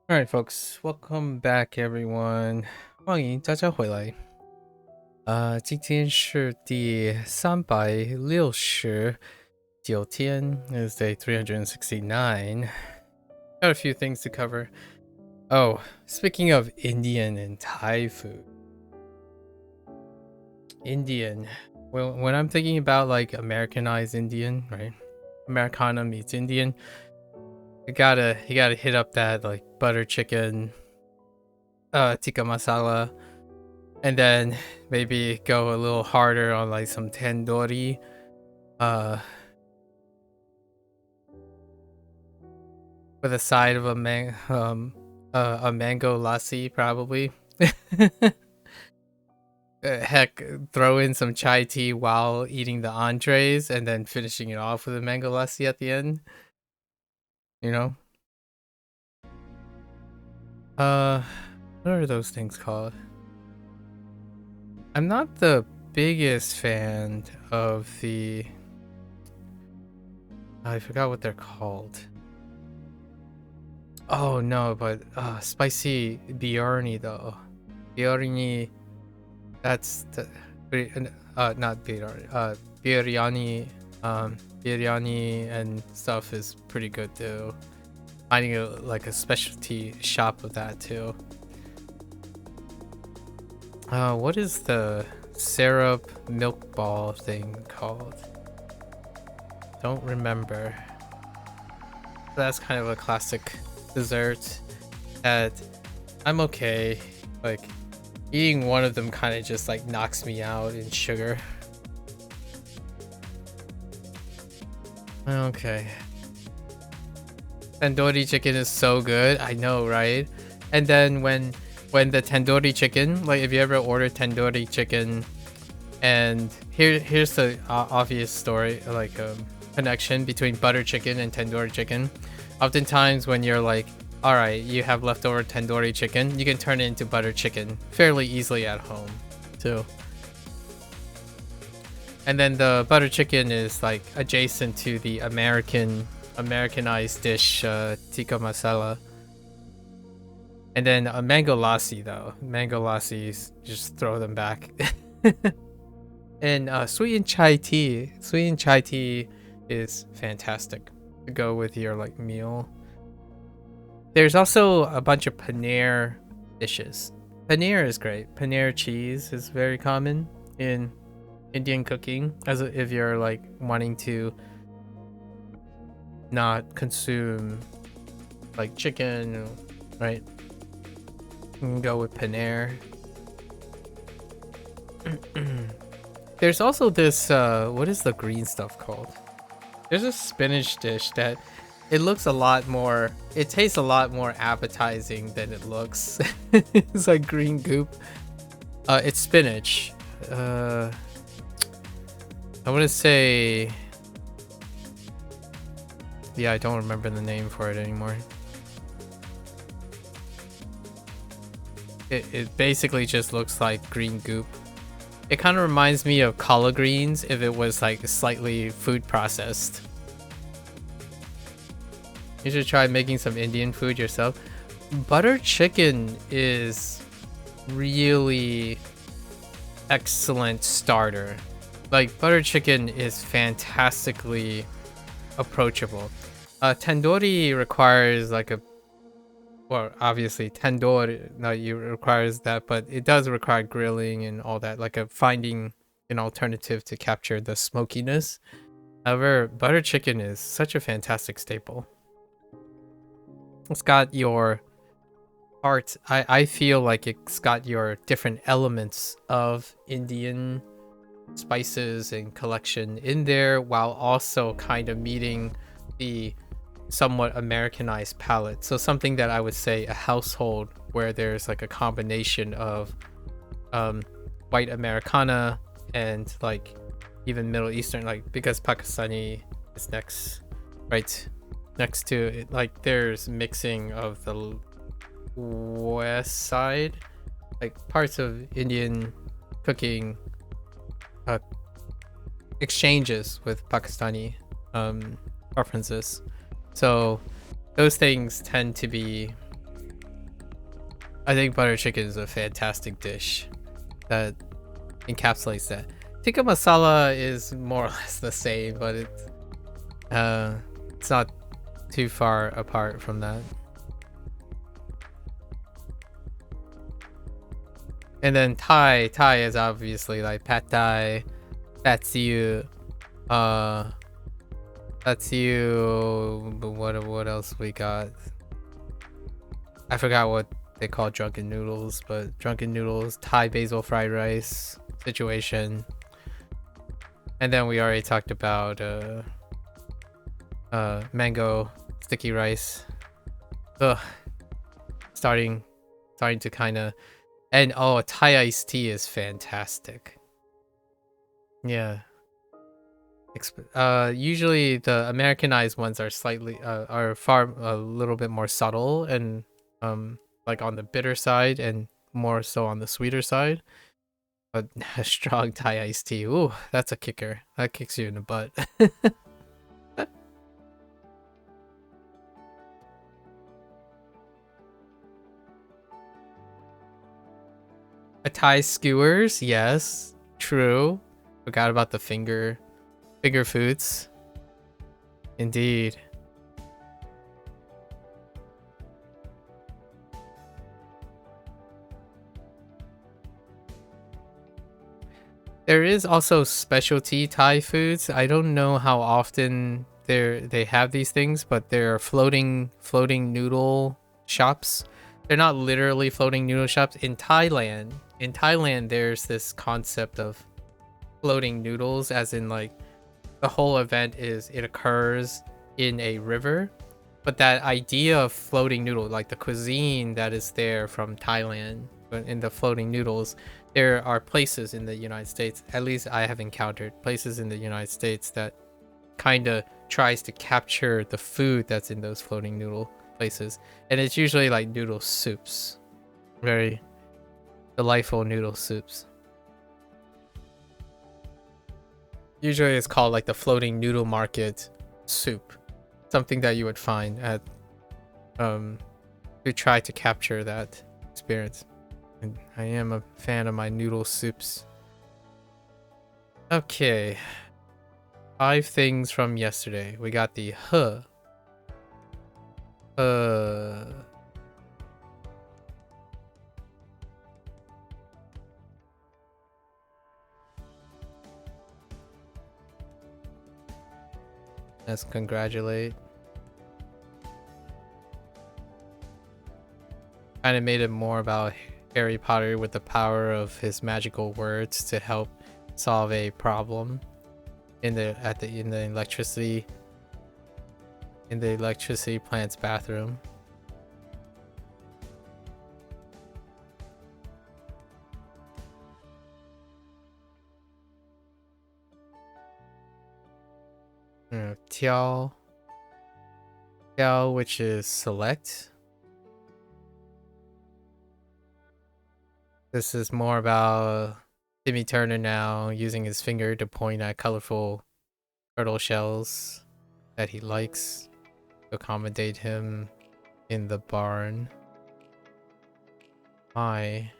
Alright, folks, welcome back, everyone. 欢迎大家回来。今天是第369天 is day 369. Got a few things to cover. Oh, speaking of Indian and Thai food. Indian. Well, when I'm thinking about like Americanized Indian, right? Americana meets Indian. You gotta hit up that like butter chicken, tikka masala, and then maybe go a little harder on like some tandoori, uh, with a side of a mango lassi probably. Heck, throw in some chai tea while eating the entrees, and then finishing it off with a mango lassi at the end. You know, uh, what are those things called? I'm not the biggest fan of the. I forgot what they're called. Oh no, but spicy biryani though. Biryani, that's the not biryani. Biryani, biryani and stuff is pretty good too. Finding like a specialty shop of that too. What is the syrup milk ball thing called? Don't remember. That's kind of a classic dessert that I'm okay. Like eating one of them kind of just like knocks me out in sugar. Okay. Tandoori chicken is so good. I know, right? And then when the tandoori chicken, like if you ever order tandoori chicken, and here's the obvious story, like connection between butter chicken and tandoori chicken. Oftentimes when you're like, all right, you have leftover tandoori chicken, you can turn it into butter chicken fairly easily at home too. And then the butter chicken is like adjacent to the Americanized dish, tikka masala. And then a mango lassi though. Mango lassis, just throw them back. And sweetened chai tea. Sweetened chai tea is fantastic to go with your like meal. There's also a bunch of paneer dishes. Paneer is great. Paneer cheese is very common in Indian cooking, if you're like wanting to not consume like chicken, right? You can go with paneer. There's also this what is the green stuff called? There's a spinach dish that it looks a lot more, it tastes a lot more appetizing than it looks. It's like green goop. It's spinach. I want to say, yeah, I don't remember the name for it anymore. It basically just looks like green goop. It kind of reminds me of collard greens if it was like slightly food processed. You should try making some Indian food yourself. Butter chicken is really excellent starter. Like butter chicken is fantastically approachable. Tandoori requires like a, well, obviously tandoor requires that, but it does require grilling and all that, like finding an alternative to capture the smokiness. However, butter chicken is such a fantastic staple. It's got your part. I feel like it's got your different elements of Indian spices and collection in there, while also kind of meeting the somewhat Americanized palate. So something that I would say a household where there's like a combination of white Americana and like even Middle Eastern, like because Pakistani is next, right next to it. Like there's mixing of the west side, like parts of Indian cooking exchanges with Pakistani preferences. So those things tend to be I think butter chicken is a fantastic dish that encapsulates that. Tikka masala is more or less the same, but it's not too far apart from that. And then Thai is obviously like pad Thai, pad siu, pad siu. What else we got? I forgot what they call drunken noodles, but drunken noodles, Thai basil fried rice situation. And then we already talked about mango sticky rice. Ugh. Starting to kind of, and oh, Thai iced tea is fantastic. Yeah. Usually the Americanized ones are slightly are far a little bit more subtle and like on the bitter side and more so on the sweeter side. But a strong Thai iced tea, ooh, that's a kicker. That kicks you in the butt. A Thai skewers, yes, true. Forgot about the finger foods. Indeed. There is also specialty Thai foods. I don't know how often they have these things, but there are floating noodle shops. They're not literally floating noodle shops. In Thailand, there's this concept of floating noodles, as in like the whole event is it occurs in a river. But that idea of floating noodle, like the cuisine that is there from Thailand, in the floating noodles, there are places in the United States, at least I have encountered places in the United States that kind of tries to capture the food that's in those floating noodle places. And it's usually like noodle soups. Very delightful noodle soups. Usually it's called like the floating noodle market soup. Something that you would find at to try to capture that experience. And I am a fan of my noodle soups. Okay. 5 things from yesterday. We got the let's congratulate. Kind of made it more about Harry Potter with the power of his magical words to help solve a problem in the electricity plant's bathroom. Tiao, which is select. This is more about Timmy Turner now using his finger to point at colorful turtle shells that he likes to accommodate him in the barn. My.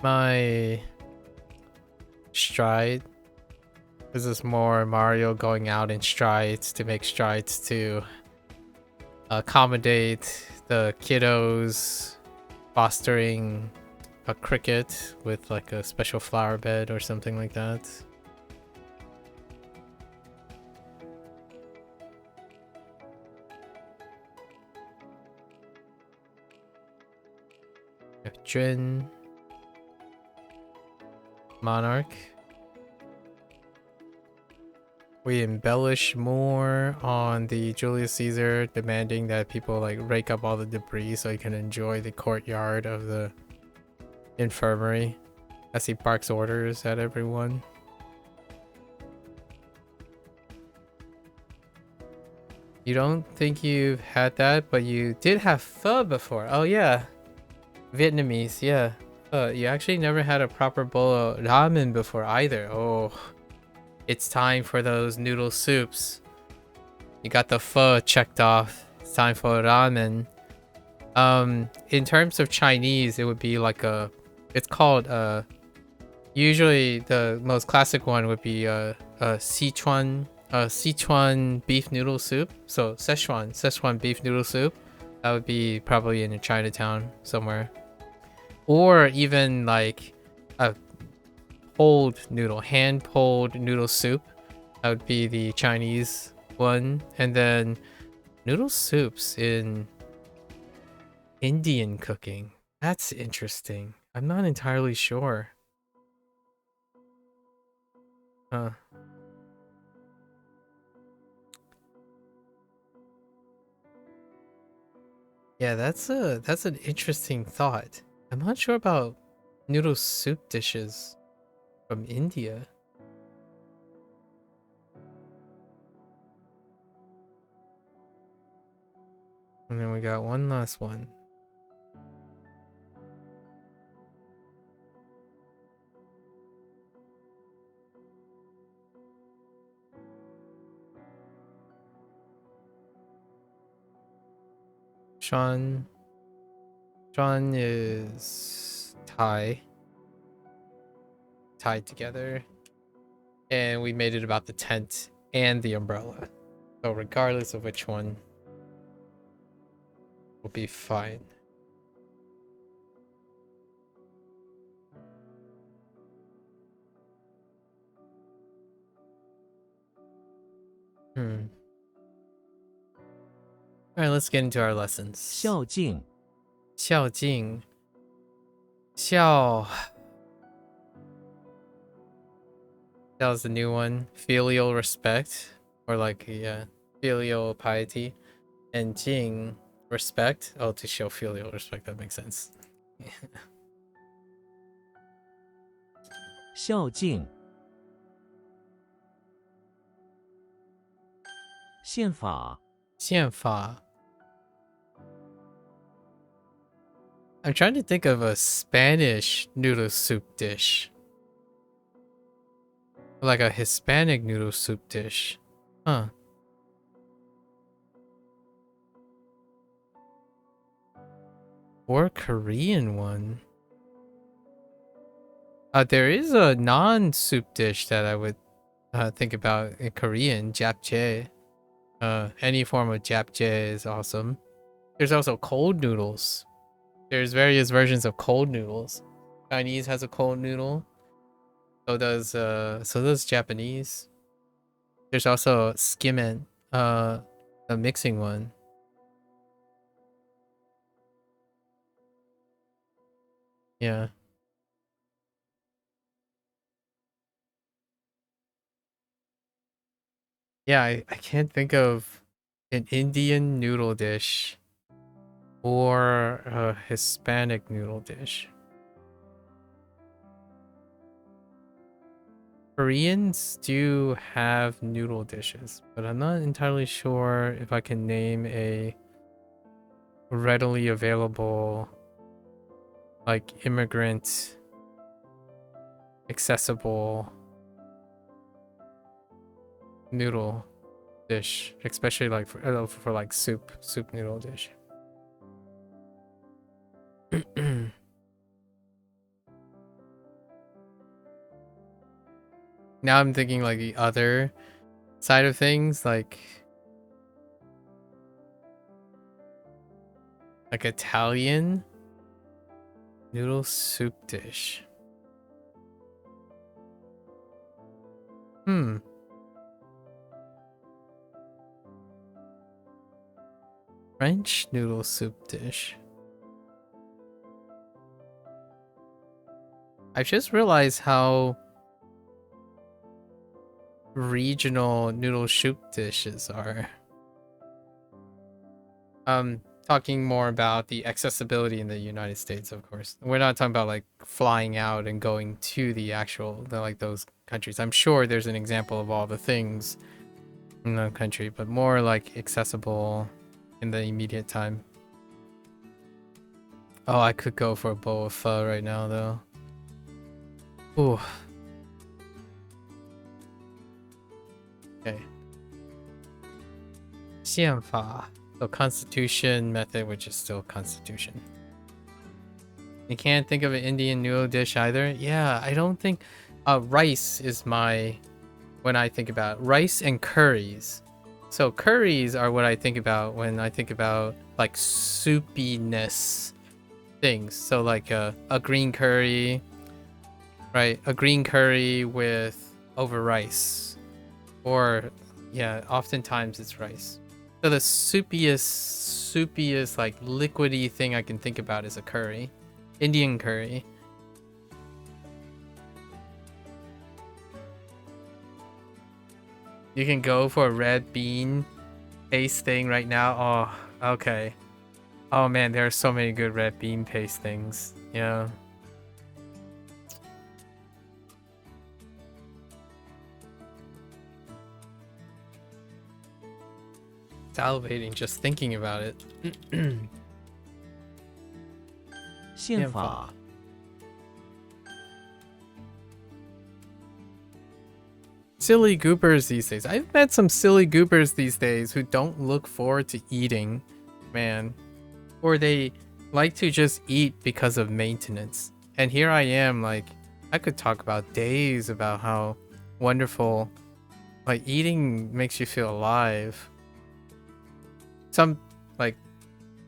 My stride. This is more Mario going out in strides to make strides to accommodate the kiddos, fostering a cricket with like a special flower bed or something like that. Jin. Monarch. We embellish more on the Julius Caesar, demanding that people like rake up all the debris so he can enjoy the courtyard of the infirmary as he barks orders at everyone. You don't think you've had that, but you did have pho before. Oh yeah, Vietnamese, yeah. You actually never had a proper bowl of ramen before either. Oh, it's time for those noodle soups. You got the pho checked off. It's time for ramen. In terms of Chinese, it would be like it's called usually the most classic one would be Sichuan beef noodle soup. So Szechuan beef noodle soup. That would be probably in a Chinatown somewhere. Or even like a hand pulled noodle soup. That would be the Chinese one. And then noodle soups in Indian cooking. That's interesting. I'm not entirely sure. Huh. Yeah, that's an interesting thought. I'm not sure about noodle soup dishes from India. And then we got one last one. Sean is tied together, and we made it about the tent and the umbrella. So regardless of which one, we'll be fine. All right, let's get into our lessons. 孝敬 xiao jing. Xiao is the new one. Filial respect, or like filial piety, and jing respect. Oh, to show filial respect, that makes sense. 孝敬宪法 宪法. I'm trying to think of a Spanish noodle soup dish. Like a Hispanic noodle soup dish. Huh. Or Korean one. There is a non-soup dish that I would think about in Korean, japchae. Any form of japchae is awesome. There's also cold noodles. There's various versions of cold noodles. Chinese has a cold noodle. So does Japanese. There's also skimen, a mixing one. Yeah. Yeah, I can't think of an Indian noodle dish or a Hispanic noodle dish. Koreans do have noodle dishes, but I'm not entirely sure if I can name a readily available, like, immigrant accessible noodle dish, especially like for like soup noodle dish. Now I'm thinking like the other side of things, like Italian noodle soup dish. French noodle soup dish. I just realized how regional noodle soup dishes are. Talking more about the accessibility in the United States, of course. We're not talking about like flying out and going to the like those countries. I'm sure there's an example of all the things in the country, but more like accessible in the immediate time. Oh, I could go for a bowl of pho right now, though. Ooh. Okay. 宪法. So constitution method, which is still constitution. You can't think of an Indian noodle dish either? Yeah, I don't think... rice is my... When I think about rice and curries. So curries are what I think about when I think about like soupiness things. So like a green curry, right? A green curry with over rice. Or yeah, oftentimes it's rice. So the soupiest like liquidy thing I can think about is a curry. Indian curry. You can go for a red bean paste thing right now. Oh, okay. Oh man, there are so many good red bean paste things. Yeah. Salivating just thinking about it. 宪法 Silly goopers these days. I've met some silly goopers these days who don't look forward to eating, man. Or they like to just eat because of maintenance. And here I am, like, I could talk about days about how wonderful, like, eating makes you feel alive. Some, like,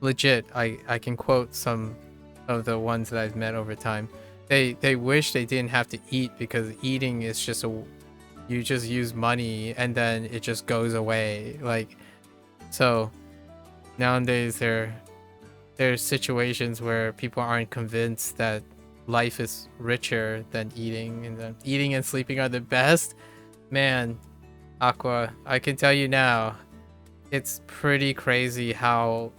legit, I can quote some of the ones that I've met over time. They wish they didn't have to eat because eating is just you just use money and then it just goes away. Like, so nowadays there's situations where people aren't convinced that life is richer than eating, and that eating and sleeping are the best. Man, Aqua, I can tell you now, it's pretty crazy how,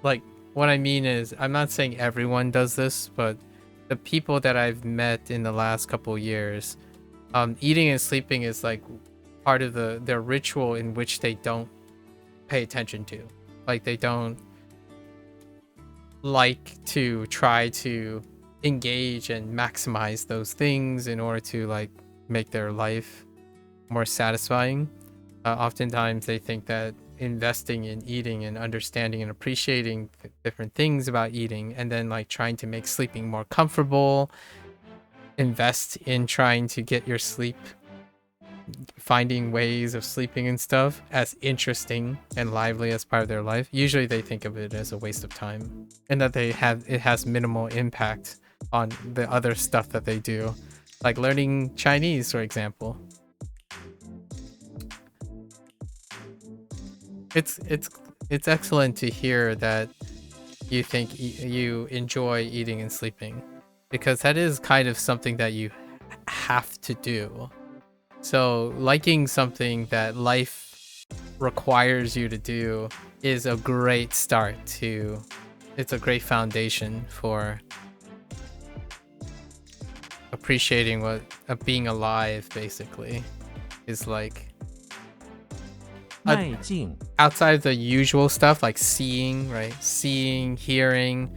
like, what I mean is, I'm not saying everyone does this, but the people that I've met in the last couple years, eating and sleeping is like part of their ritual in which they don't pay attention to. Like, they don't like to try to engage and maximize those things in order to like make their life more satisfying. Oftentimes they think that investing in eating and understanding and appreciating different things about eating, and then like trying to make sleeping more comfortable, invest in trying to get your sleep, finding ways of sleeping and stuff as interesting and lively as part of their life. Usually they think of it as a waste of time, and that it has minimal impact on the other stuff that they do, like learning Chinese, for example. It's excellent to hear that you think you enjoy eating and sleeping, because that is kind of something that you have to do. So liking something that life requires you to do is a great start to, it's a great foundation for appreciating what being alive basically is like. 迈进 Outside of the usual stuff like seeing, right? Seeing, hearing.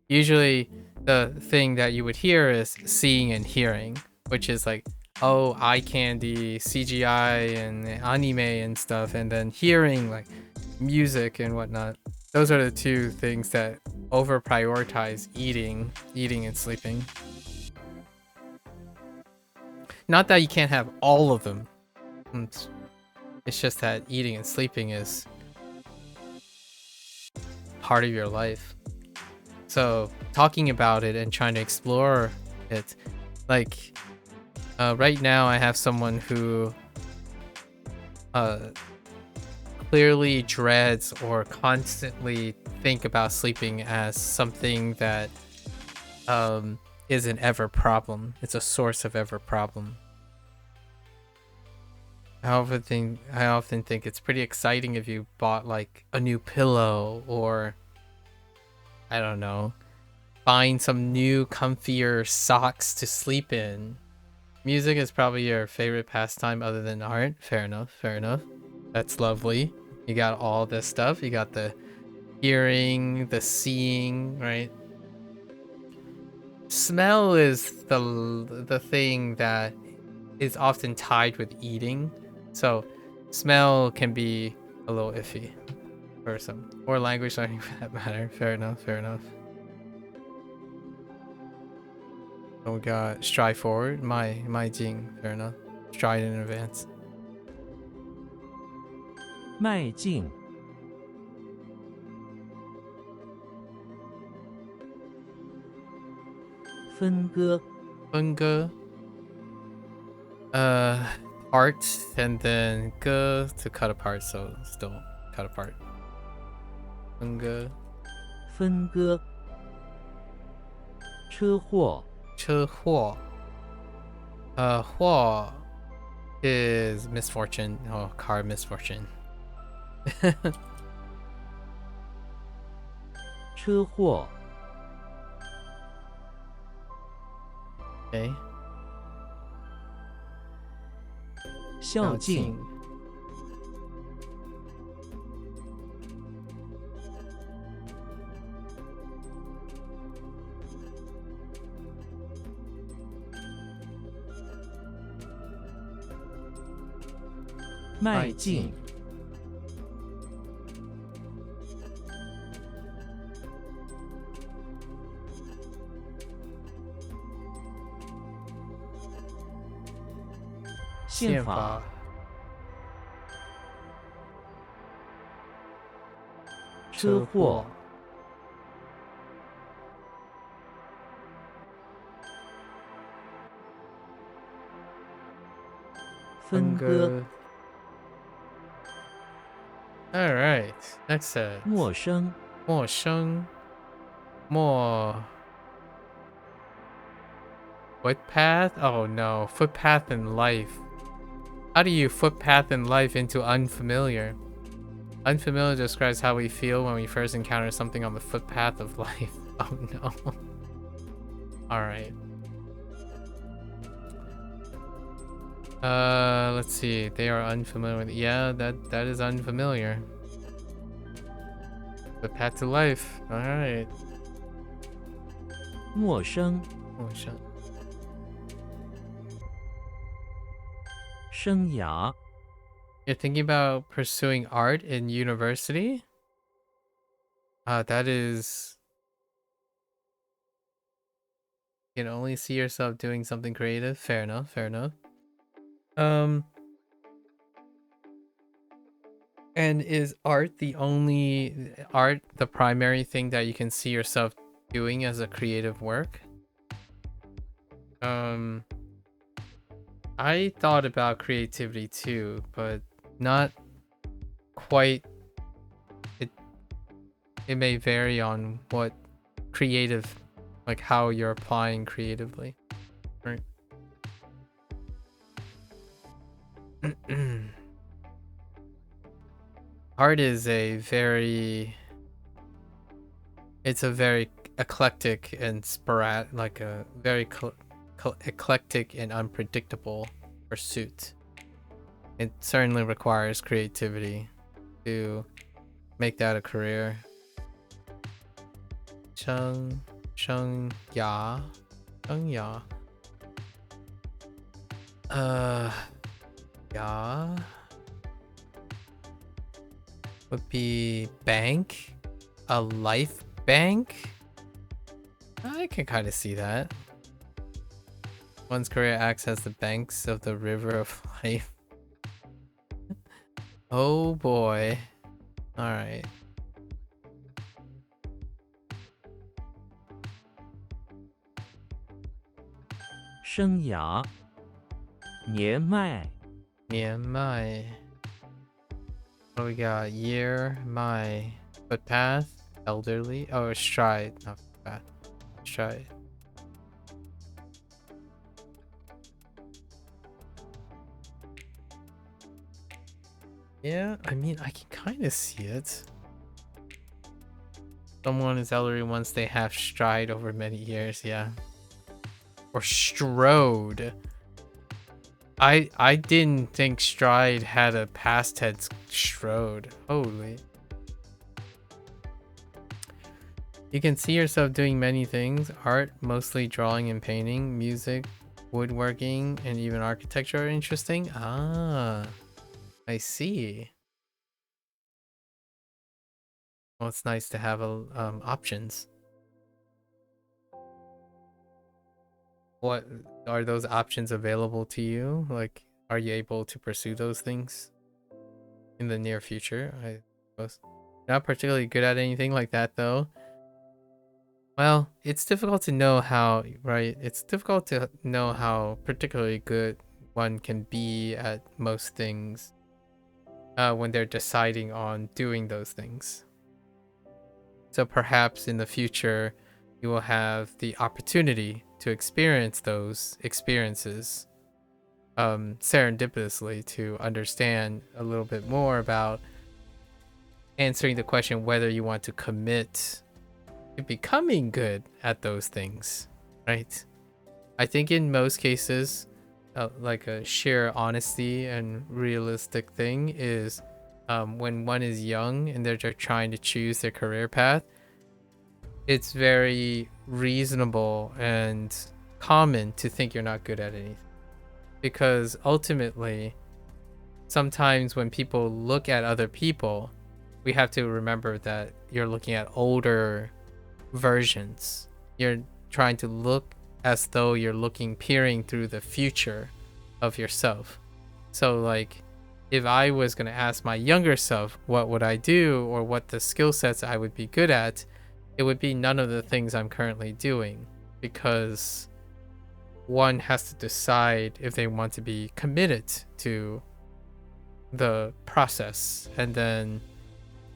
Usually the thing that you would hear is seeing and hearing, which is like, oh, eye candy, CGI and anime and stuff, and then hearing like music and whatnot. Those are the two things that over prioritize eating and sleeping. Not that you can't have all of them. It's just that eating and sleeping is part of your life. So talking about it and trying to explore it, like right now I have someone who clearly dreads or constantly think about sleeping as something that is an ever problem. It's a source of ever problem. I often think it's pretty exciting if you bought like a new pillow, or I don't know, buying some new comfier socks to sleep in. Music is probably your favorite pastime other than art. Fair enough, fair enough. That's lovely. You got all this stuff. You got the hearing, the seeing, right? Smell is the thing that is often tied with eating. So smell can be a little iffy for some, or language learning for that matter. Fair enough, fair enough. Oh, we got stride forward, my Jing, fair enough. Stride in advance. 迈进，分割，分割 part and then 割 to cut apart, so still cut apart. 分割分割，车祸，车祸祸 is misfortune. Oh, car misfortune. 车祸， Okay. 孝敬，迈进，宪法，车祸，分割， All right. Next set. 陌生，陌生陌 footpath? Oh no, footpath in life. How do you footpath in life into unfamiliar? Unfamiliar describes how we feel when we first encounter something on the footpath of life. Oh no. Alright. Let's see. They are unfamiliar with, yeah, that is unfamiliar. Footpath to life. Alright. 陌生，陌生生涯， You're thinking about pursuing art in university? That is... You can only see yourself doing something creative. Fair enough, fair enough. And is art the primary thing that you can see yourself doing as a creative work? I thought about creativity too, but not quite. It may vary on what creative, like how you're applying creatively, right? Art is a very eclectic and sporadic, like a very eclectic and unpredictable pursuit. It certainly requires creativity to make that a career. Cheng Ya. Ya would be bank, a life bank. I can kind of see that. One's career acts as the banks of the river of life. Oh boy. All right. 生涯，年迈，年迈. What do we got? Year, my footpath, elderly. Oh, stride, not footpath. Stride. Yeah, I mean, I can kind of see it. Someone is elderly once they have stride over many years, yeah. Or strode. I didn't think stride had a past tense strode. Holy. You can see yourself doing many things. Art, mostly drawing and painting, music, woodworking, and even architecture are interesting. Ah, I see. Well, it's nice to have options. What are those options available to you? Like, are you able to pursue those things in the near future? I suppose. Not particularly good at anything like that, though. Well, it's difficult to know how, right? It's difficult to know how particularly good one can be at most things when they're deciding on doing those things. So perhaps in the future, you will have the opportunity to experience those experiences serendipitously to understand a little bit more about answering the question whether you want to commit to becoming good at those things, right? I think in most cases, like a sheer honesty and realistic thing is when one is young and they're just trying to choose their career path, it's very reasonable and common to think you're not good at anything. Because ultimately, sometimes when people look at other people, we have to remember that you're looking at older versions. You're trying to look as though you're peering through the future of yourself. So like, if I was going to ask my younger self what would I do or what the skill sets I would be good at, it would be none of the things I'm currently doing, because one has to decide if they want to be committed to the process and then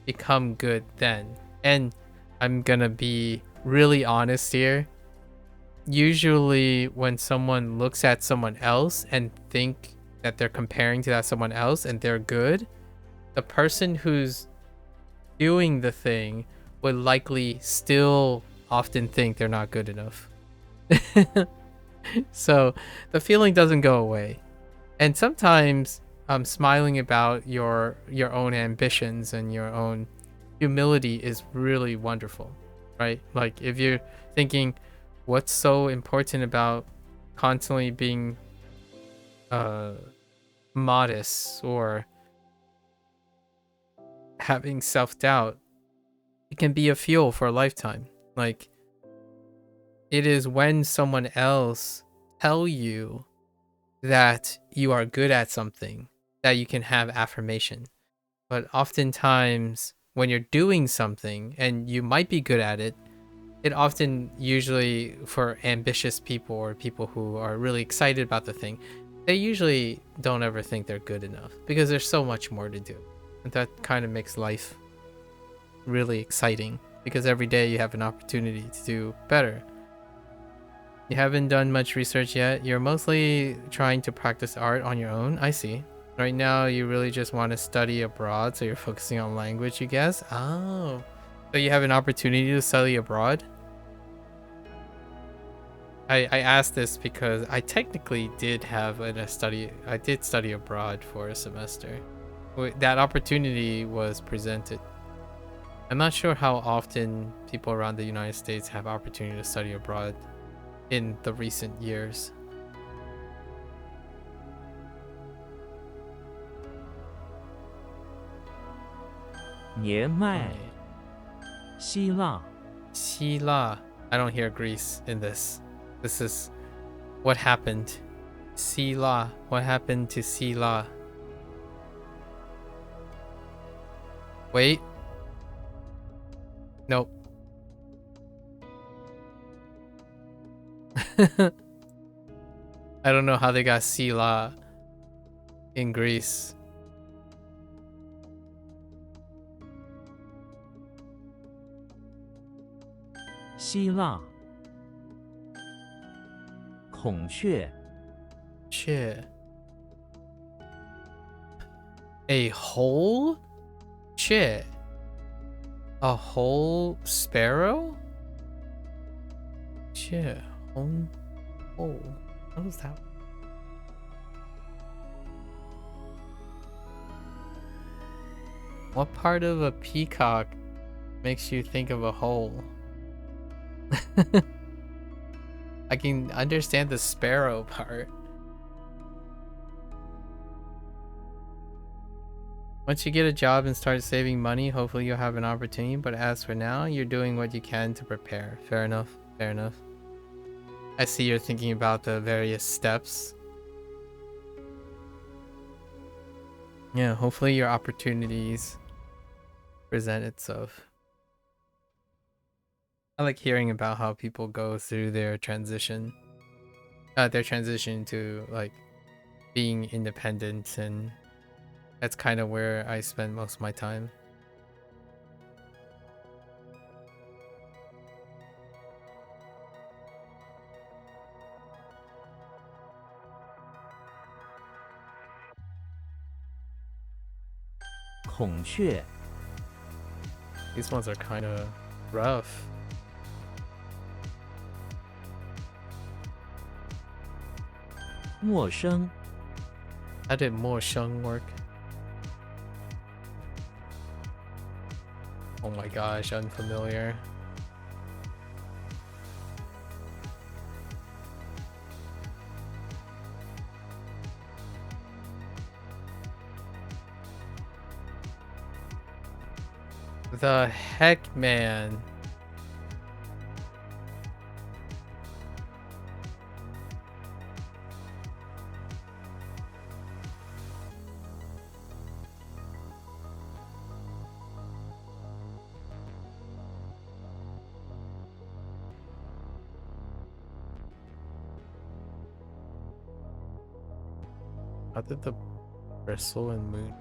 become good then. And I'm gonna be really honest here. Usually when someone looks at someone else and think that they're comparing to that someone else and they're good, the person who's doing the thing would likely still often think they're not good enough. So the feeling doesn't go away. And sometimes smiling about your own ambitions and your own humility is really wonderful, right? Like if you're thinking, what's so important about constantly being modest or having self-doubt, it can be a fuel for a lifetime. Like, it is when someone else tell you that you are good at something that you can have affirmation. But oftentimes when you're doing something and you might be good at it, it often, usually for ambitious people or people who are really excited about the thing, they usually don't ever think they're good enough because there's so much more to do. And that kind of makes life really exciting because every day you have an opportunity to do better. You haven't done much research yet. You're mostly trying to practice art on your own. I see. Right now, you really just want to study abroad, so you're focusing on language, you guess? Oh. So you have an opportunity to study abroad? I asked this because I technically did have I did study abroad for a semester. That opportunity was presented. I'm not sure how often people around the United States have opportunity to study abroad in the recent years. 年迈，希腊， Sila. I don't hear Greece in this. This is what happened. Sila. What happened to Sila? Wait. Nope. I don't know how they got Sila in Greece. 希腊，孔雀， Shit. A whole? Shit. A whole sparrow? Shit. Oh. What was that? What part of a peacock makes you think of a hole? I can understand the sparrow part. Once you get a job and start saving money, hopefully you'll have an opportunity. But as for now, you're doing what you can to prepare. Fair enough. Fair enough. I see you're thinking about the various steps. Yeah, hopefully your opportunities present itself. I like hearing about how people go through their transition. Their transition to like being independent, and that's kind of where I spend most of my time. These ones are kind of rough. 陌生 How did 陌生 work? Oh my gosh, unfamiliar. The heck, man. How did the bristle and moon?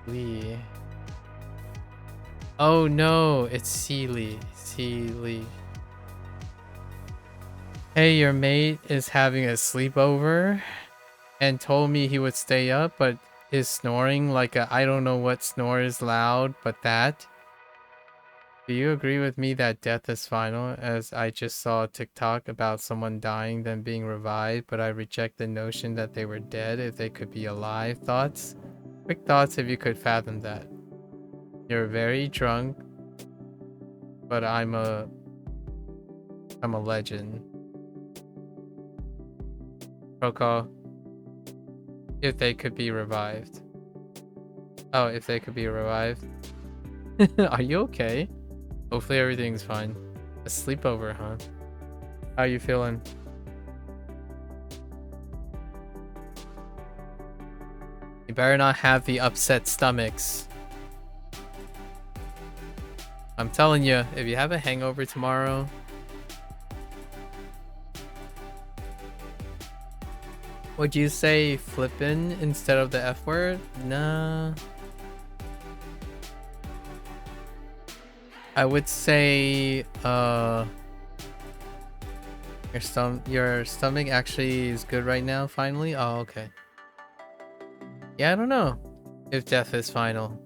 Lee. Oh no, it's Sealy. Sealy. Hey, your mate is having a sleepover and told me he would stay up, but is snoring like a I don't know what snore is loud, but that. Do you agree with me that death is final, as I just saw a TikTok about someone dying then being revived, but I reject the notion that they were dead if they could be alive? Thoughts? Quick thoughts if you could fathom that. You're very drunk, but I'm a legend. Protocol. If they could be revived. Oh, if they could be revived. Are you okay? Hopefully everything's fine. A sleepover, huh? How you feeling? You better not have the upset stomachs. I'm telling you, if you have a hangover tomorrow, would you say flippin' instead of the F word? Nah. I would say your stomach actually is good right now, finally? Oh, okay. Yeah, I don't know if death is final.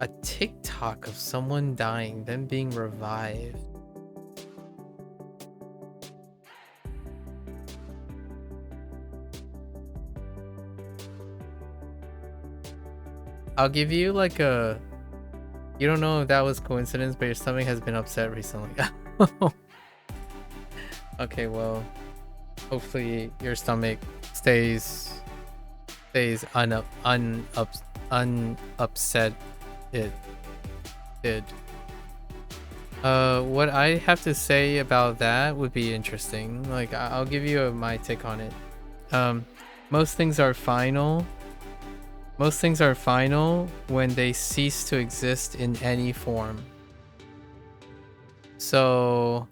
A TikTok of someone dying, then being revived. I'll give you like a... You don't know if that was coincidence, but your stomach has been upset recently. Okay, well, hopefully your stomach stays unupset. It did. What I have to say about that would be interesting. Like, I'll give you my take on it. Most things are final. Most things are final when they cease to exist in any form. So,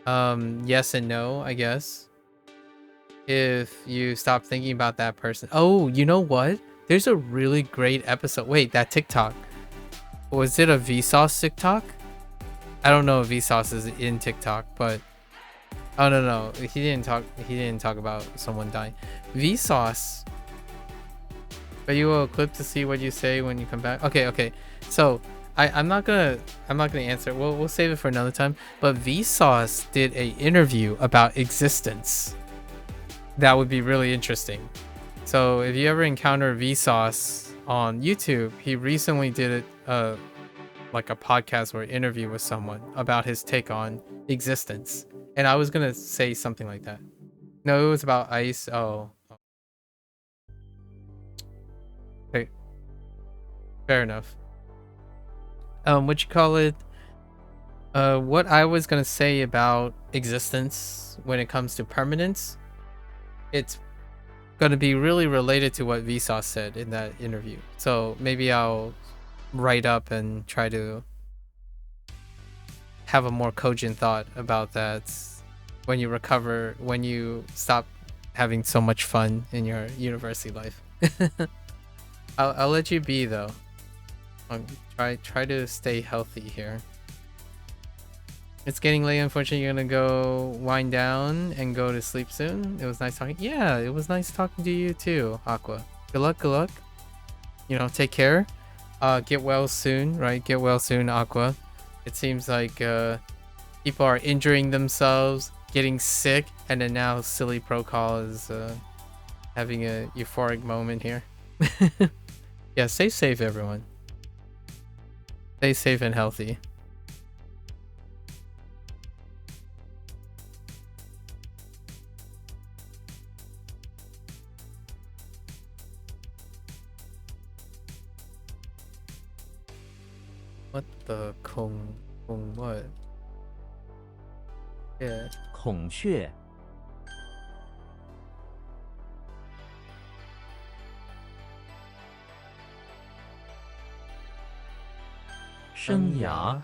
yes and no, I guess. If you stop thinking about that person. Oh, you know what? There's a really great episode. Wait, that TikTok. Was it a Vsauce TikTok? I don't know if Vsauce is in TikTok, but Oh no, he didn't talk. He didn't talk about someone dying. Vsauce. Are you a clip to see what you say when you come back? Okay. So I'm not gonna answer. We'll save it for another time. But Vsauce did a interview about existence. That would be really interesting. So if you ever encounter Vsauce on YouTube, he recently did like a podcast or interview with someone about his take on existence. And I was gonna say something like that. No, it was about ice. Oh, okay, fair enough. What you call it? What I was gonna say about existence when it comes to permanence, it's gonna be really related to what Vsauce said in that interview. So maybe I'll write up and try to have a more cogent thought about that when you recover, when you stop having so much fun in your university life. I'll let you be though. Try to stay healthy here. It's getting late, unfortunately. You're gonna go wind down and go to sleep soon. It was nice talking. Yeah, it was nice talking to you too, Aqua. Good luck. You know, take care. Get well soon, right? Get well soon, Aqua. It seems like people are injuring themselves, getting sick, and then now Silly Pro Call is having a euphoric moment here. Yeah, stay safe, everyone. Stay safe and healthy. What the Kong what? Yeah. 孔雀，生涯，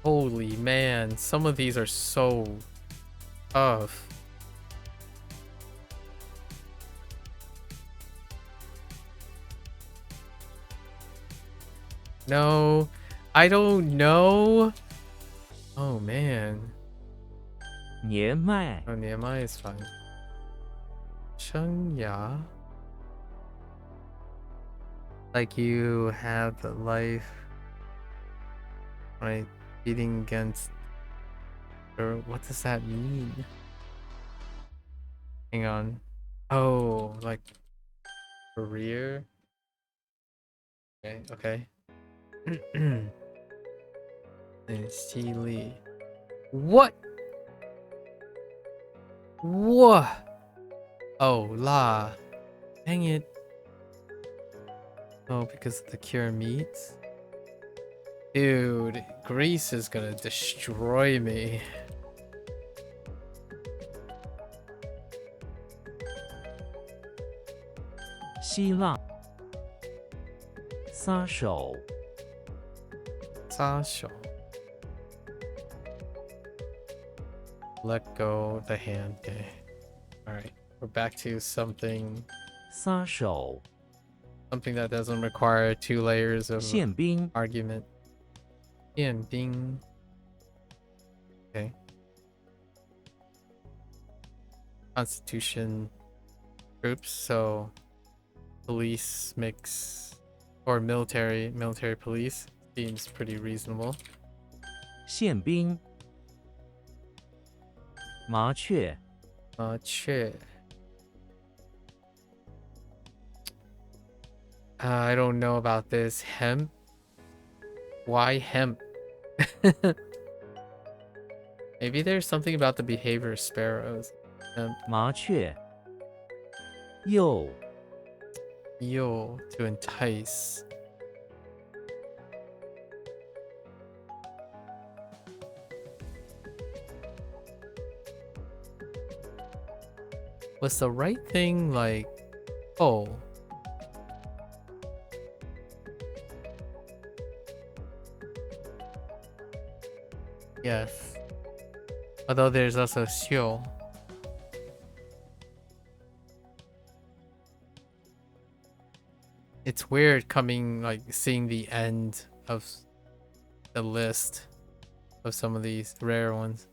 Holy man, some of these are so tough. No, I don't know. Oh man. 年迈， Oh, Nehemiah is fine. 生涯. Like you have the life, right? Beating against, or what does that mean? Hang on. Oh, like career. Okay. And C. Lee. What? What? Oh, La. Dang it. Oh, because of the cure meats? Dude, Greece is gonna destroy me. 希腊，撒手， Sasha. Let go the hand. Okay. Alright. We're back to something 撒手， that doesn't require 2 layers of 宪兵， argument. Bing. Okay. Constitution troops, so police mix or military police seems pretty reasonable. 宪兵，麻雀， Shit. I don't know about this. Hemp? Why hemp? Maybe there's something about the behavior of sparrows. Hemp. 麻雀，诱， Yo, to entice. Was the right thing like, oh, yes. Although there's also xiu. It's weird coming, like, seeing the end of the list of some of these rare ones.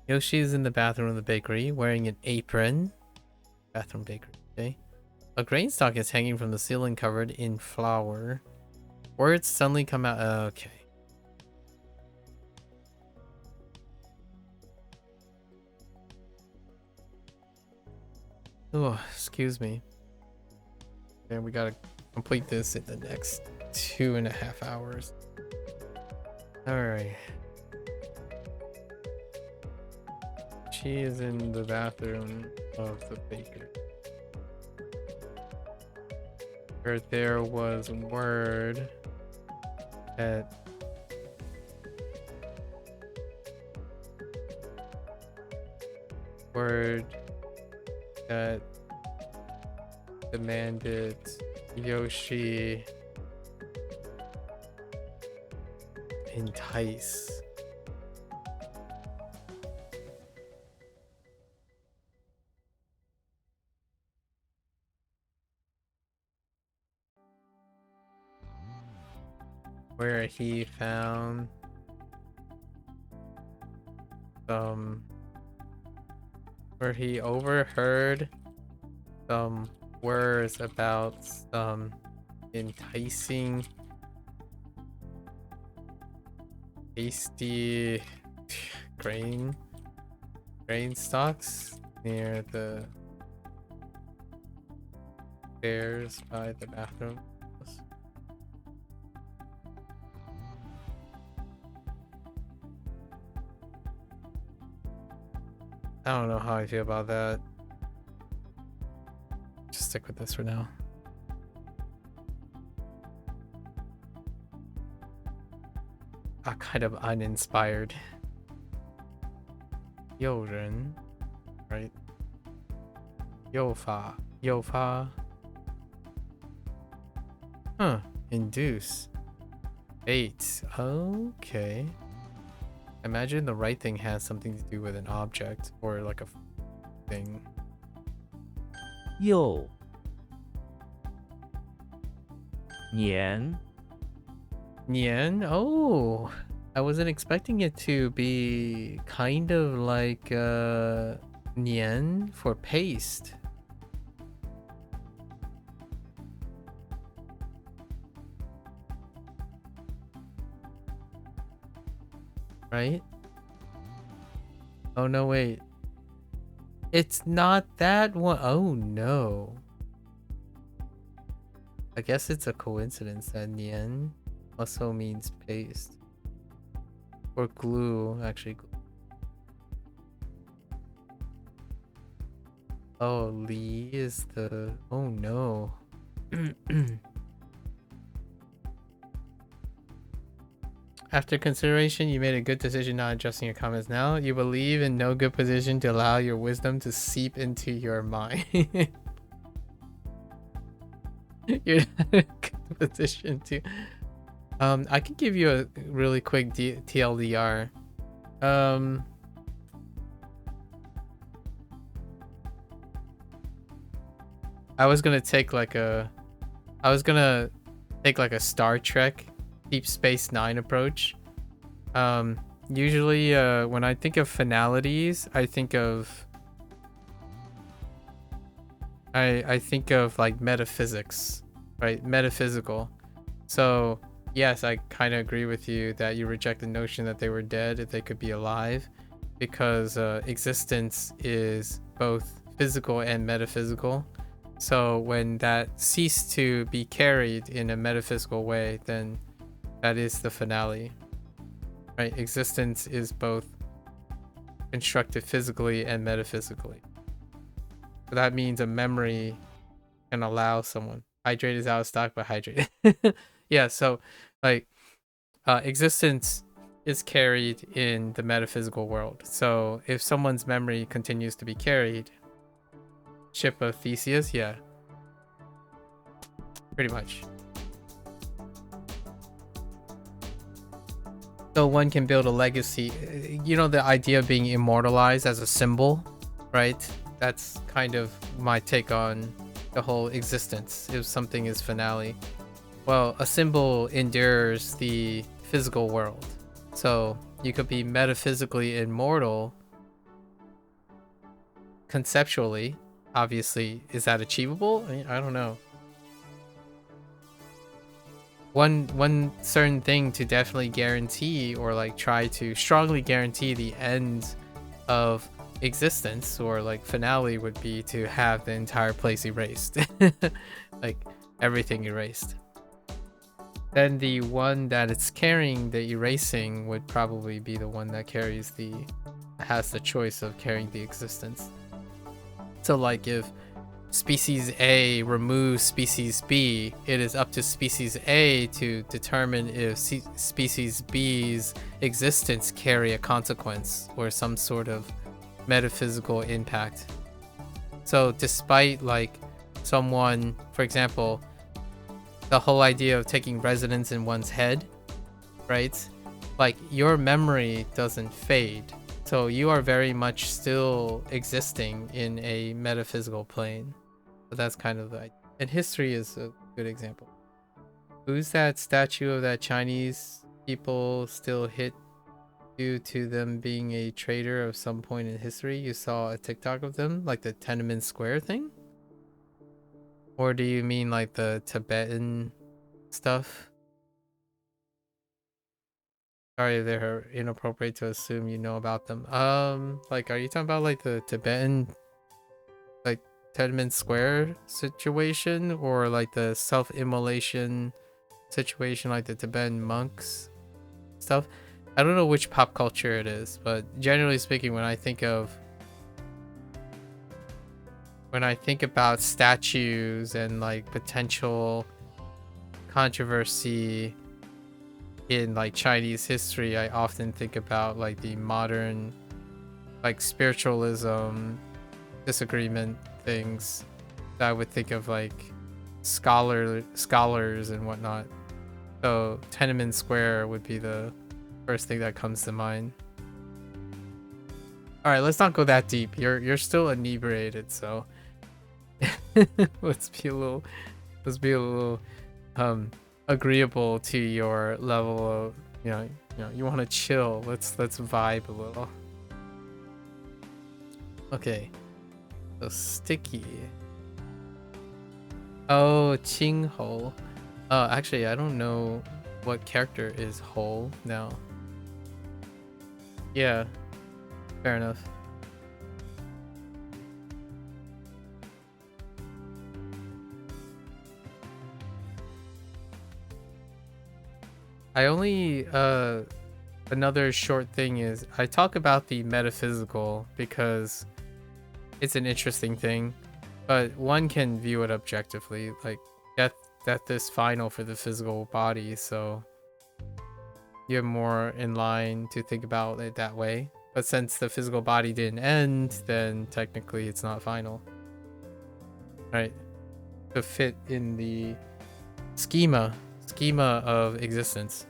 Yoshi is in the bathroom of the bakery wearing an apron. Bathroom bakery, okay. A grain stalk is hanging from the ceiling covered in flour. Words suddenly come out. Okay. Oh, excuse me. And we gotta complete this in the next 2.5 hours. Alright. She is in the bathroom of the baker. Where there was word that demanded Yoshi entice. Where he found where he overheard some words about some enticing tasty grain stalks near the stairs by the bathroom. I don't know how I feel about that. Just stick with this for now. Kind of uninspired. 诱人, right? 诱发. Huh. Induce. Bait. Okay. Imagine the right thing has something to do with an object or like a thing. 又年 Nian? Oh, I wasn't expecting it to be kind of like Nian for paste. Right? Oh no, wait. It's not that one. Oh no. I guess it's a coincidence that Nian also means paste. Or glue, actually. Oh, Li is the... Oh no. After consideration, you made a good decision not adjusting your comments now. You believe in no good position to allow your wisdom to seep into your mind. You're not in a good position to... I can give you a really quick TLDR. I was gonna take like a Star Trek Deep Space Nine approach. Usually when I think of finalities, I think of like metaphysics, right? Metaphysical. So yes, I kind of agree with you that you reject the notion that they were dead if they could be alive, because existence is both physical and metaphysical. So when that ceased to be carried in a metaphysical way, then that is the finale, right? Existence is both constructed physically and metaphysically. So that means a memory can allow someone. Hydrate is out of stock, but hydrate. Yeah, so like existence is carried in the metaphysical world. So if someone's memory continues to be carried, ship of Theseus, yeah, pretty much. So one can build a legacy. You know, the idea of being immortalized as a symbol, right? That's kind of my take on the whole existence. If something is finale, well, a symbol endures the physical world. So you could be metaphysically immortal conceptually. Obviously, is that achievable? I don't know. One certain thing to definitely guarantee, or like try to strongly guarantee the end of existence, or like finale, would be to have the entire place erased. Like everything erased. Then the one that it's carrying the erasing would probably be the one that has the choice of carrying the existence. So like if species A removes species B, it is up to species A to determine if species B's existence carry a consequence or some sort of metaphysical impact. So despite like someone, for example, the whole idea of taking residence in one's head, right? Like your memory doesn't fade. So you are very much still existing in a metaphysical plane. So that's kind of the, and history is a good example. Who's that statue of that Chinese people still hit due to them being a traitor of some point in history? You saw a TikTok of them, like the Tiananmen Square thing? Or do you mean like the Tibetan stuff? Sorry, they're inappropriate to assume you know about them. Like, are you talking about like the Tibetan, like Tiananmen Square situation, or like the self-immolation situation, like the Tibetan monks stuff? I don't know which pop culture it is, but generally speaking, when I think about statues and like potential controversy in like Chinese history, I often think about like the modern like spiritualism disagreement things that I would think of, like scholars and whatnot. So Tiananmen Square would be the first thing that comes to mind. All right, let's not go that deep. You're still inebriated, so let's be a little agreeable to your level of, you want to chill. Let's vibe a little. Okay. So sticky. Oh, Qing Ho. Actually, I don't know what character is Ho now. Yeah, fair enough. I only another short thing is I talk about the metaphysical because it's an interesting thing, but one can view it objectively. Like death is final for the physical body, so you're more in line to think about it that way. But since the physical body didn't end, then technically it's not final, right? To fit in the schema of existence.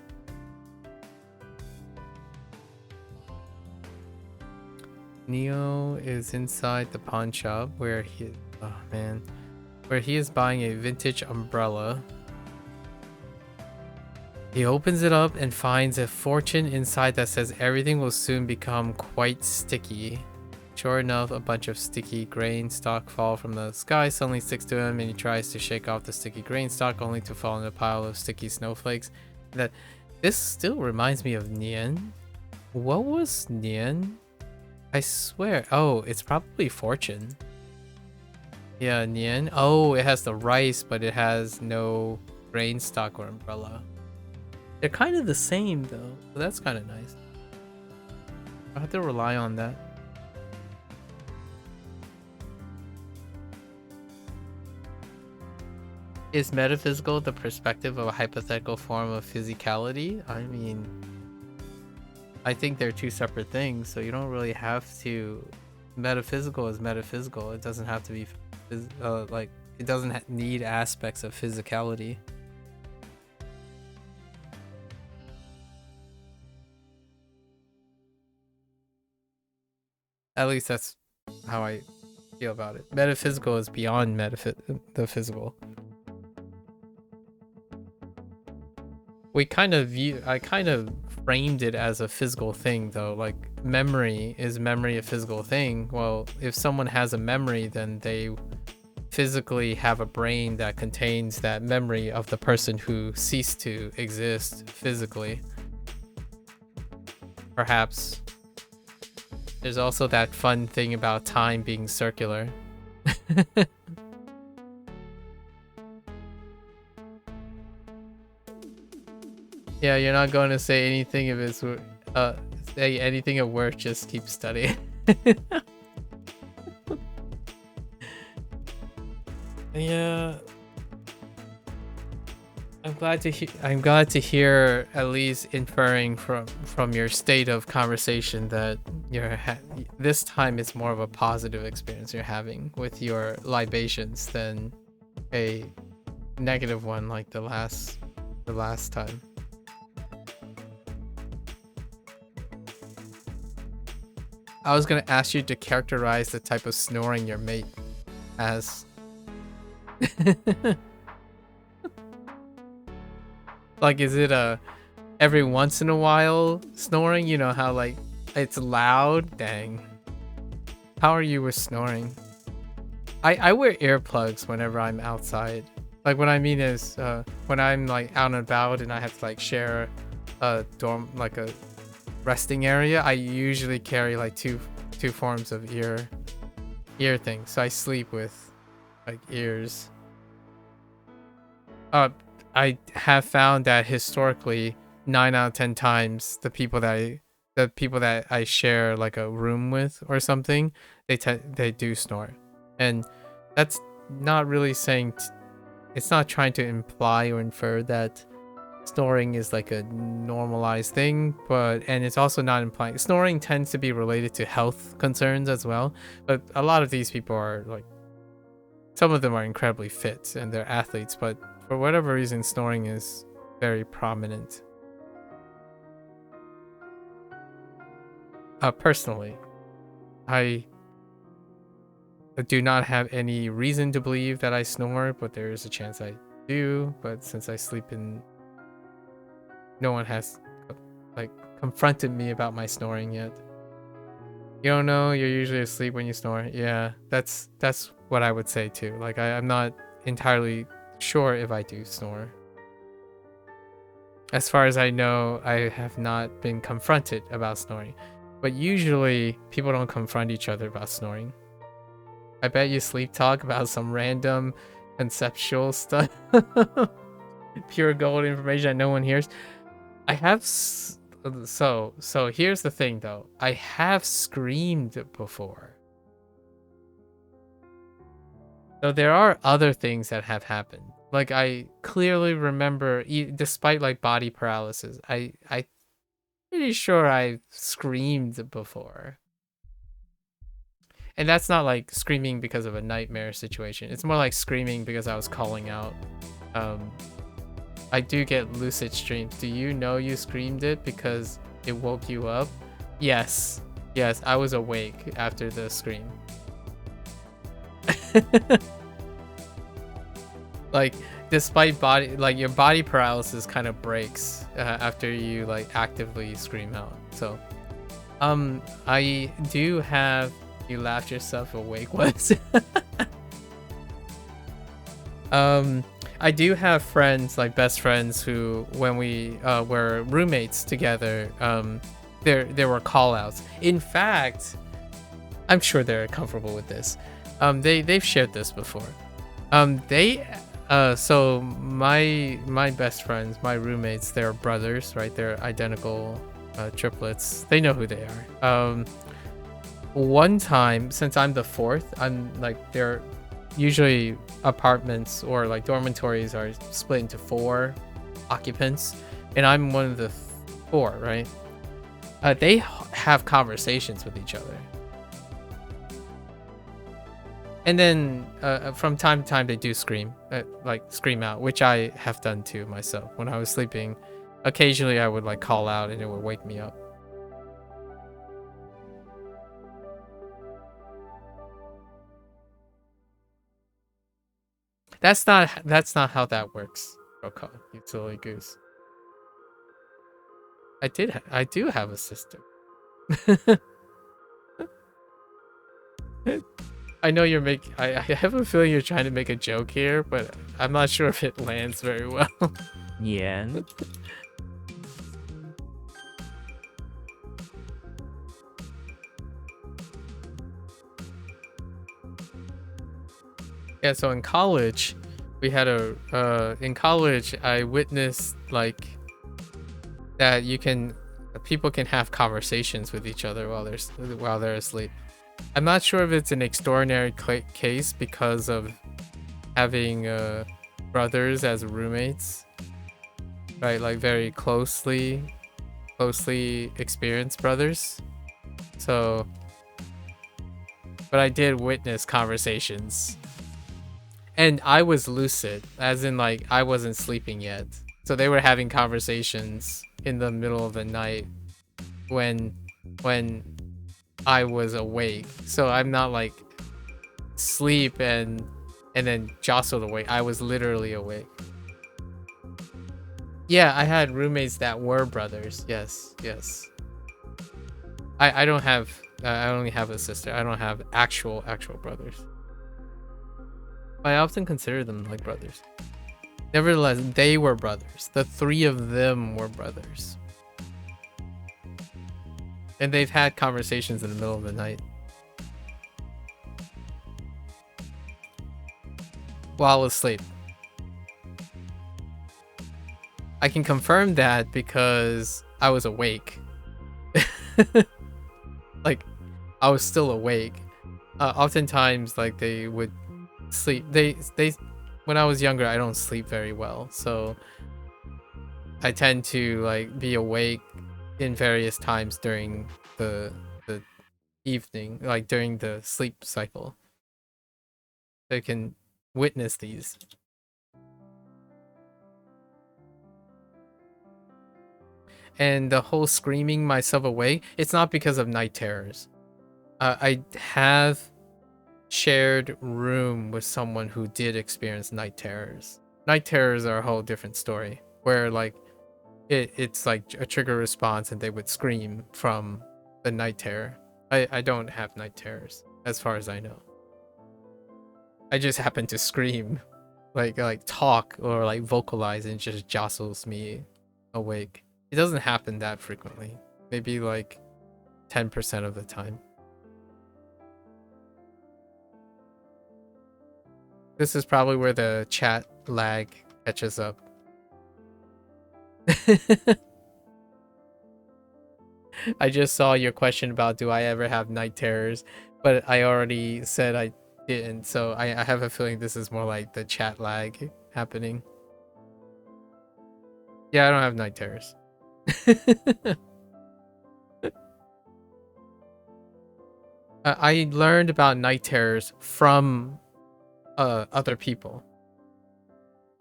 Neo is inside the pawn shop where he is buying a vintage umbrella. He opens it up and finds a fortune inside that says everything will soon become quite sticky. Sure enough, a bunch of sticky grain stock fall from the sky, suddenly sticks to him, and he tries to shake off the sticky grain stock only to fall in a pile of sticky snowflakes. This still reminds me of Nian. What was Nian? I swear. Oh, it's probably fortune. Yeah, Nian. Oh, it has the rice, but it has no grain stock or umbrella. They're kind of the same though, so that's kind of nice. I have to rely on that. Is metaphysical the perspective of a hypothetical form of physicality? I mean, I think they're two separate things, so you don't really have to. Metaphysical is metaphysical. It doesn't have to be like it doesn't need aspects of physicality. At least that's how I feel about it. Metaphysical is beyond the physical. I kind of framed it as a physical thing though. Like memory, is memory a physical thing? Well, if someone has a memory, then they physically have a brain that contains that memory of the person who ceased to exist physically. Perhaps. There's also that fun thing about time being circular. Yeah, you're not going to say anything if it's say anything at work, just keep studying. Yeah. I'm glad to hear, at least inferring from your state of conversation, that this time it's more of a positive experience you're having with your libations than a negative one like the last time. I was gonna ask you to characterize the type of snoring your mate has. Like, is it a every once in a while snoring? You know how like it's loud? Dang. How are you with snoring? I wear earplugs whenever I'm outside. Like, what I mean is when I'm like out and about and I have to like share a dorm, like a resting area, I usually carry like two forms of ear things. So I sleep with like ears. I have found that historically 9 out of 10 times the people that I share like a room with or something, they do snore. And that's not really saying it's not trying to imply or infer that snoring is like a normalized thing, and it's also not implying snoring tends to be related to health concerns as well. But a lot of these people are like, some of them are incredibly fit and they're athletes, but for whatever reason, snoring is very prominent. Personally, I do not have any reason to believe that I snore, but there is a chance I do. But since I sleep in, no one has like confronted me about my snoring yet. You don't know, you're usually asleep when you snore. Yeah, that's what I would say too. Like, I'm not entirely sure if I do snore. As far as I know, I have not been confronted about snoring. But usually, people don't confront each other about snoring. I bet you sleep talk about some random conceptual stuff. Pure gold information that no one hears. I have... So here's the thing, though. I have screamed before. So there are other things that have happened. Like, I clearly remember, despite like body paralysis, I pretty sure I've screamed before. And that's not like screaming because of a nightmare situation. It's more like screaming because I was calling out. I do get lucid dreams. Do you know you screamed it because it woke you up? Yes. Yes, I was awake after the scream. Like, despite your body paralysis kind of breaks after you like actively scream out. So I do have, you laughed yourself awake once. I do have friends, like best friends, who when we were roommates together, there were call outs. In fact, I'm sure they're comfortable with this. They've shared this before. So my best friends, my roommates, they're brothers, right? They're identical triplets. They know who they are. One time, since I'm the fourth, I'm like, they're usually apartments or like dormitories are split into 4 occupants, and I'm one of the 4, right? They have conversations with each other. And then from time to time they do scream, like scream out, which I have done too myself. When I was sleeping, occasionally I would like call out and it would wake me up. That's not how that works, Roko, you silly goose. I do have a sister. I know you're making. I have a feeling you're trying to make a joke here, but I'm not sure if it lands very well. 年 Yeah, so in college, we had in college I witnessed like that people can have conversations with each other while they're asleep. I'm not sure if it's an extraordinary case because of having brothers as roommates, right? Like very closely experienced brothers. So, but I did witness conversations. And I was lucid, as in like I wasn't sleeping yet. So they were having conversations in the middle of the night when when I was awake. So I'm not like sleep and then jostled awake. I was literally awake. Yeah, I had roommates that were brothers. Yes, yes. I don't have I only have a sister. I don't have actual brothers. I often consider them like brothers. Nevertheless, they were brothers. The three of them were brothers. And they've had conversations in the middle of the night. While asleep. I can confirm that because I was awake. Like, I was still awake. Oftentimes, like, they would sleep. When I was younger, I don't sleep very well. So I tend to, like, be awake in various times during the evening, like during the sleep cycle. I can witness these. And the whole screaming myself awake, it's not because of night terrors. I have shared room with someone who did experience night terrors. Night terrors are a whole different story, where like it's like a trigger response and they would scream from the night terror. I don't have night terrors, as far as I know. I just happen to scream, like talk or like vocalize, and it just jostles me awake. It doesn't happen that frequently. Maybe like 10% of the time. This is probably where the chat lag catches up. I just saw your question about do I ever have night terrors, but I already said I didn't, so I have a feeling this is more like the chat lag happening. Yeah, I don't have night terrors. I learned about night terrors from other people.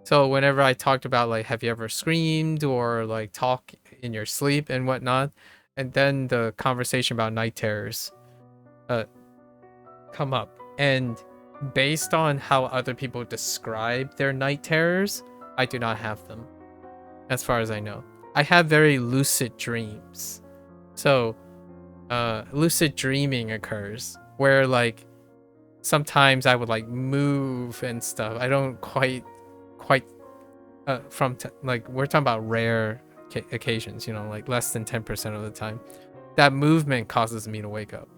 So whenever I talked about like, have you ever screamed or like talk in your sleep and whatnot, and then the conversation about night terrors uh, come up, and based on how other people describe their night terrors, I do not have them, as far as I know. I have very lucid dreams. So lucid dreaming occurs where like sometimes I would like move and stuff. I don't quite like we're talking about rare occasions, you know, like less than 10% of the time. That movement causes me to wake up.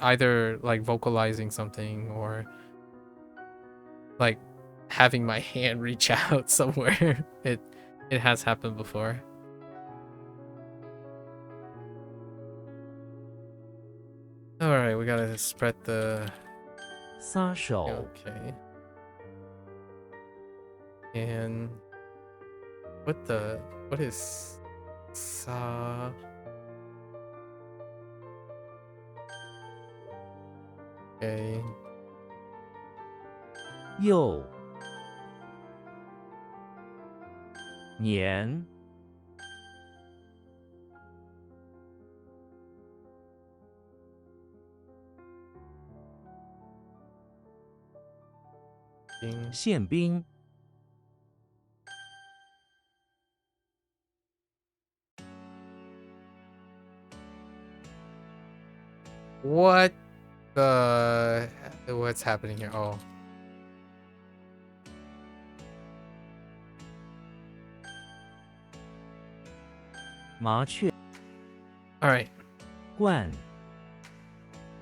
Either like vocalizing something or like having my hand reach out somewhere. It has happened before. All right, we gotta spread the. 撒手 Okay. And what is sa? Okay. 右年 宪兵 Ding. What the... What's happening here? Oh. Machu. Alright. Guan.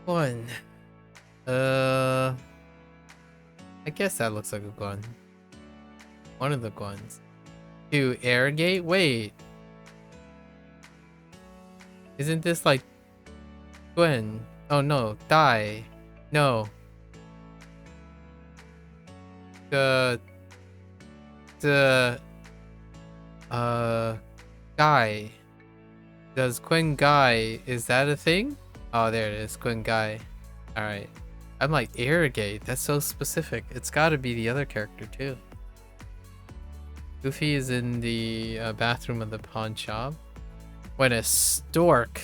One. I guess that looks like a gun. One of the guns. To irrigate? Wait. Isn't this like Gwen? Oh no, die. No. The Guy. Does Quinn Guy, is that a thing? Oh, there it is, Quinn Guy. Alright. I'm like, irrigate, that's so specific. It's gotta be the other character too. Goofy is in the bathroom of the pawn shop when a stork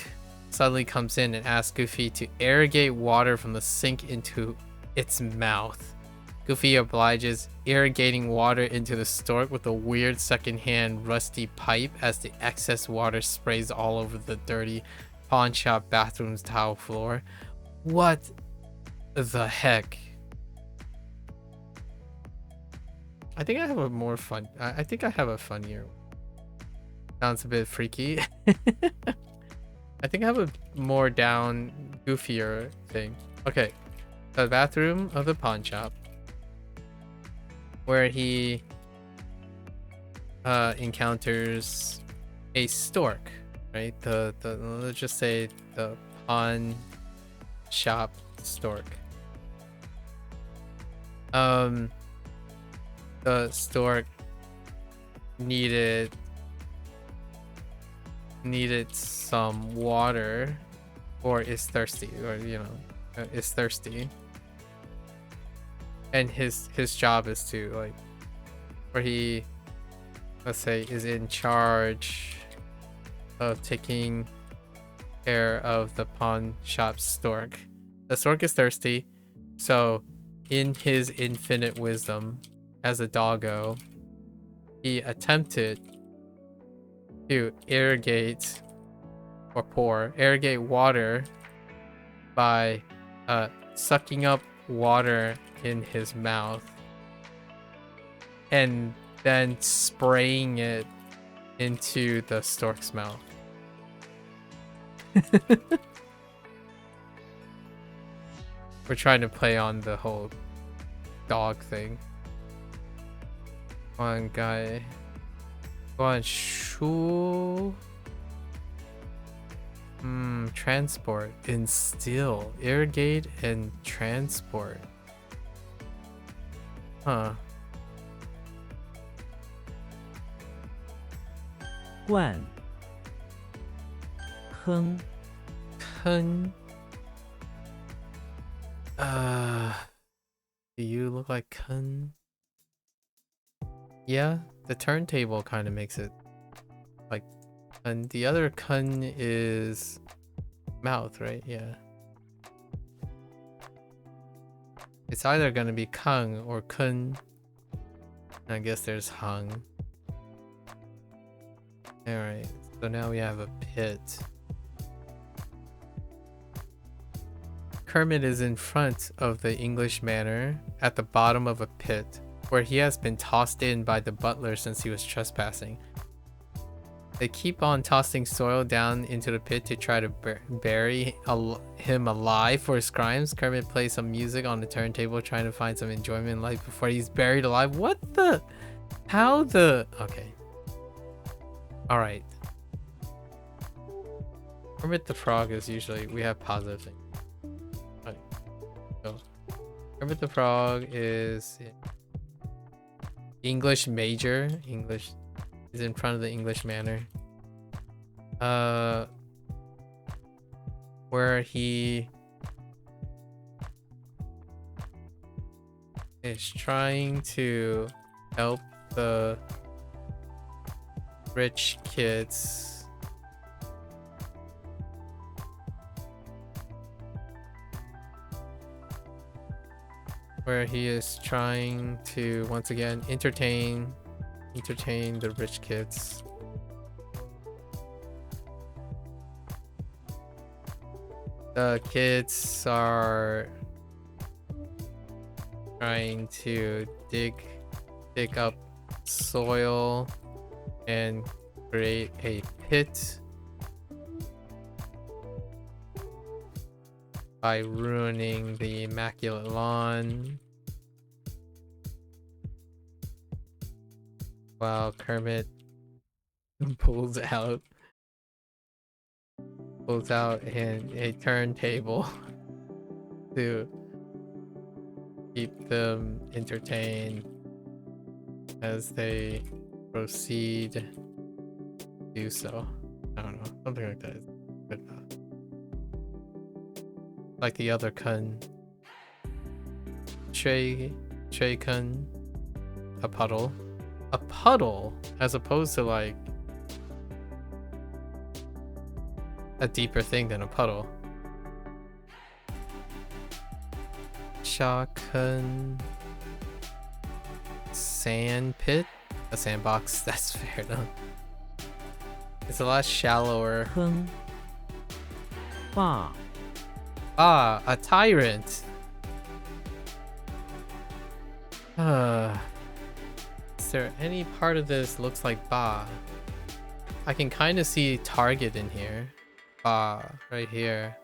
suddenly comes in and asks Goofy to irrigate water from the sink into its mouth. Goofy obliges, irrigating water into the stork with a weird secondhand rusty pipe as the excess water sprays all over the dirty pawn shop bathroom's tile floor. What the heck? I think I have a more fun. I think I have a funnier. Sounds a bit freaky. I think I have a more down, goofier thing. Okay, the bathroom of the pawn shop, where he encounters a stork, right? The let's just say the pawn shop stork. The stork needed some water, or is thirsty, or you know, is thirsty, and his job is to like, where he, let's say, is in charge of taking care of the pawn shop stork. The stork is thirsty, so in his infinite wisdom as a doggo, he attempted to irrigate water by sucking up water in his mouth and then spraying it into the stork's mouth. We're trying to play on the whole dog thing. One guy. One shu. Transport. Instill. Irrigate and transport. Huh. Guan. Heng. Kun. Do you look like Kun? Yeah, the turntable kind of makes it like, and the other Kun is mouth, right? Yeah. It's either gonna be Kung or Kun. I guess there's Hung. Alright, so now we have a pit. Kermit is in front of the English manor at the bottom of a pit where he has been tossed in by the butler since he was trespassing. They keep on tossing soil down into the pit to try to bury him alive for his crimes. Kermit plays some music on the turntable trying to find some enjoyment in life before he's buried alive. What the? How the? Okay. Alright. Kermit the Frog is usually, we have positive things. So, Kermit the Frog is English major. English is in front of the English manor. Where he is trying to help the rich kids where he is trying to once again entertain the rich kids. The kids are trying to dig up soil and create a pit by ruining the immaculate lawn, while Kermit pulls out a turntable to keep them entertained as they proceed to do so. I don't know, something like that is good enough. Like the other kun, Shay kun, a puddle, as opposed to like a deeper thing than a puddle. Shakun, sand pit, a sandbox. That's fair enough. It's a lot shallower. 坑 霸 Ah, a tyrant. Is there any part of this looks like Ba? I can kind of see target in here. Ba, right here.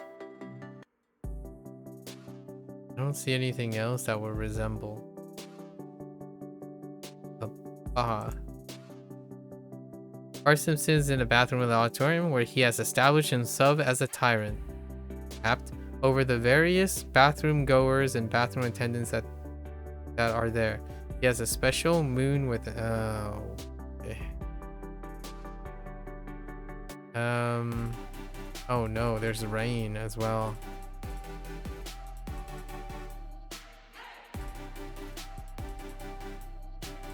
I don't see anything else that would resemble a Ba. Bart Simpson is in a bathroom in the auditorium where he has established himself as a tyrant, apt over the various bathroom goers and bathroom attendants that are there. He has a special moon with okay. Oh no, there's rain as well.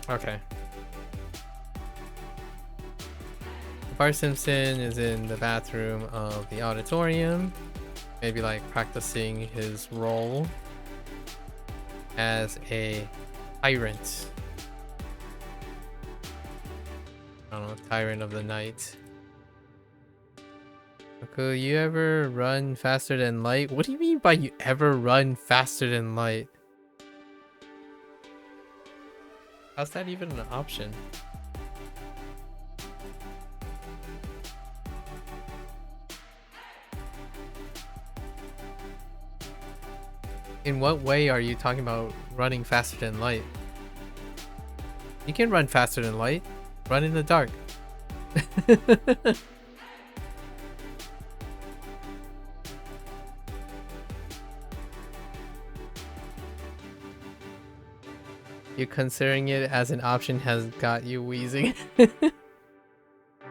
Okay. Bart Simpson is in the bathroom of the auditorium, maybe like practicing his role as a tyrant. I don't know, tyrant of the night. MAKU, you ever run faster than light? What do you mean by you ever run faster than light? How's that even an option? In what way are you talking about running faster than light? You can run faster than light. Run in the dark. You considering it as an option has got you wheezing.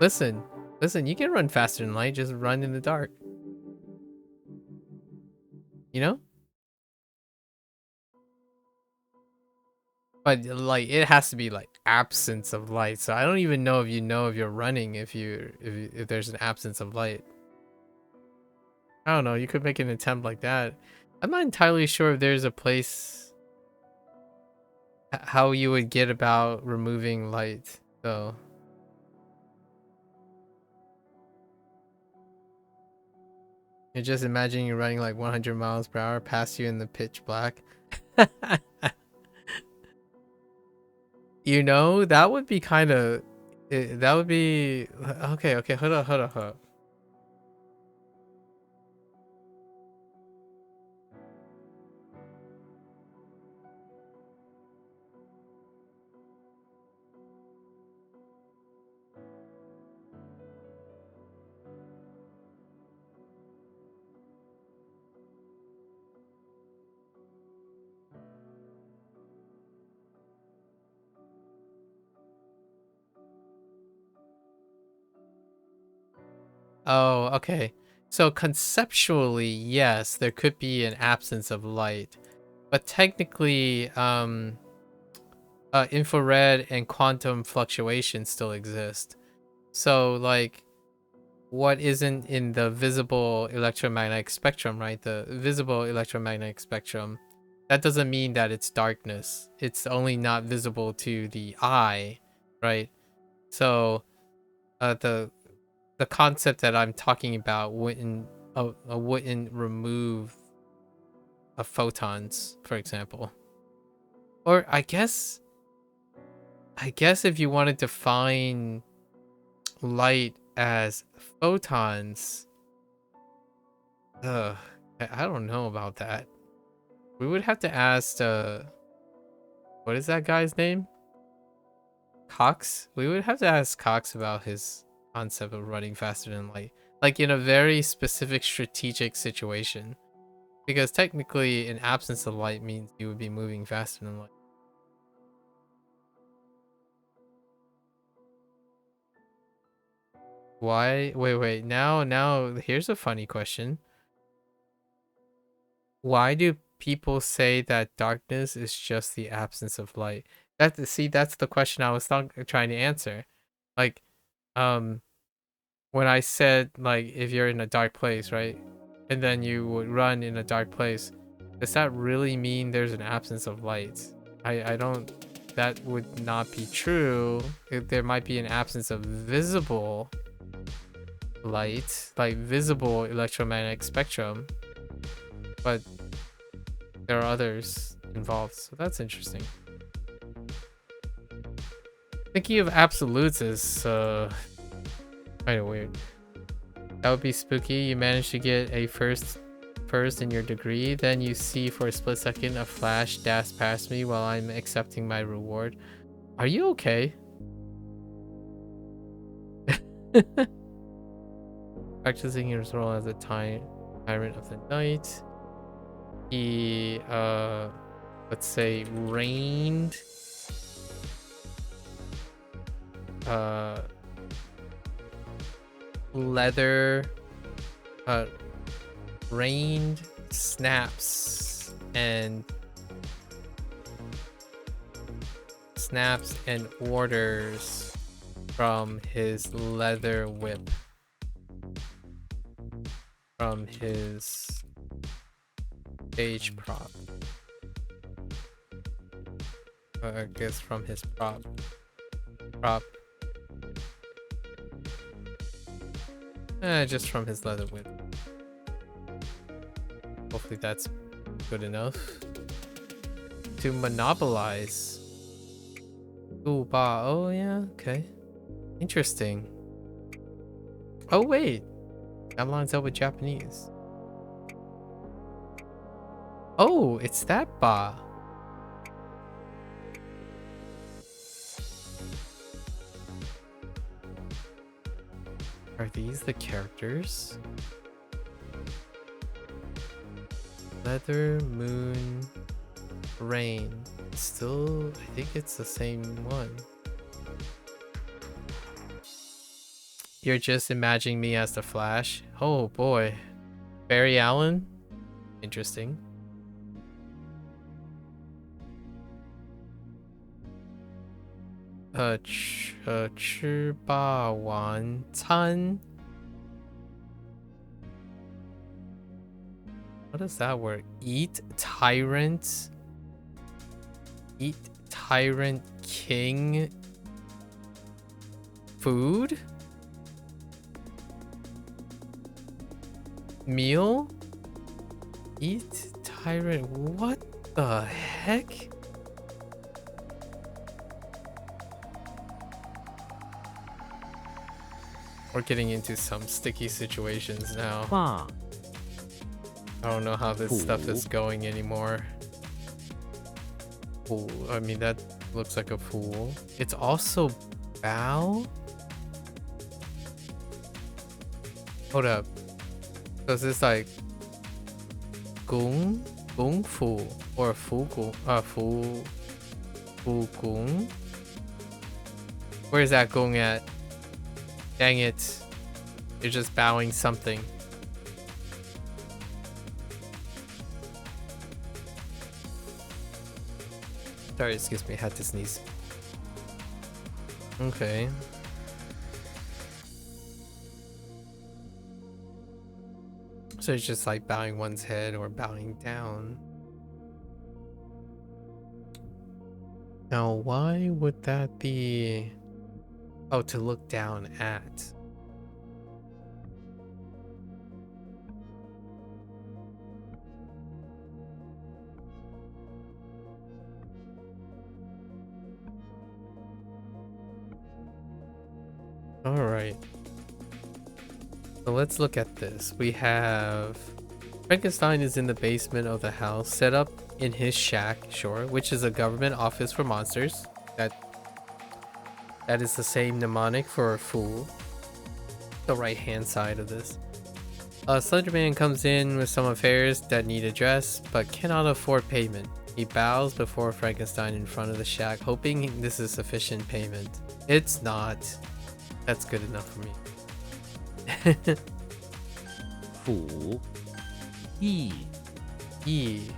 Listen, you can run faster than light, just run in the dark. You know? But like it has to be like absence of light. So I don't even know if you're running if there's an absence of light. I don't know, you could make an attempt like that. I'm not entirely sure if there's a place how you would get about removing light though. You're just imagining you're running like 100 miles per hour past you in the pitch black. You know, that would be kind of that would be okay, hold up. Oh, okay. So conceptually, yes, there could be an absence of light, but technically, infrared and quantum fluctuations still exist. So, like, what isn't in the visible electromagnetic spectrum, right? The visible electromagnetic spectrum, that doesn't mean that it's darkness. It's only not visible to the eye, right? So, the concept that I'm talking about wouldn't wouldn't remove photons, for example. Or I guess if you want to define light as photons, I don't know about that. We would have to ask what is that guy's name? Cox? We would have to ask Cox about his concept of running faster than light. Like in a very specific strategic situation. Because technically an absence of light means you would be moving faster than light. Why? Wait. Now, here's a funny question. Why do people say that darkness is just the absence of light? That's the question I was trying to answer. Like, when I said, like, if you're in a dark place, right? And then you would run in a dark place, does that really mean there's an absence of light? I don't, that would not be true. There might be an absence of visible light, like visible electromagnetic spectrum, but there are others involved, so that's interesting. Thinking of absolutes is kind of weird. That would be spooky. You manage to get a first in your degree, then you see for a split second a flash dash past me while I'm accepting my reward. Are you okay? Practicing his role as a tyrant of the night. He let's say rained leather rained snaps and orders from his leather whip, from his stage prop. I guess from his prop. Just from his leather whip. Hopefully that's good enough. To monopolize. Ooh, ba. Oh yeah, okay. Interesting. Oh wait, that lines up with Japanese. Oh, it's that ba. Are these the characters? Leather, moon, rain. Still, I think it's the same one. You're just imagining me as the Flash? Oh boy. Barry Allen? Interesting. Chi ba wan can. What is that word? Eat tyrant king food? Meal? Eat tyrant, what the heck? We're getting into some sticky situations now. Ba. I don't know how this stuff is going anymore. Fool. I mean, that looks like a fool. It's also bow? Hold up. So is this like gung fu or fu gung? Where's that gung at? Dang it. You're just bowing something. Sorry, excuse me, I had to sneeze. Okay. So it's just like bowing one's head or bowing down. Now, why would that be? Oh, to look down at. All right. So let's look at this. We have Frankenstein is in the basement of the house, set up in his shack, sure, which is a government office for monsters. That is the same mnemonic for a fool. The right hand side of this. Slenderman comes in with some affairs that need addressed, but cannot afford payment. He bows before Frankenstein in front of the shack, hoping this is sufficient payment. It's not. That's good enough for me. 辅 义 Yi.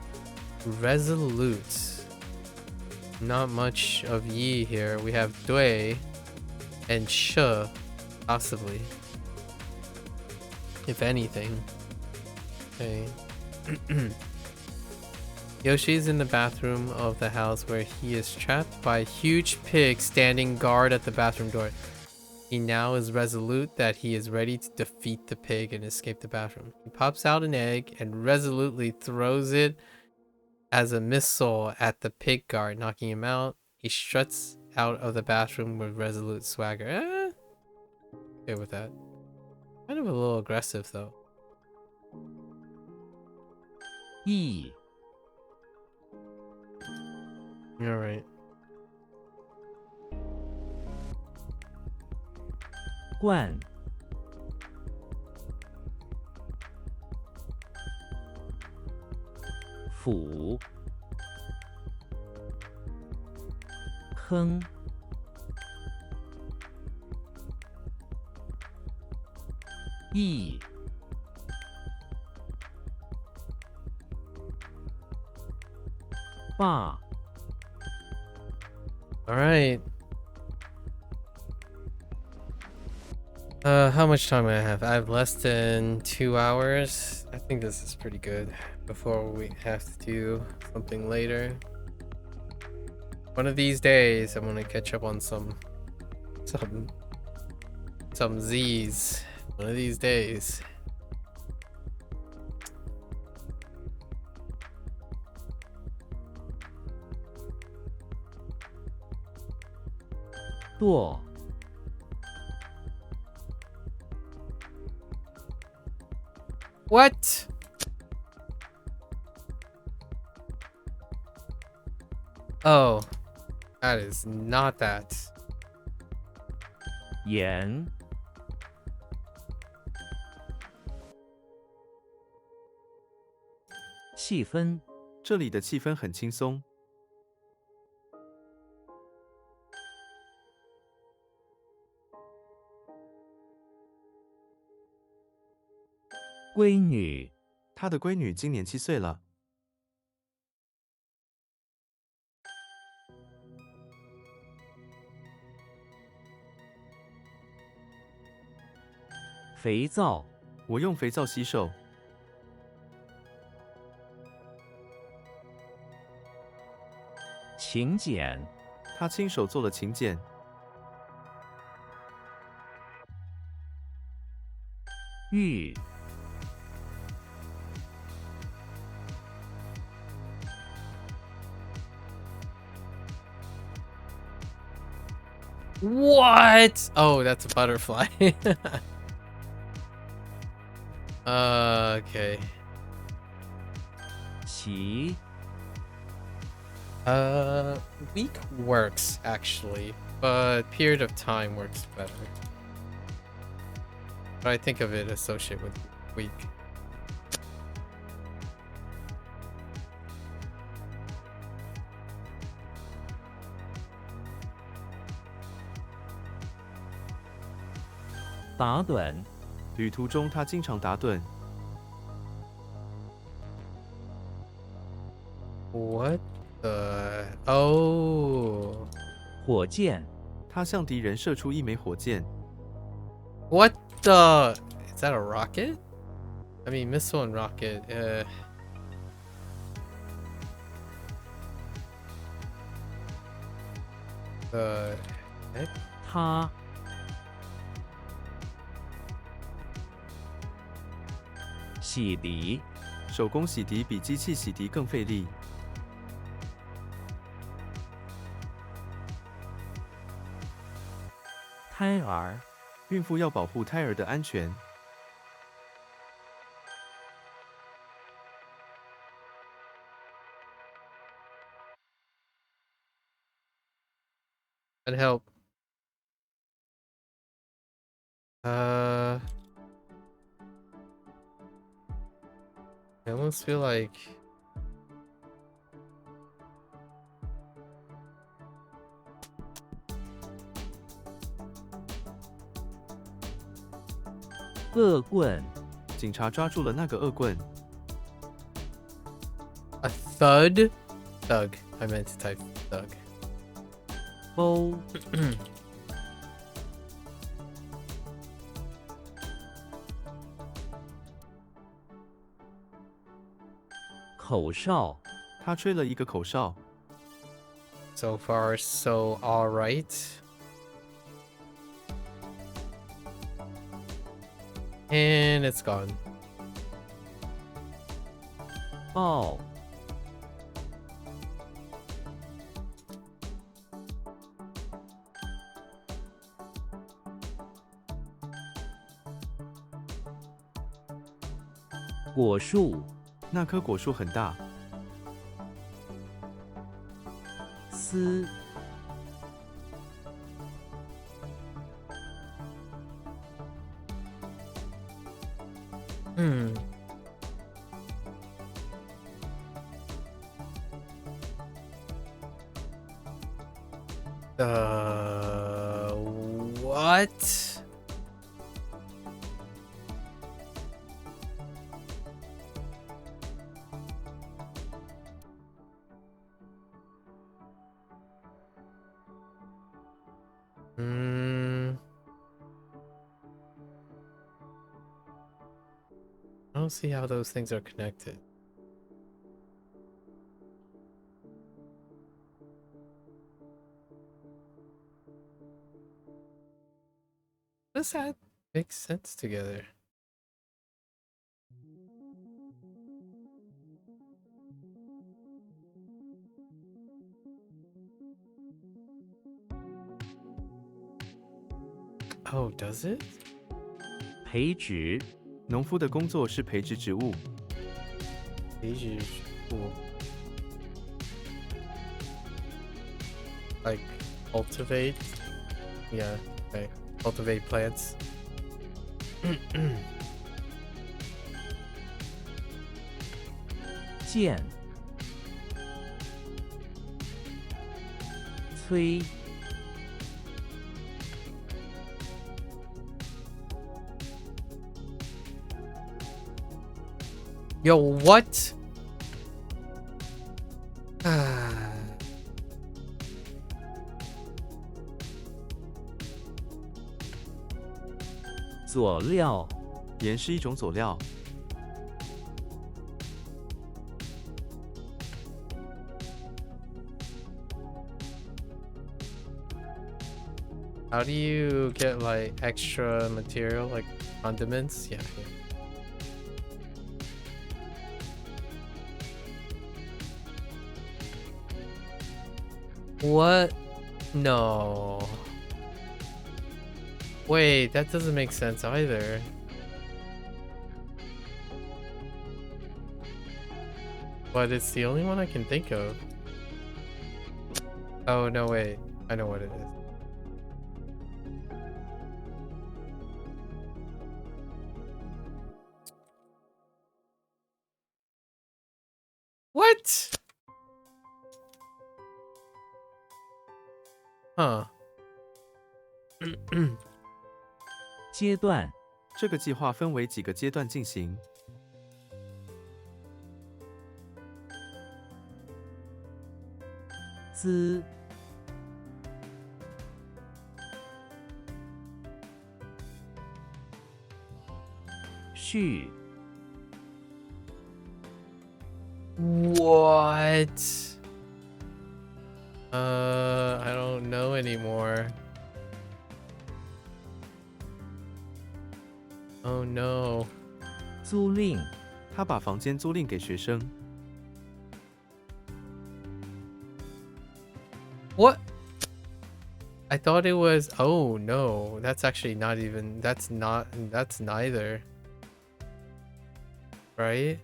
Resolute. Not much of Yi here. We have Dui and Shi, possibly. If anything. Okay. Yoshi's in the bathroom of the house where he is trapped by a huge pig standing guard at the bathroom door. He now is resolute that he is ready to defeat the pig and escape the bathroom. He pops out an egg and resolutely throws it as a missile at the pig guard, knocking him out. He struts out of the bathroom with resolute swagger. Okay with that. Kind of a little aggressive though. 义 Alright. 冠 辅 坑 义 霸 Alright. How much time do I have? I have less than 2 hours. I think this is pretty good before we have to do something later. One of these days, I'm gonna catch up on some Z's. One of these days.剁 What? Oh, that is not that. 盐 气氛 这里的气氛很轻松。 闺女 他的闺女今年7岁了。 肥皂 我用肥皂洗手。 请柬 他亲手做了请柬。 玉 What? Oh, that's a butterfly. Okay. 旗 Week works actually, but period of time works better. But I think of it associated with week. "打盹 旅途中他经常打盹。 What the? Oh. 火箭 他向敌人射出一枚火箭。 What the? Is that a rocket? I mean, missile and rocket. The heck? 他 洗涤 手工洗涤比机器洗涤更费力。 胎儿孕妇要保护胎儿的安全。 That help. I almost feel like 恶棍，警察抓住了那个恶棍。 a thud. Thug. I meant to type thug. 欧，口哨，他吹了一个口哨。 So far, so alright. And it's gone. 报，果树，那棵果树很大。 丝，Hmm. What? I don't see how those things are connected. Does that make sense together? Oh, does it? 培植，农夫的工作是培植植物。 These are cool. Like cultivate? Yeah, okay. Cultivate plants. 剑，催， Yo, what? Ah. 佐料，盐是一种佐料。 How do you get like extra material like condiments? Yeah, yeah. What? No. Wait, that doesn't make sense either. But it's the only one I can think of. Oh, no, wait. I know what it is. What? Huh. 阶段，这个计划分为几个阶段进行。 滋，序， What? I don't know anymore. Oh no. 租赁，他把房间租赁给学生。 What? I thought it was. Oh no, that's actually not even. That's not. That's neither. Right?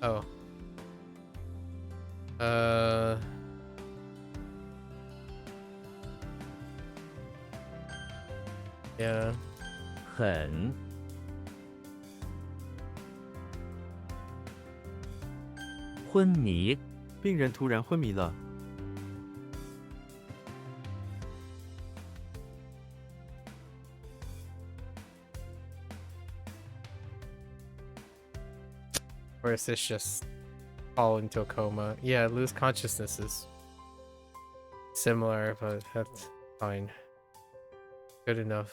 Oh. Yeah. 很昏迷，病人突然昏迷了。 Or is this just fall into a coma? Yeah, lose consciousness is similar, but that's fine. Good enough.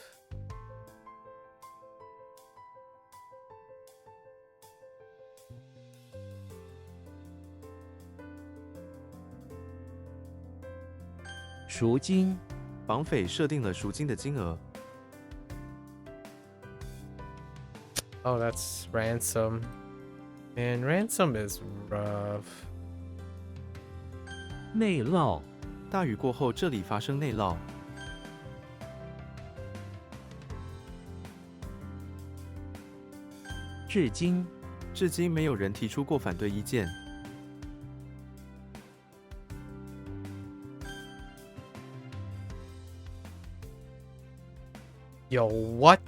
赎金，绑匪设定了赎金的金额。 Oh, that's ransom. Man, ransom is rough. 内涝，大雨过后，这里发生内涝。 至今，至今没有人提出过反对意见。 Yo, what?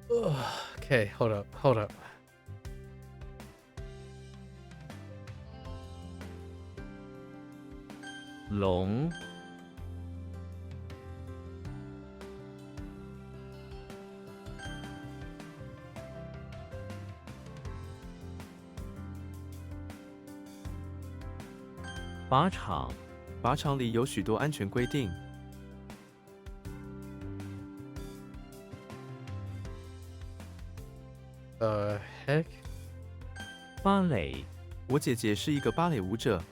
Ugh. Okay, hold up, hold up. 龙，靶场，靶场里有许多安全规定。 The heck? 芭蕾，我姐姐是一个芭蕾舞者。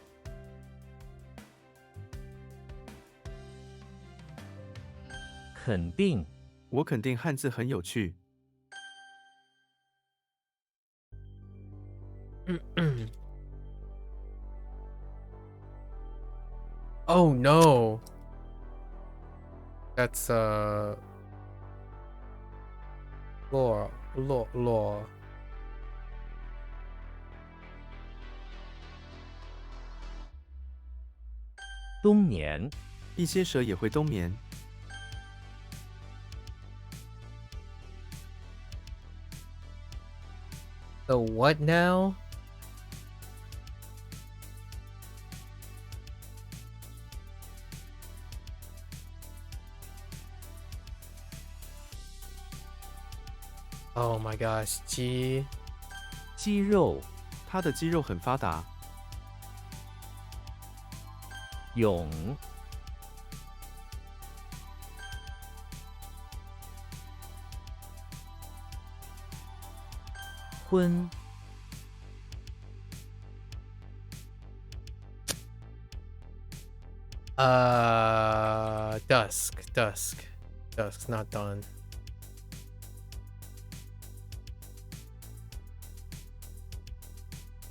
肯定，我肯定汉字很有趣。 Oh no. That's law. 冬眠，一些蛇也会冬眠。 The what now? Oh my gosh, G. 肌肉，他的肌肉很发达。 泳，昏， Dusk's not done.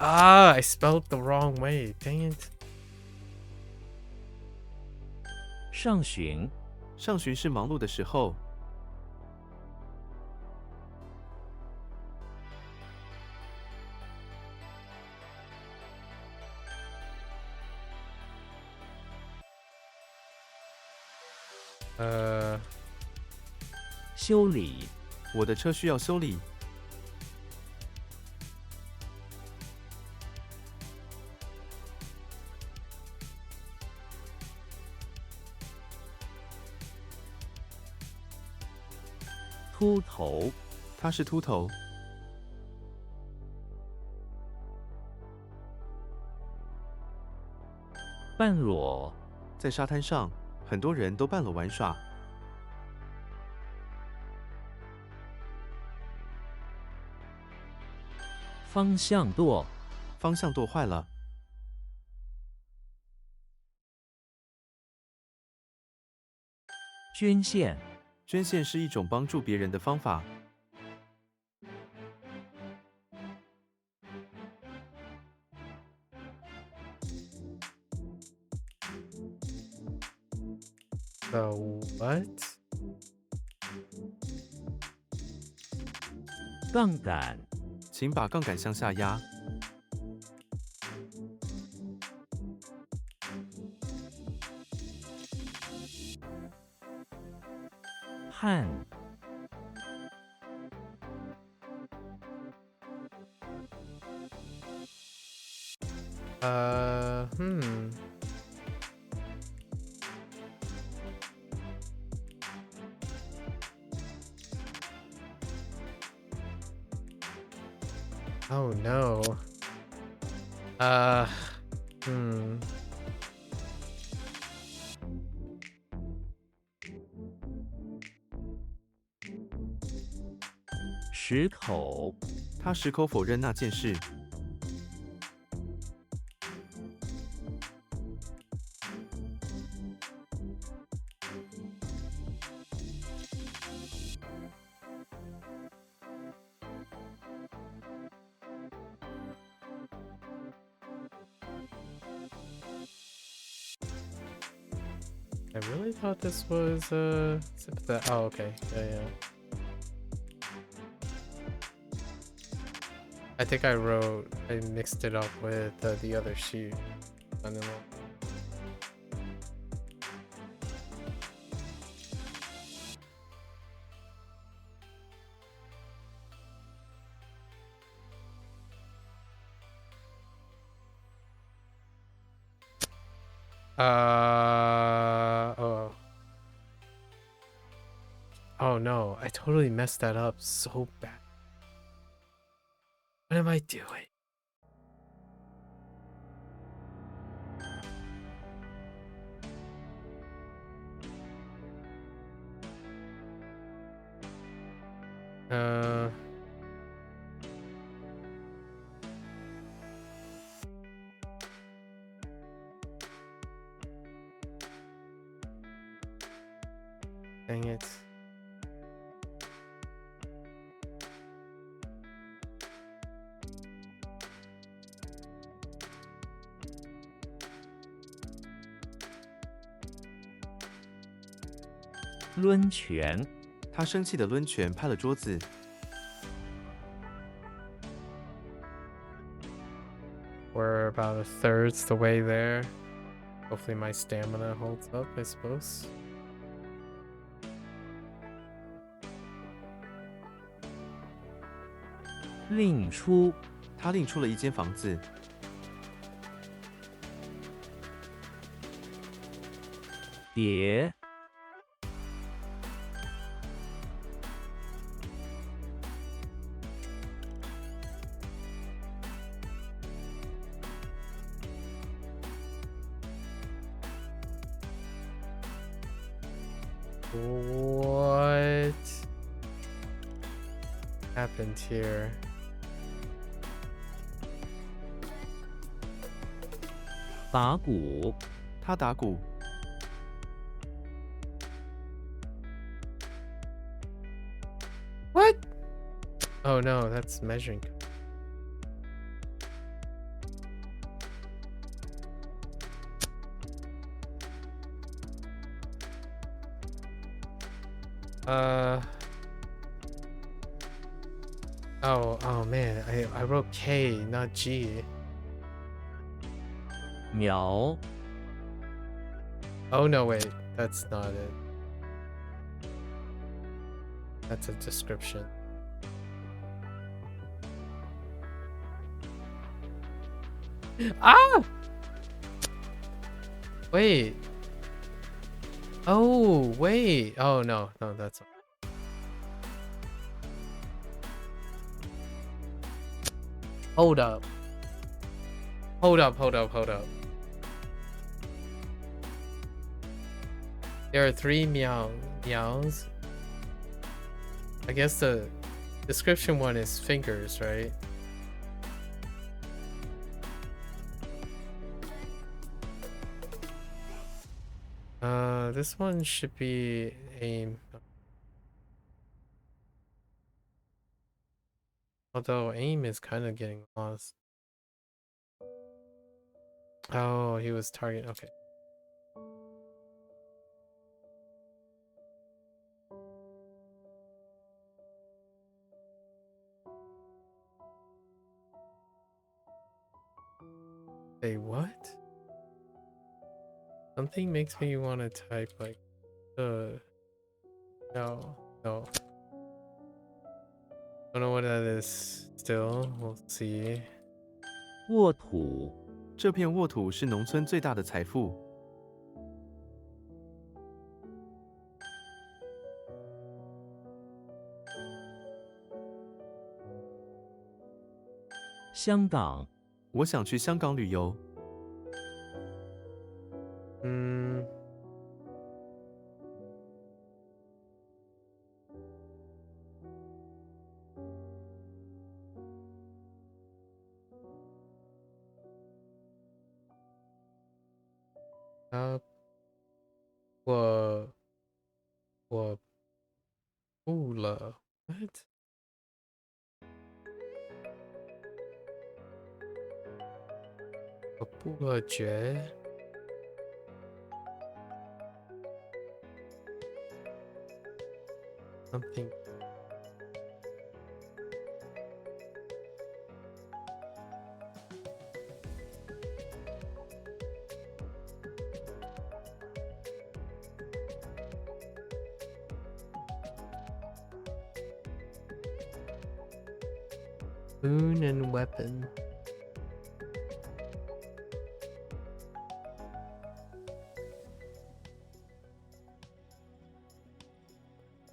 Ah, I spelled the wrong way. Dang it. 上旬，上旬是忙碌的时候。 修理，我的车需要修理。 秃头，他是秃头。 半裸，在沙滩上，很多人都半裸玩耍。 方向舵，方向舵坏了。 捐献，捐献是一种帮助别人的方法。The what? 杠杆，请把杠杆向下压。焊， Hmm. Oh no. Hmm. 矢口，他矢口否认那件事。I really thought this was sympathetic. Oh, okay. Yeah. I think I mixed it up with the other sheet. I don't know. Oh. Oh no, I totally messed that up so bad. What am I doing? Uh... Dang it. "抡拳，他生气的抡拳拍了桌子。We're about a third the way there. Hopefully my stamina holds up, I suppose. 令出，他另出了一间房子。叠， What happened here? 打鼓，他打鼓。What? Oh no, that's measuring. Oh man, I wrote K, not G. 描， Oh no, wait, that's not it. That's a description. Ah! Wait. Oh, wait. Oh no, that's Hold up. Hold up. There are 3 meows. I guess the description one is fingers, right? This one should be aim. Although aim is kind of getting lost. Oh, he was targeting. Okay. Say what? Something makes me want to type like, no. Don't know what that is still. We'll see. 沃土、这片沃土是农村最大的财富。香港、我想去香港旅游。我不了。What? 我不了觉。Something. Moon and weapon.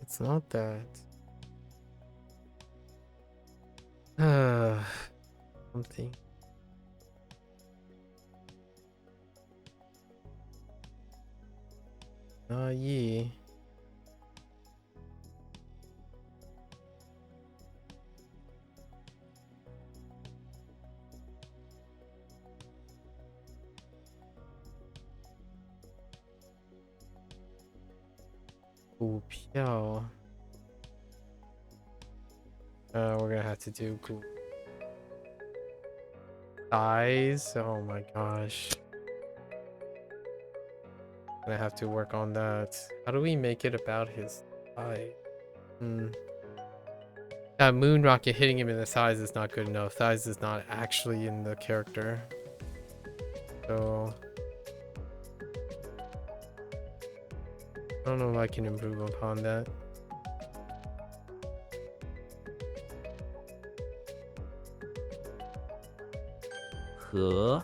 It's not that. Something. Ye. 股票。We're gonna have to do size. Oh my gosh. Gonna have to work on that. How do we make it about his eye? That moon rocket hitting him in the thighs is not good enough. Thighs is not actually in the character. So I don't know if I can improve upon that. 河、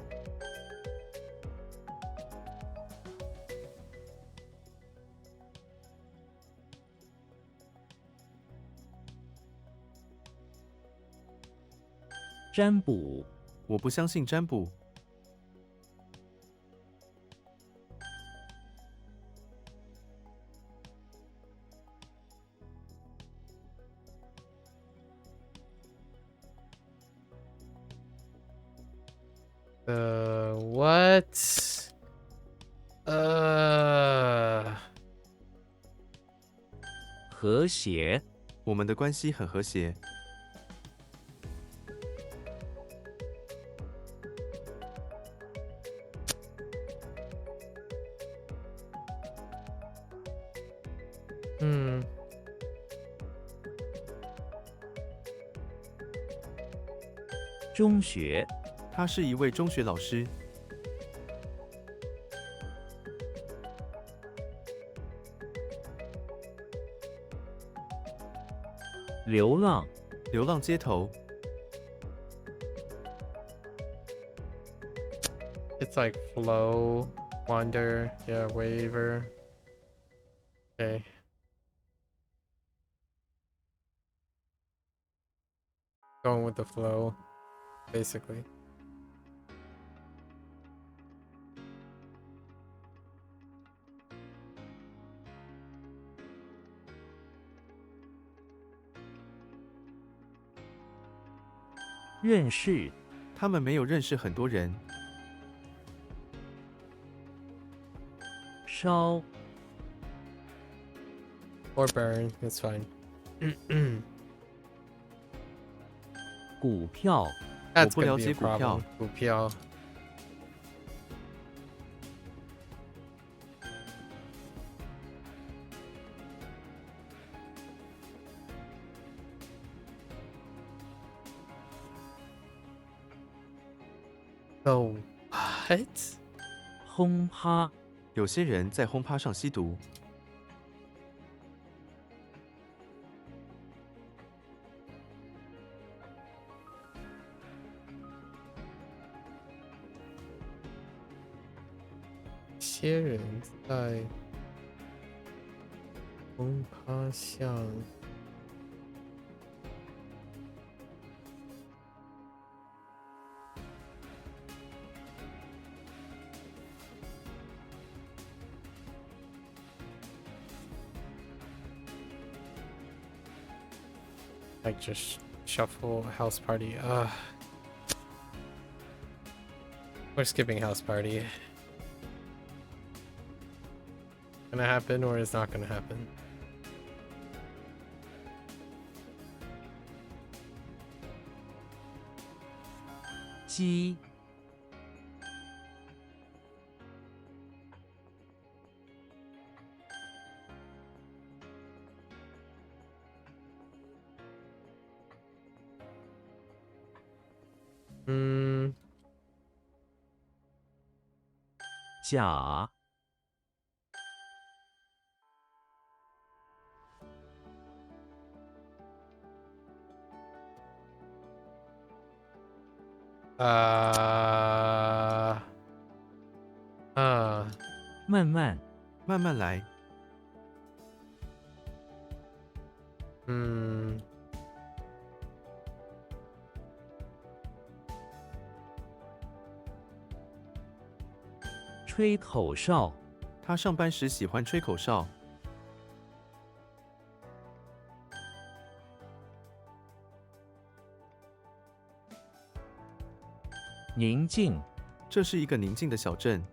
占卜、我不相信占卜。What? 和谐、我们的关系很和谐。中学、他是一位中学老师。流浪、流浪街头。It's like flow, wander, yeah, waver. Okay. Going with the flow, basically. "认识、他们没有认识很多人。烧、Or burn, it's fine. 股票、That's 我不 gonna 了 be 解 a 股票。 problem. 股票。Oh, what? 轰趴，有些人在轰趴上吸毒。些人在轰趴像like just shuffle house party. We're skipping house party. Gonna happen or is not gonna happen. 鸡，嗯，甲，慢慢，慢慢来，嗯，吹口哨，他上班时喜欢吹口哨。宁静，这是一个宁静的小镇。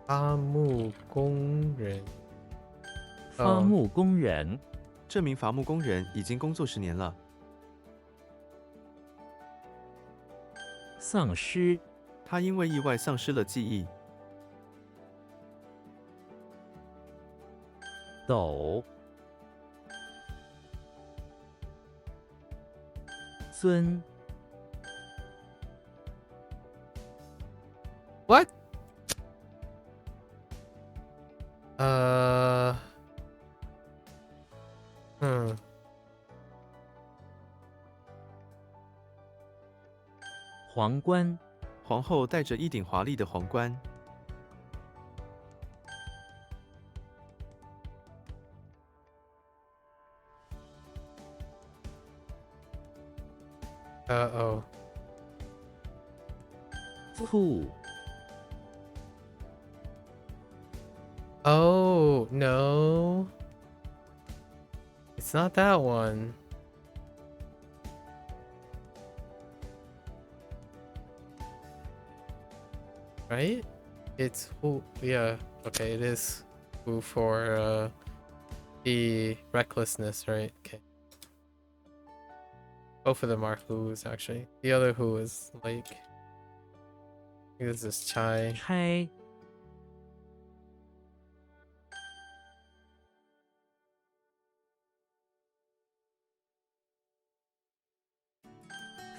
伐木工人。伐木工人，这名伐木工人已经工作10年了。丧尸，他因为意外丧失了记忆。斗，尊， What? 皇冠，皇后戴着一顶华丽的皇冠。Oh. 兔， Oh, no. It's not that one. Right? It's who? Yeah. Okay, it is who for the recklessness, right? Okay. Both of them are who's actually. The other who is like. I think this is Chai. 拆，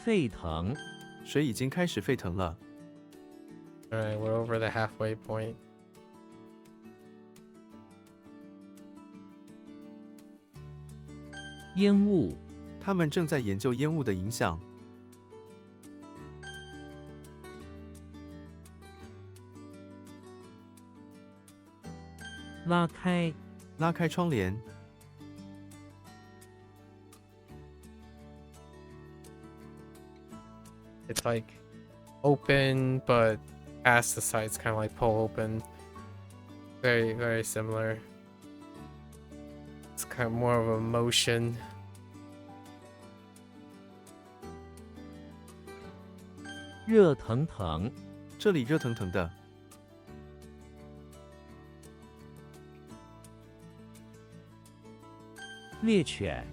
沸腾，水已经开始沸腾了。Alright, we're over the halfway point. 烟雾，他们正在研究烟雾的影响。拉开，拉开窗帘， It's like open, but past the sides kind of like pull open. Very, very similar. It's kind of more of a motion. 热腾腾，这里热腾腾的。猎犬，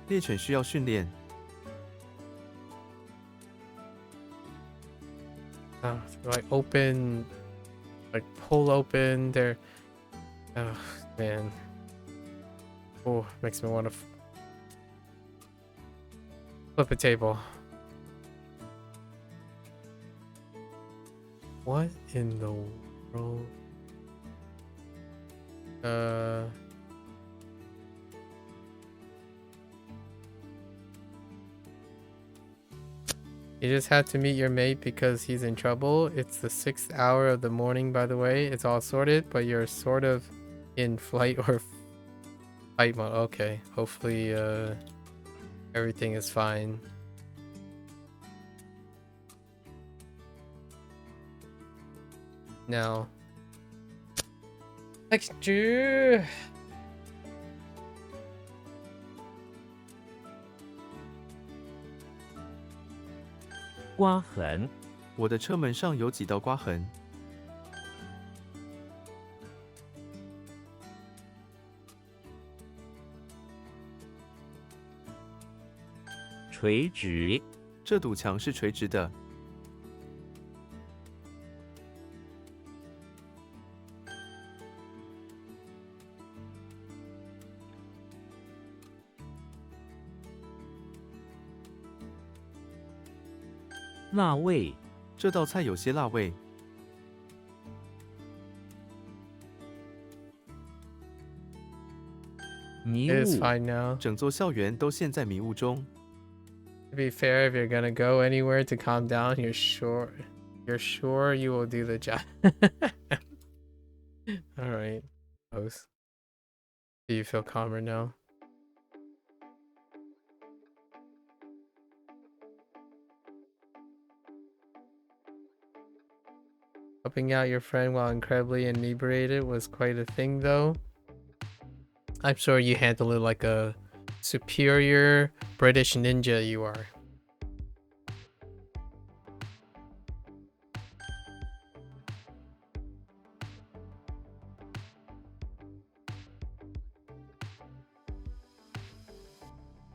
猎犬需要训练。 Like open, like pull open. They're Oh, man. Oh, makes me want to flip a table. What in the world? You just had to meet your mate because he's in trouble. It's the 6th hour of the morning, by the way. It's all sorted, but you're sort of in flight or fight mode. Okay, hopefully everything is fine. Now, texture. 刮痕、我的车门上有几道刮痕，垂直、这堵墙是垂直的，辣味、这道菜有些辣味，迷 It is 雾、 fine now. 整座校园都陷在迷雾中。 To be fair, if you're gonna go anywhere to calm down, you're sure you will do the job. All right, close. Do you feel calmer now? Helping out your friend while incredibly inebriated was quite a thing, though. I'm sure you handled it like a superior British ninja you are.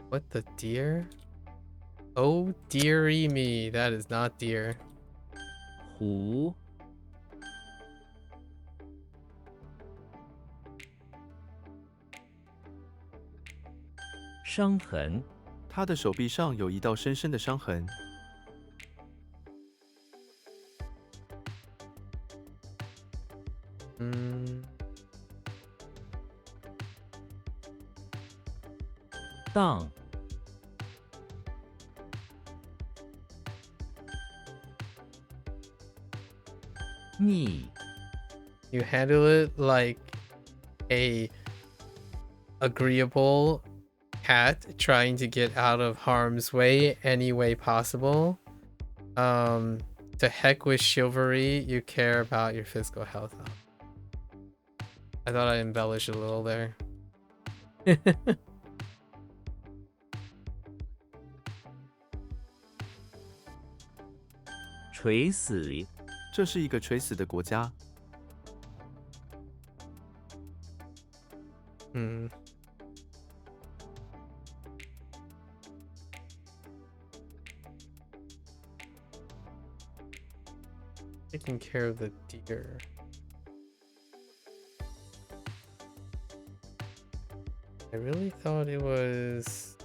What the deer? Oh dearie me, that is not deer. 糊、伤痕、他的手臂上有一道深深的伤痕，荡、逆、 You handle it like a agreeable cat trying to get out of harm's way any way possible. To heck with chivalry, you care about your physical health. I thought I embellished a little there. 垂死、这是一个垂死的国家。 Taking care of the deer. I really thought it was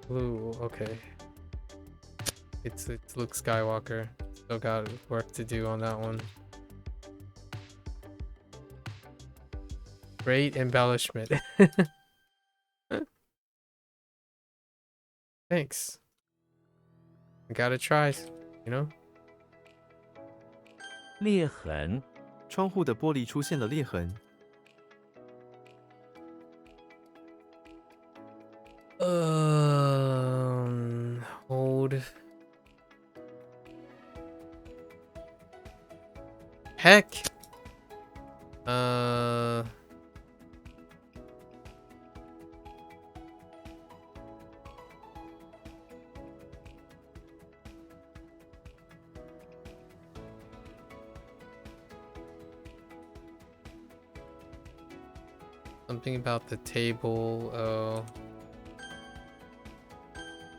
blue. Okay. It's Luke Skywalker. Still got work to do on that one. Great embellishment. Thanks. I gotta try, you know? 裂痕、窗户的玻璃出现了裂痕， Hold. Heck. Something about the table.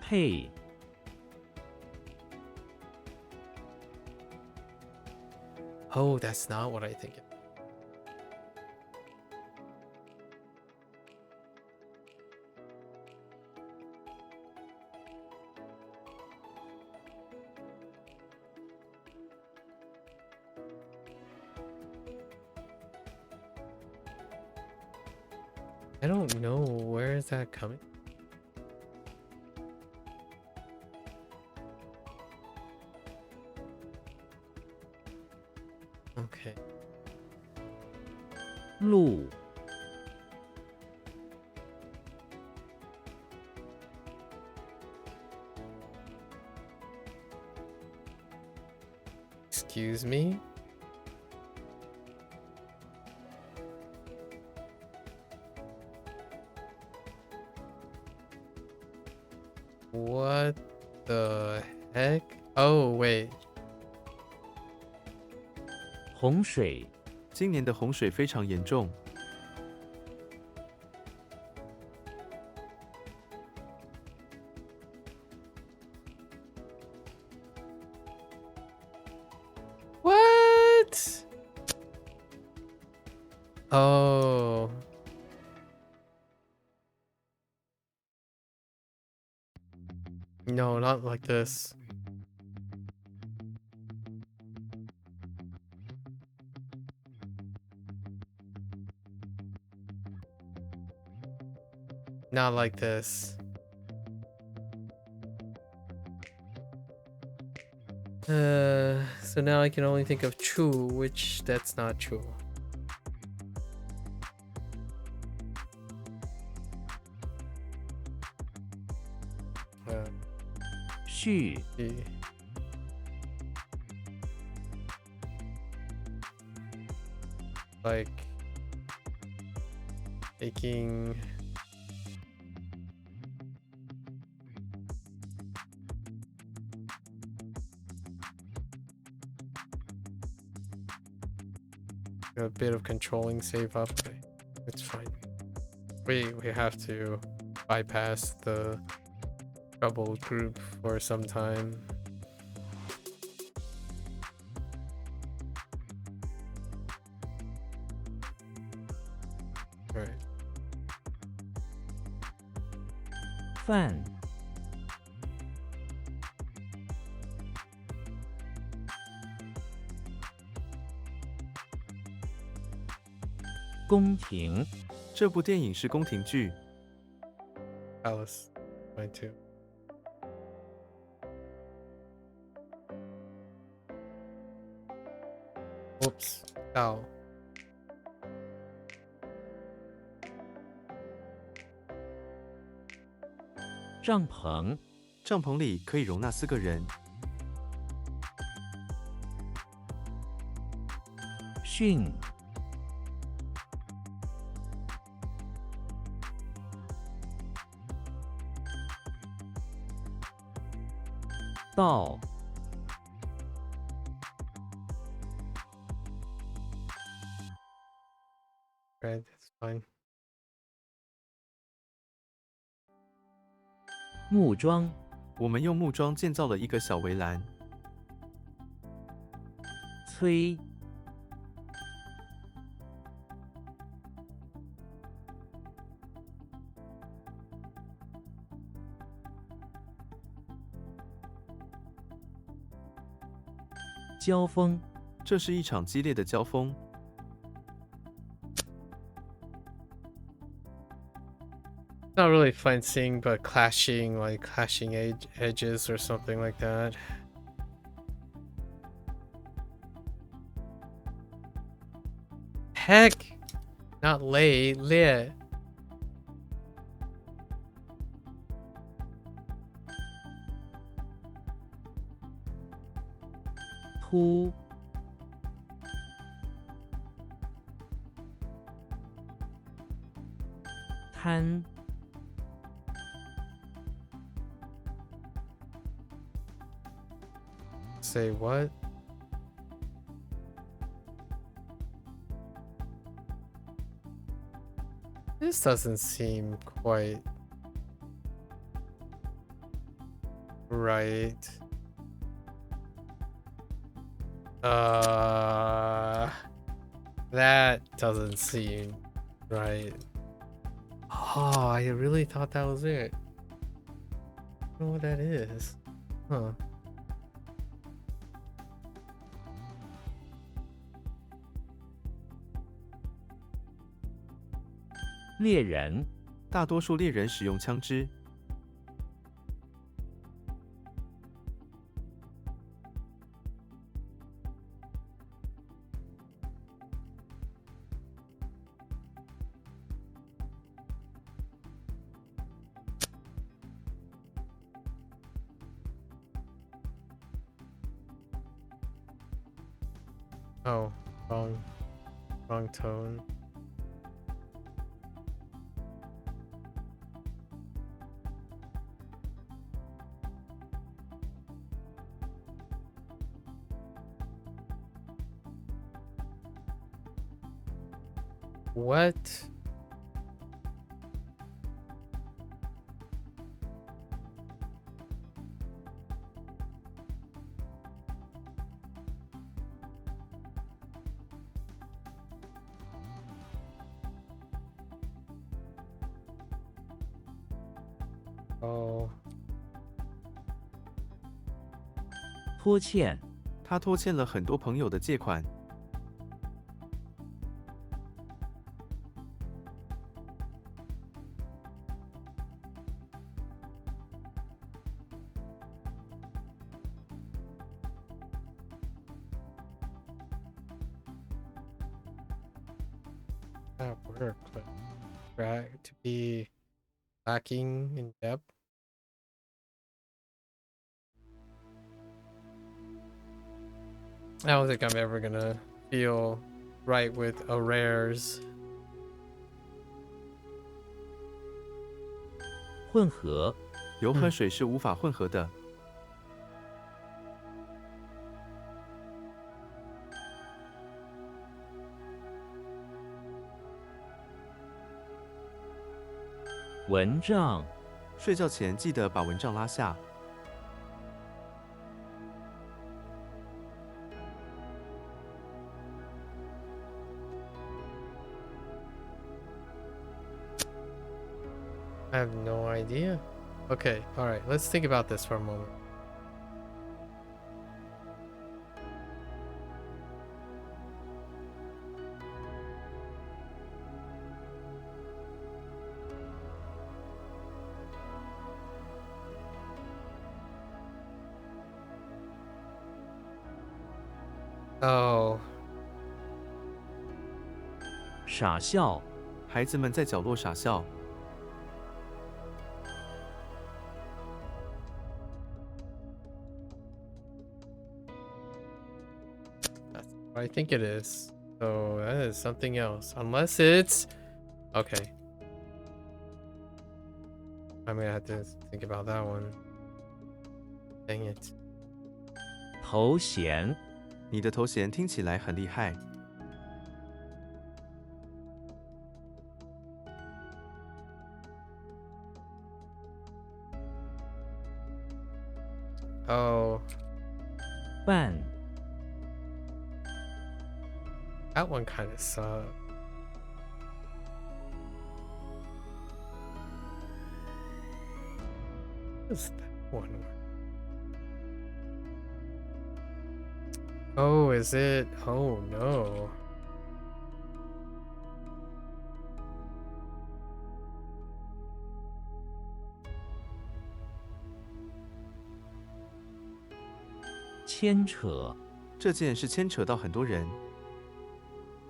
配、Oh, that's not what I think. I don't know, where is that coming? Okay. 路 Excuse me? What the heck? Oh, wait. 洪水 今年的洪水非常严重， What? Oh. No, not like this. Not like this. So now I can only think of Chu, which that's not true. Uh, 续 see. Like taking a bit of controlling save up. Okay, it's fine. We have to bypass the troubled group for some time. All right. 饭 宫廷 这部电影是宫廷剧， Alice, mine too. Whoops. Ow. 帐篷帐篷里可以容纳4个人， 训 到 Right, that's fine. 木桩我们用木桩建造了一个小围栏， 催 交锋 这是一场激烈的交锋。 Not really fencing, but clashing, like clashing edges or something like that. Heck! Not lay, lie.突 摊 Say what? This doesn't seem quite right. That doesn't seem right. Oh, I really thought that was it. I don't know what that is. Huh. 猎人，大多数猎人使用枪支。 Oh, wrong tone. What? Oh. 拖欠，他拖欠了很多朋友的借款。 That work, but to be lacking in depth. I don't think I'm ever gonna feel right with arrears. 混合，油和水是无法混合的。 蚊帐，睡觉前记得把蚊帐拉下。 I have no idea. Okay, all right, let's think about this for a moment. Oh, 傻笑，孩子们在角落傻笑。 that's what I think it is. So that is something else. Unless it's... Okay. I'm gonna have to think about that one. Dang it. 头衔，你的头衔听起来很厉害。 Oh, 伴， that one kind of sucks. What is that one? Oh, is it? Oh no. "牵扯，这件是牵扯到很多人。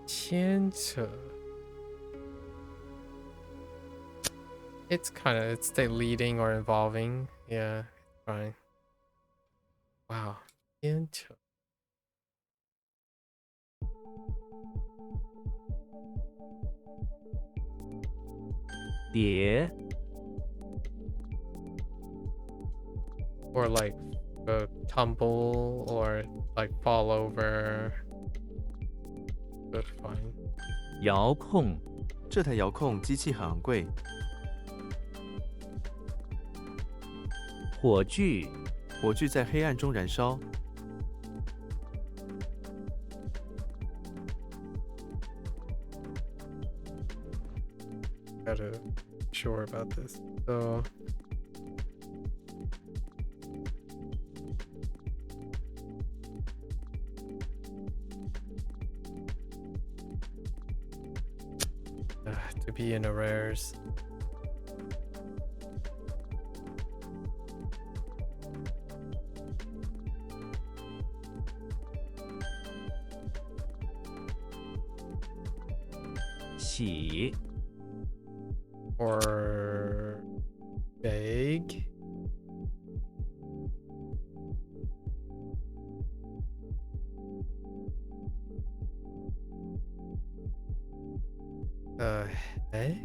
牵扯. It's the leading or involving. Yeah, fine. Wow. 牵扯. "叠， Or like tumble or like fall over. But fine. 遥控，这台遥控机器很昂贵。 火炬，火炬在黑暗中燃烧。gotta be sure about this. So to be in arrears. Xi, Or beg. Heck?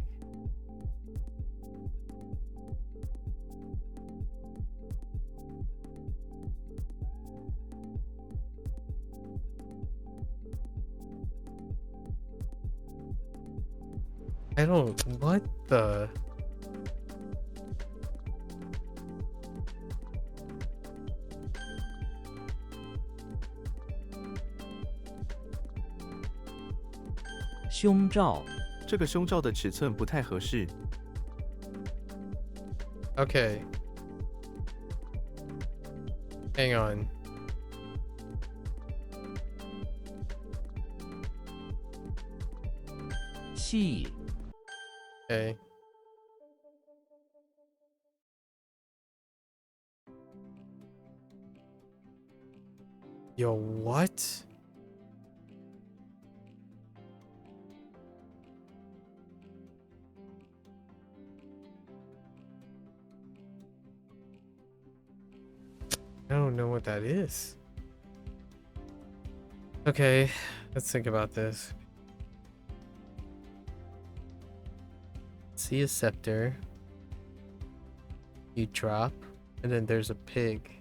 I don't. What the?胸罩，这个胸罩的尺寸不太合适。 Okay. Hang on. Xi, Okay. Yo, what? I don't know what that is. Okay, let's think about this. See a scepter. You drop, and then there's a pig.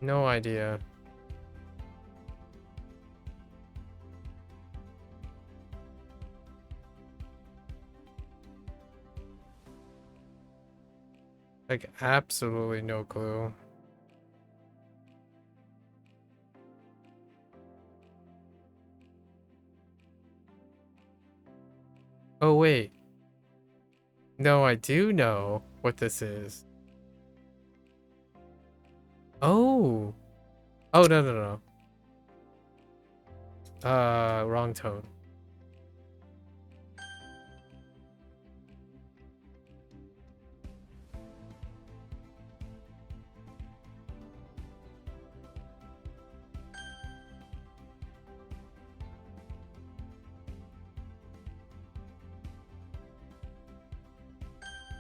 No idea. Like, absolutely no clue. Oh, wait. No, I do know what this is. Oh. Oh, no, no, no. Wrong tone.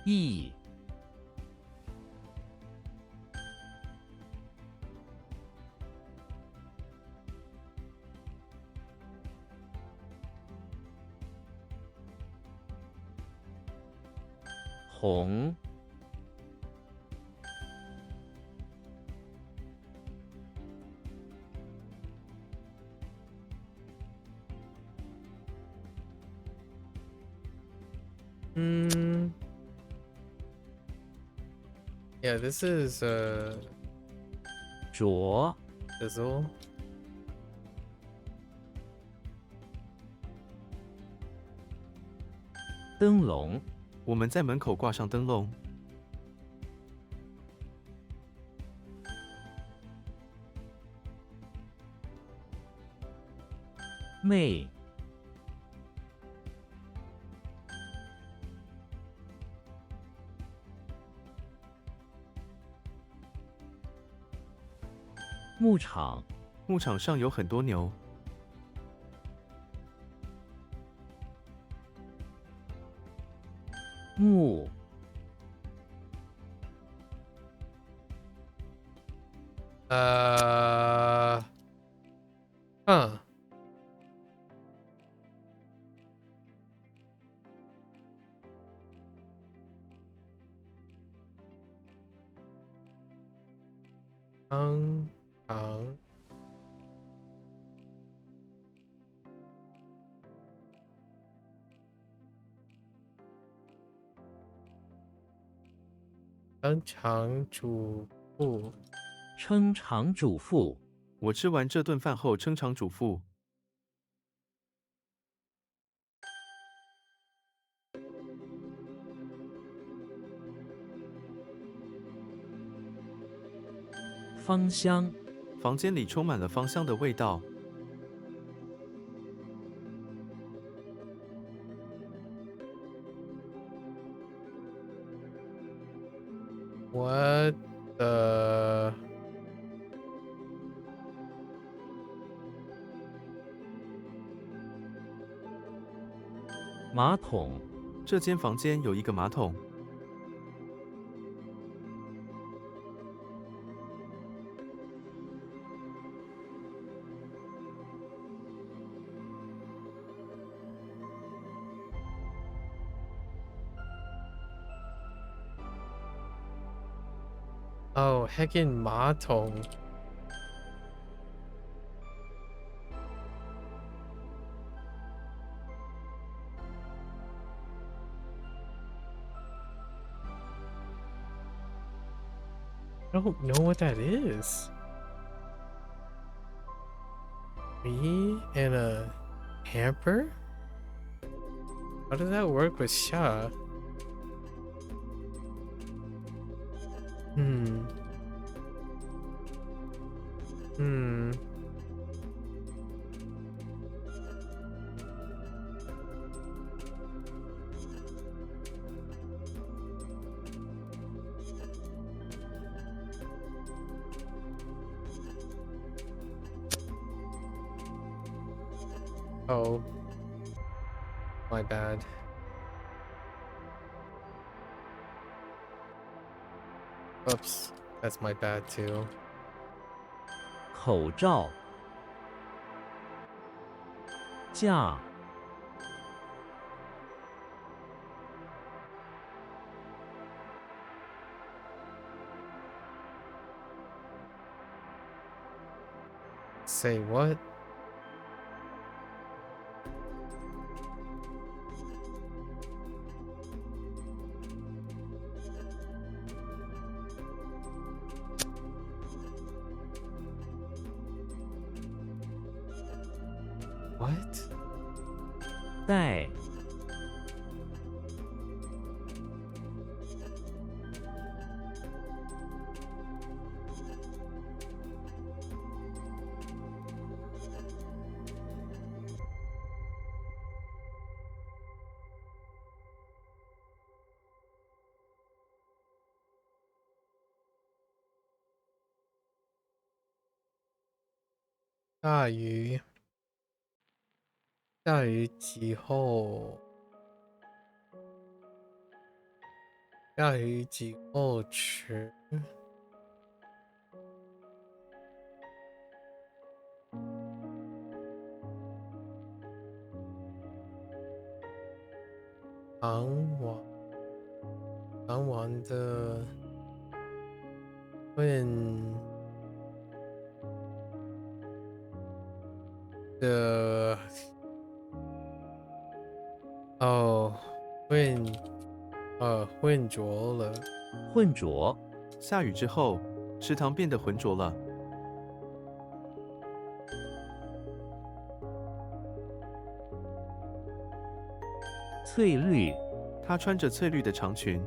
Yi, 红， Hmm. Yeah, this is浊， Fizzle. 灯笼， 我们在门口挂上灯笼。 媚， 牧场， 牧场上有很多牛。 牧， Huh. Hung. 生场主妇。称肠主妇。我吃完这顿饭后称肠主妇。芳香。房间里充满了芳香的味道。What the？马桶。这间房间有一个马桶。哦，heckin 马桶。I don't know what that is. Me and a hamper? How does that work with Sha? Hmm. Hmm. Oh. My bad. Oops. That's my bad too. 口罩。架。Say what? What? 袋。大鱼。大鱼几后？大鱼几后吃？糖王。糖王的问的哦混浊了。混浊。下雨之后，池塘变得浑浊了。翠绿。她穿着翠绿的长裙。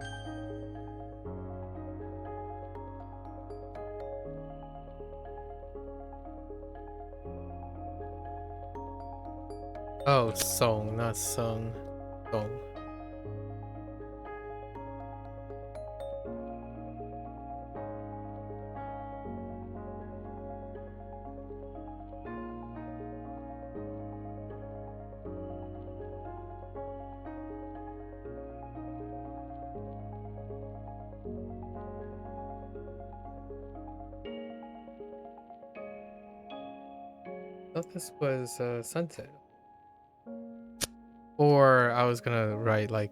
哦，怂那生怂。Thought this was sunset. Or I was gonna write like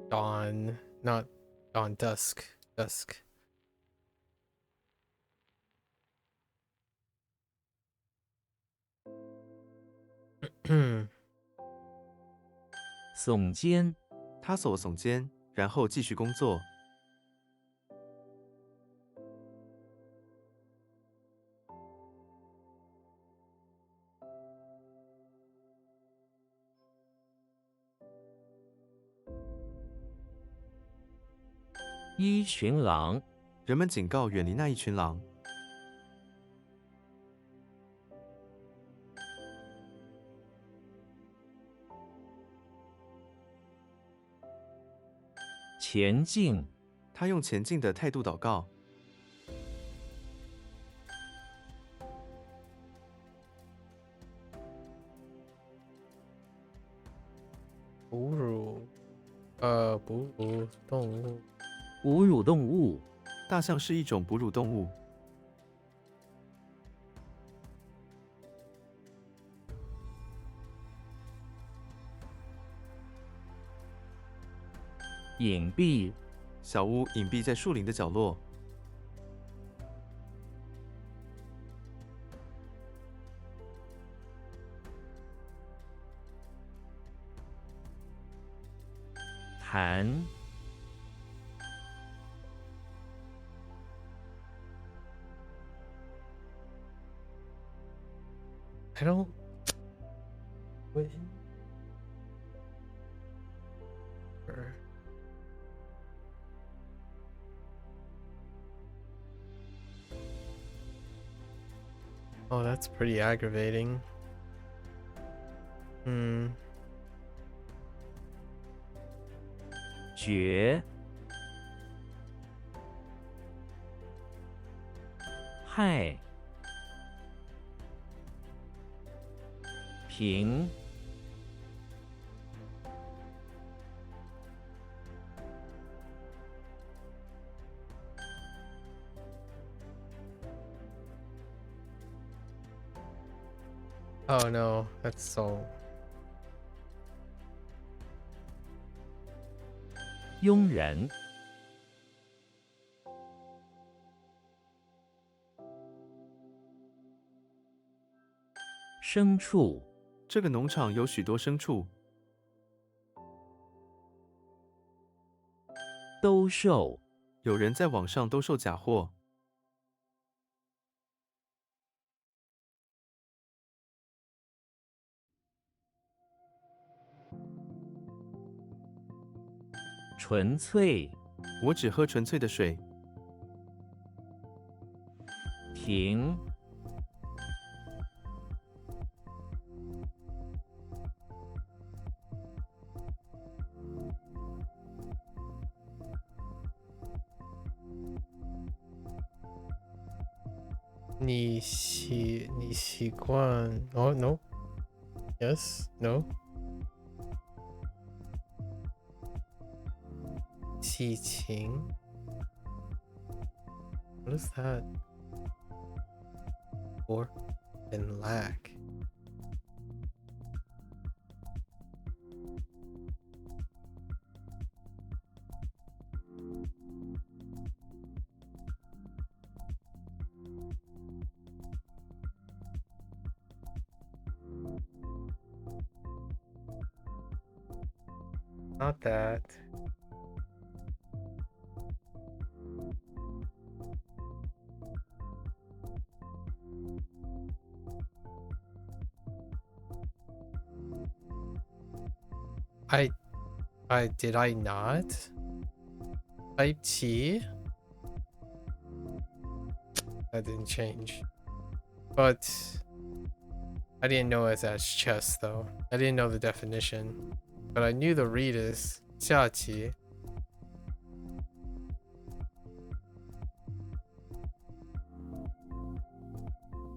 dawn, not dawn, dusk. Dusk. 耸肩。她耸了耸肩，然后继续工作。一群狼，人们警告远离那一群狼。前进，他用前进的态度祷告。哺乳动物。哺乳动物，大象是一种哺乳动物。隐蔽，小屋隐蔽在树林的角落。谈， I don't. Wait. Oh, that's pretty aggravating. Hmm. 绝，害，平， Oh no, that's so. 庸人，牲畜，这个农场有许多牲畜。兜售，有人在网上兜售假货。纯粹，我只喝纯粹的水。停，你习惯 Oh no. Yes. No. 喜情 What is that? Or and lack. Not that. I did I not type T? That didn't change. But I didn't know it as chess though. I didn't know the definition. But I knew the read is 下棋.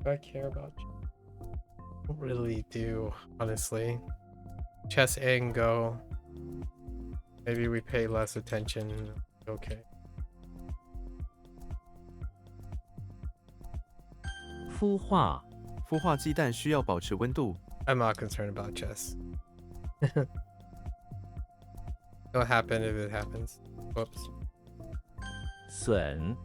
Do I care about chess? I don't really do, honestly. Chess and Go. Maybe we pay less attention. Okay. 孵化，孵化鸡蛋需要保持温度。I'm not concerned about chess. It'll happen if it happens. Whoops. 损，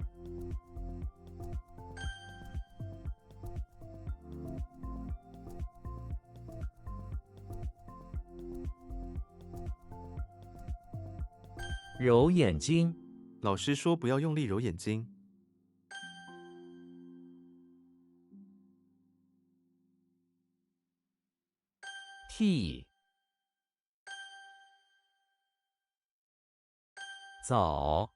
揉眼睛，老师说不要用力揉眼睛。替，早，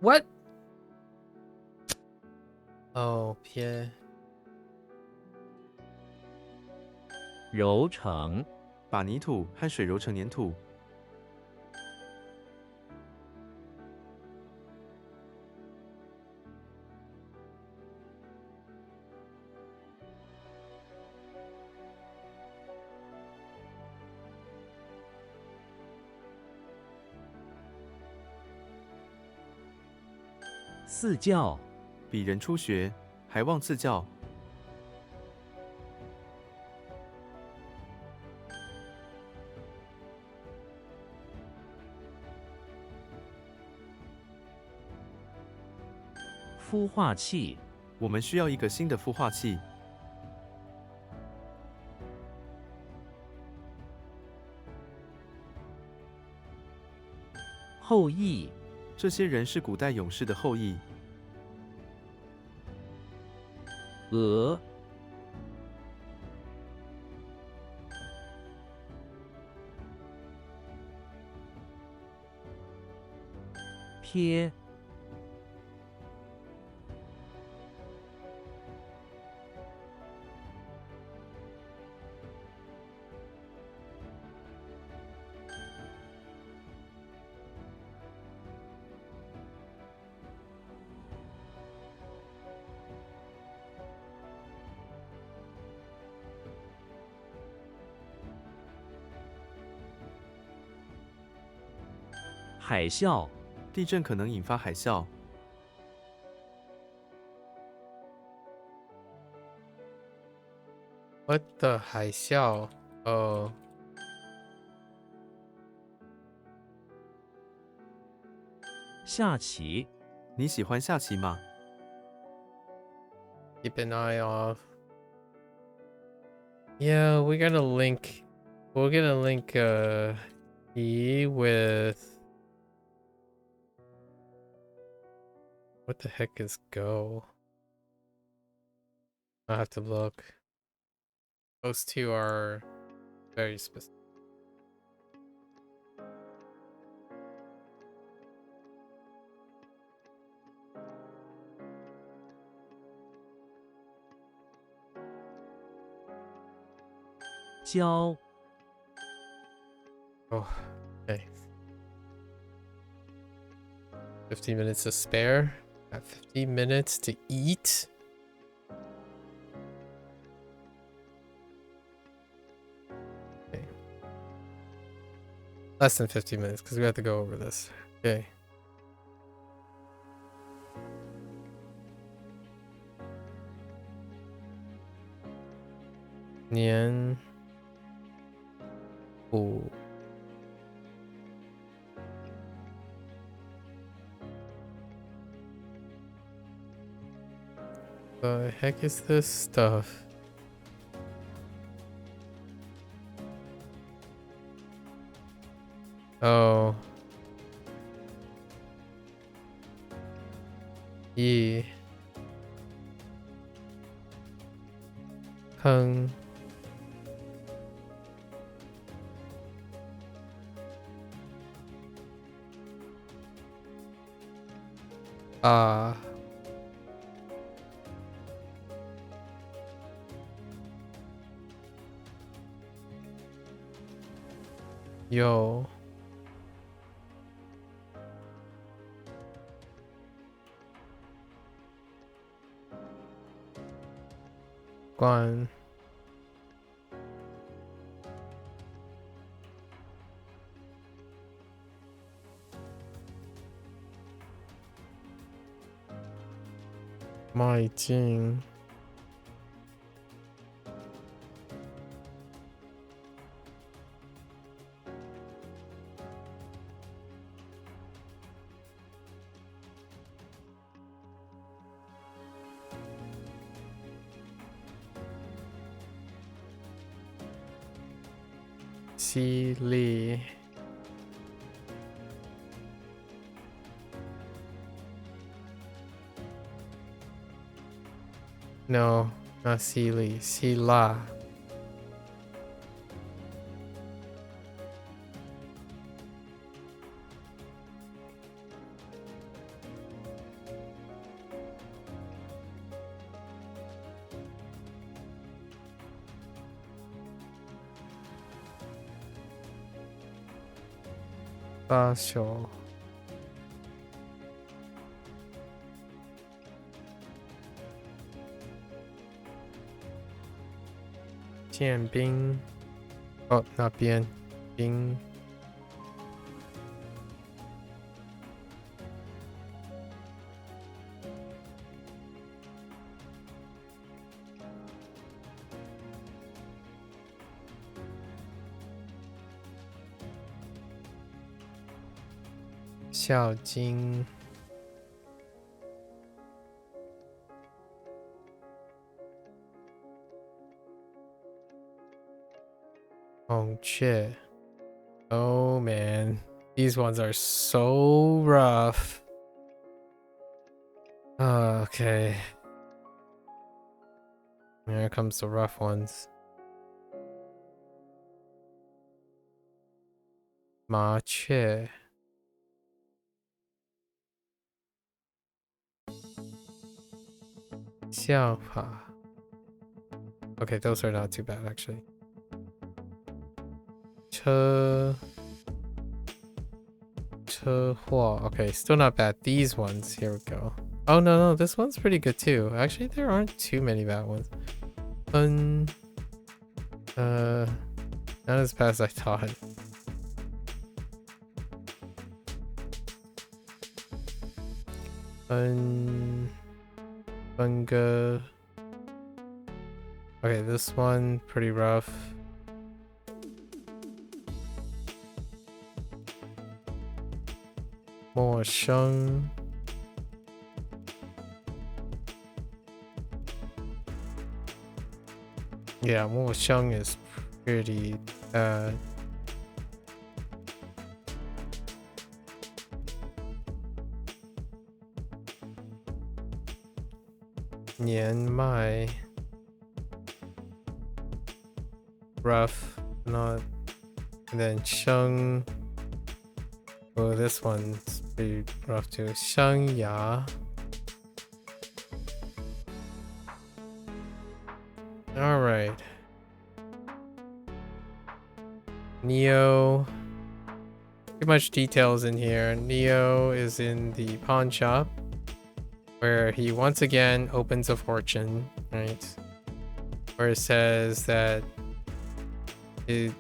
What? Oh, Pierre. 揉成，把泥土和水揉成粘土。四教，鄙人初学，还望赐教。孵化器，我们需要一个新的孵化器。后羿，这些人是古代勇士的后裔。鹅，撇，海啸，地震可能引发海啸。What the 海啸？哦，下棋，你喜欢下棋吗？ keep an eye off. Yeah, we're gonna link. We're gonna link E with. What the heck is Go? I have to look. Those two are very specific.教， Oh, okay. 50 minutes to spare. Got 50 minutes to eat. Okay. Less than 50 minutes because we have to go over this. Okay. Nian. Ooh. The heck is this stuff? Oh. Yi. Hung. Ah. Yo. Guan. My Jing. Si Li. No, not Si Li. Si La. 八宿剑兵 Oh, not 边兵孝经孔雀 Oh man, these ones are so rough. Okay. Here comes the rough ones. 麻雀 笑话 Okay, those are not too bad actually. 车祸 Okay, still not bad. These ones, here we go. Oh no, this one's pretty good too. Actually, there aren't too many bad ones. Not as bad as I thought. Bunga. Okay, this one pretty rough. Mo Sheng. Yeah, Mo Sheng is pretty bad. Nian Mai. Rough, not. And then Sheng. Oh, this one's pretty rough too. Sheng Ya. Alright. Neo. Too much details in here. Neo is in the pawn shop where he once again opens a fortune, right? Where it says that he's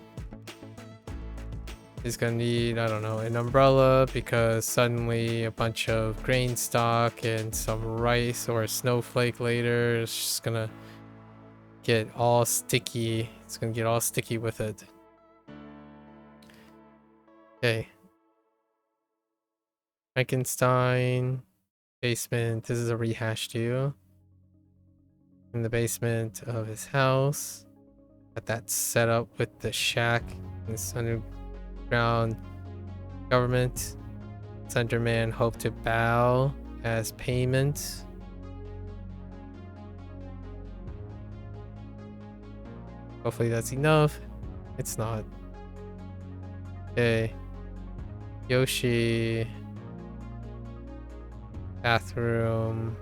gonna need, I don't know, an umbrella because suddenly a bunch of grain stock and some rice or a snowflake later is just gonna get all sticky. It's gonna get all sticky with it. Okay. Frankenstein. Basement. This is a rehash too. In the basement of his house. Got that set up with the shack. This underground government. Slenderman hoped to bow as payment. Hopefully that's enough. It's not. Okay. Yoshi. Bathroom.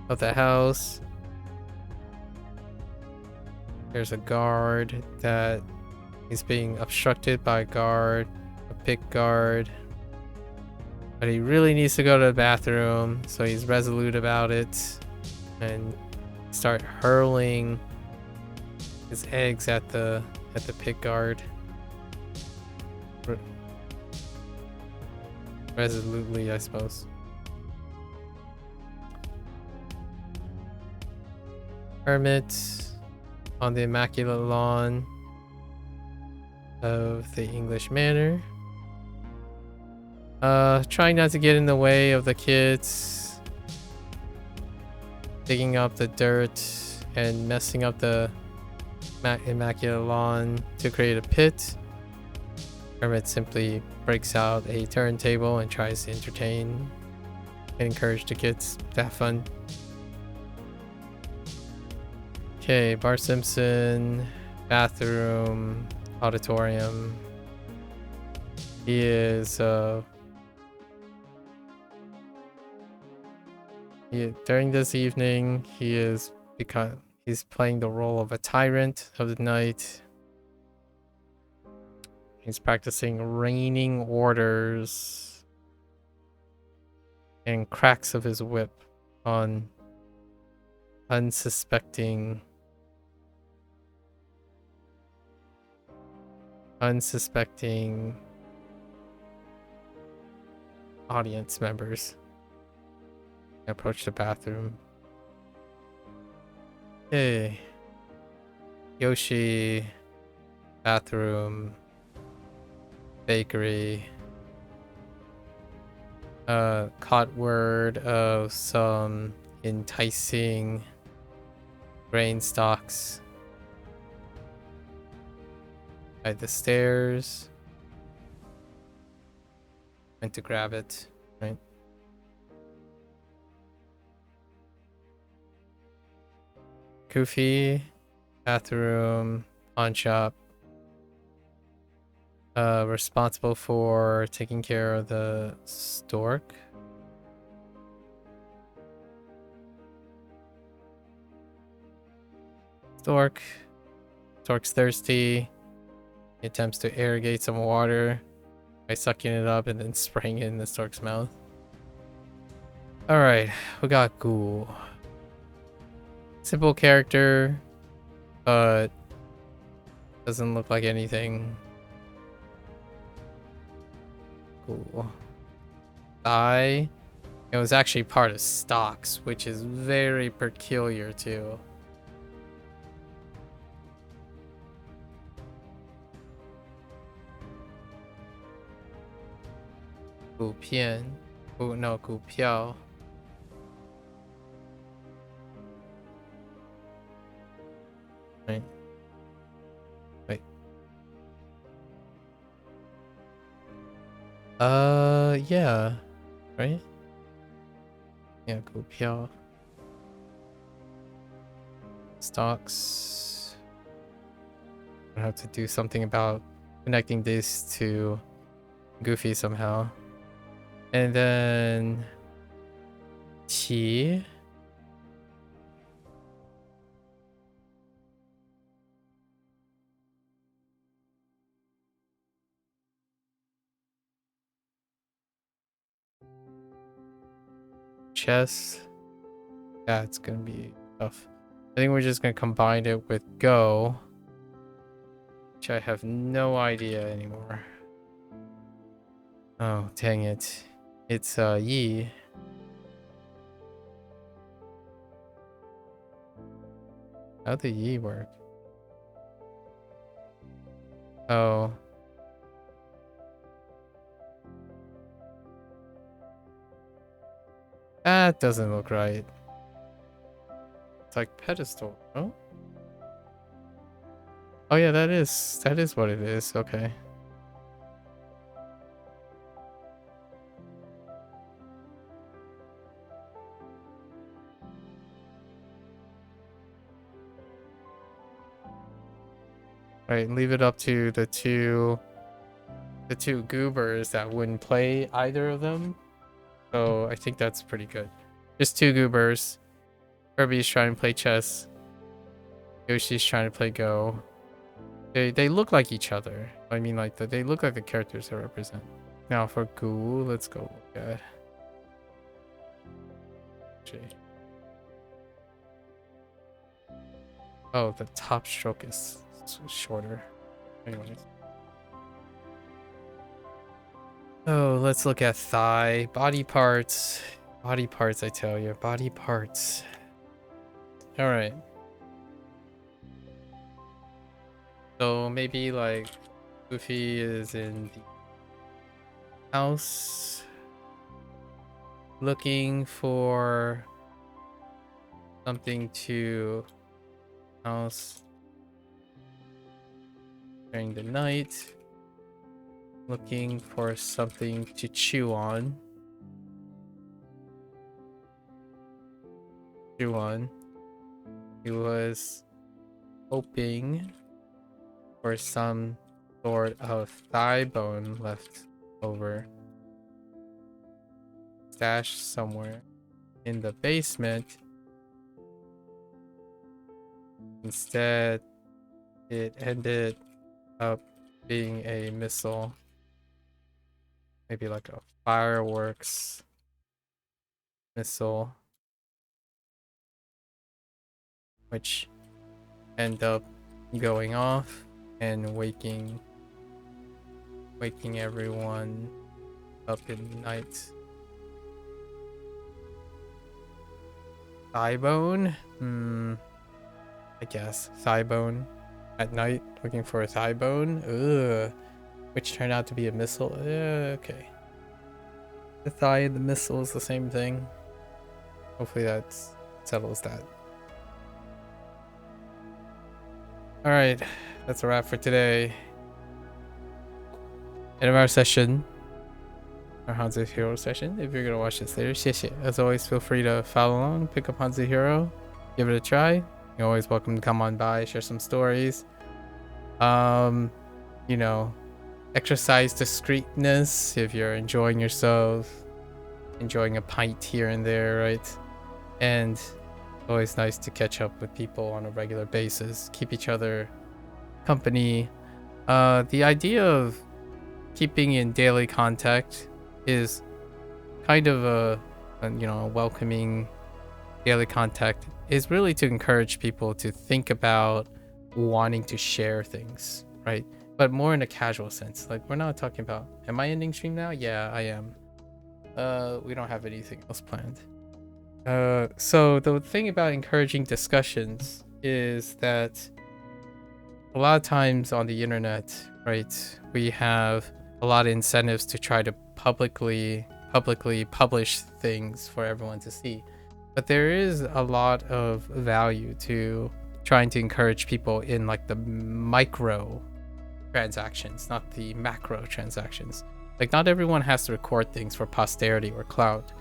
Of the house. There's a guard that is being obstructed by a guard, a pick guard. But he really needs to go to the bathroom, so he's resolute about it and start hurling his eggs at the pick guard. Resolutely, I suppose. Hermit on the immaculate lawn of the English Manor. Trying not to get in the way of the kids. Digging up the dirt and messing up the immaculate lawn to create a pit. Hermit simply breaks out a turntable and tries to entertain and encourage the kids to have fun. Okay, Bart Simpson, bathroom, auditorium. He is during this evening he He's playing the role of a tyrant of the night. He's practicing raining orders and cracks of his whip on unsuspecting audience members. Approach the bathroom. Hey, Yoshi, bathroom, bakery. Caught word of some enticing grain stalks by the stairs. Went to grab it, right? Goofy, bathroom, pawn shop. Responsible for taking care of the stork. Stork's thirsty. He attempts to irrigate some water by sucking it up and then spraying it in the stork's mouth. Alright, we got Ghoul. Simple character, but doesn't look like anything. Cool. Thigh. It was actually part of stocks, which is very peculiar too. Gu Pian. No, Gu Piao. Right. Wait. Yeah. Right? Yeah, Gu Piao. Stocks. I have to do something about connecting this to Goofy somehow. And then T. Chess. Yeah, it's gonna be tough. I think we're just gonna combine it with Go, which I have no idea anymore. Oh, dang it. It's Yi. How'd the Yi work? Oh. That doesn't look right. It's like pedestal. Oh? Oh yeah, that is what it is. Okay. Right, leave it up to the two goobers that wouldn't play either of them. So I think that's pretty good. Just two goobers. Kirby's trying to play chess. Yoshi's trying to play Go. They look like each other. I mean, like they look like the characters they represent. Now for Ghoul, let's go look at. Oh, the top stroke is shorter. Anyways. Oh, let's look at thigh. Body parts. Body parts, I tell you. Body parts. Alright. So maybe like Goofy is in the house looking for something to house during the night, looking for something to chew on. He was hoping for some sort of thigh bone left over, stashed somewhere in the basement. Instead, it ended up being a missile. Maybe like a fireworks missile, which end up going off and waking everyone up in the night. Thigh bone? I guess. Thigh bone at night, looking for a thigh bone? Ugh. Which turned out to be a missile? Okay. The thigh and the missile is the same thing. Hopefully that settles that. Alright, that's a wrap for today. End of our session. Our HanziHero session. If you're gonna watch this later, 谢谢. As always, feel free to follow along, pick up HanziHero, give it a try. You're always welcome to come on by, share some stories. You know, exercise discreetness if you're enjoying yourself, enjoying a pint here and there, right? And always nice to catch up with people on a regular basis, keep each other company. The idea of keeping in daily contact is kind of a welcoming daily contact is really to encourage people to think about wanting to share things, right? But more in a casual sense. Like, we're not talking about, am I ending stream now? Yeah, I am. We don't have anything else planned. So the thing about encouraging discussions is that a lot of times on the internet, right, we have a lot of incentives to try to publicly publish things for everyone to see. But there is a lot of value to trying to encourage people in like the micro transactions, not the macro transactions. Like, not everyone has to record things for posterity or clout.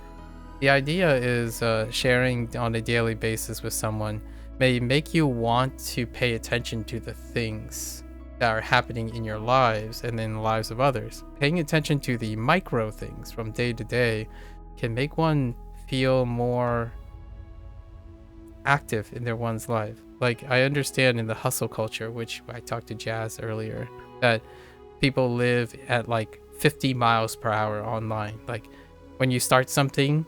The idea is sharing on a daily basis with someone may make you want to pay attention to the things that are happening in your lives and in the lives of others. Paying attention to the micro things from day to day can make one feel more active in their one's life. Like, I understand in the hustle culture, which I talked to Jazz earlier, that people live at like 50 miles per hour online. Like, when you start something,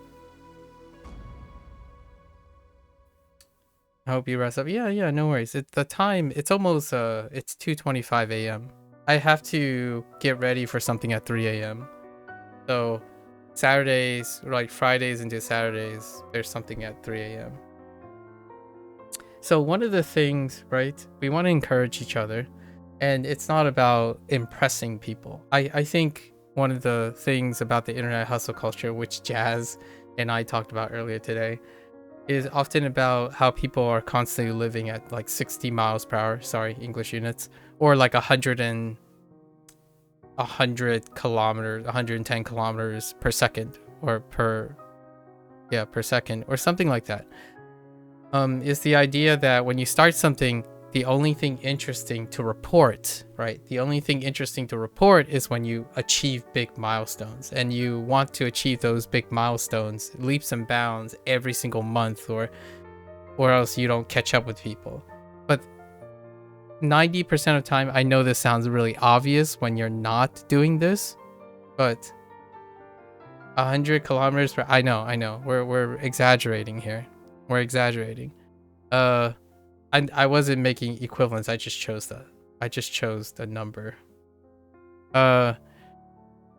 I hope you rest up. Yeah, no worries. The time, it's almost it's 2:25 a.m. I have to get ready for something at 3 a.m. So Saturdays, like Fridays into Saturdays, there's something at 3 a.m. So one of the things, right, we want to encourage each other, and it's not about impressing people. I think one of the things about the internet hustle culture, which Jazz and I talked about earlier today, is often about how people are constantly living at like 60 miles per hour, sorry, English units, or like 100 kilometers, 110 kilometers per second, or per second, or something like that. Is the idea that when you start something, the only thing interesting to report, right? The only thing interesting to report is when you achieve big milestones, and you want to achieve those big milestones, leaps and bounds every single month, or else you don't catch up with people. But 90% of the time, I know this sounds really obvious when you're not doing this, but 100 kilometers per, I know, we're exaggerating here. We're exaggerating. I wasn't making equivalents. I just chose the number.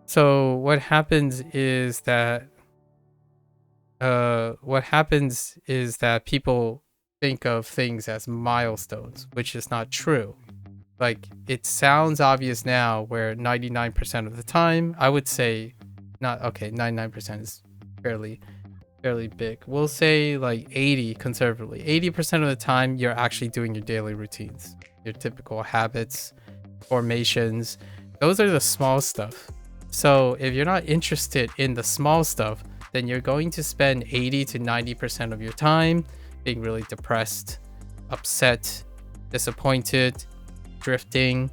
So what happens is that people think of things as milestones, which is not true. Like, it sounds obvious now, where 99% of the time, I would say, 99% is fairly big. We'll say like 80 conservatively. 80% of the time, you're actually doing your daily routines, your typical habits, formations. Those are the small stuff. So if you're not interested in the small stuff, then you're going to spend 80 to 90% of your time being really depressed, upset, disappointed, drifting.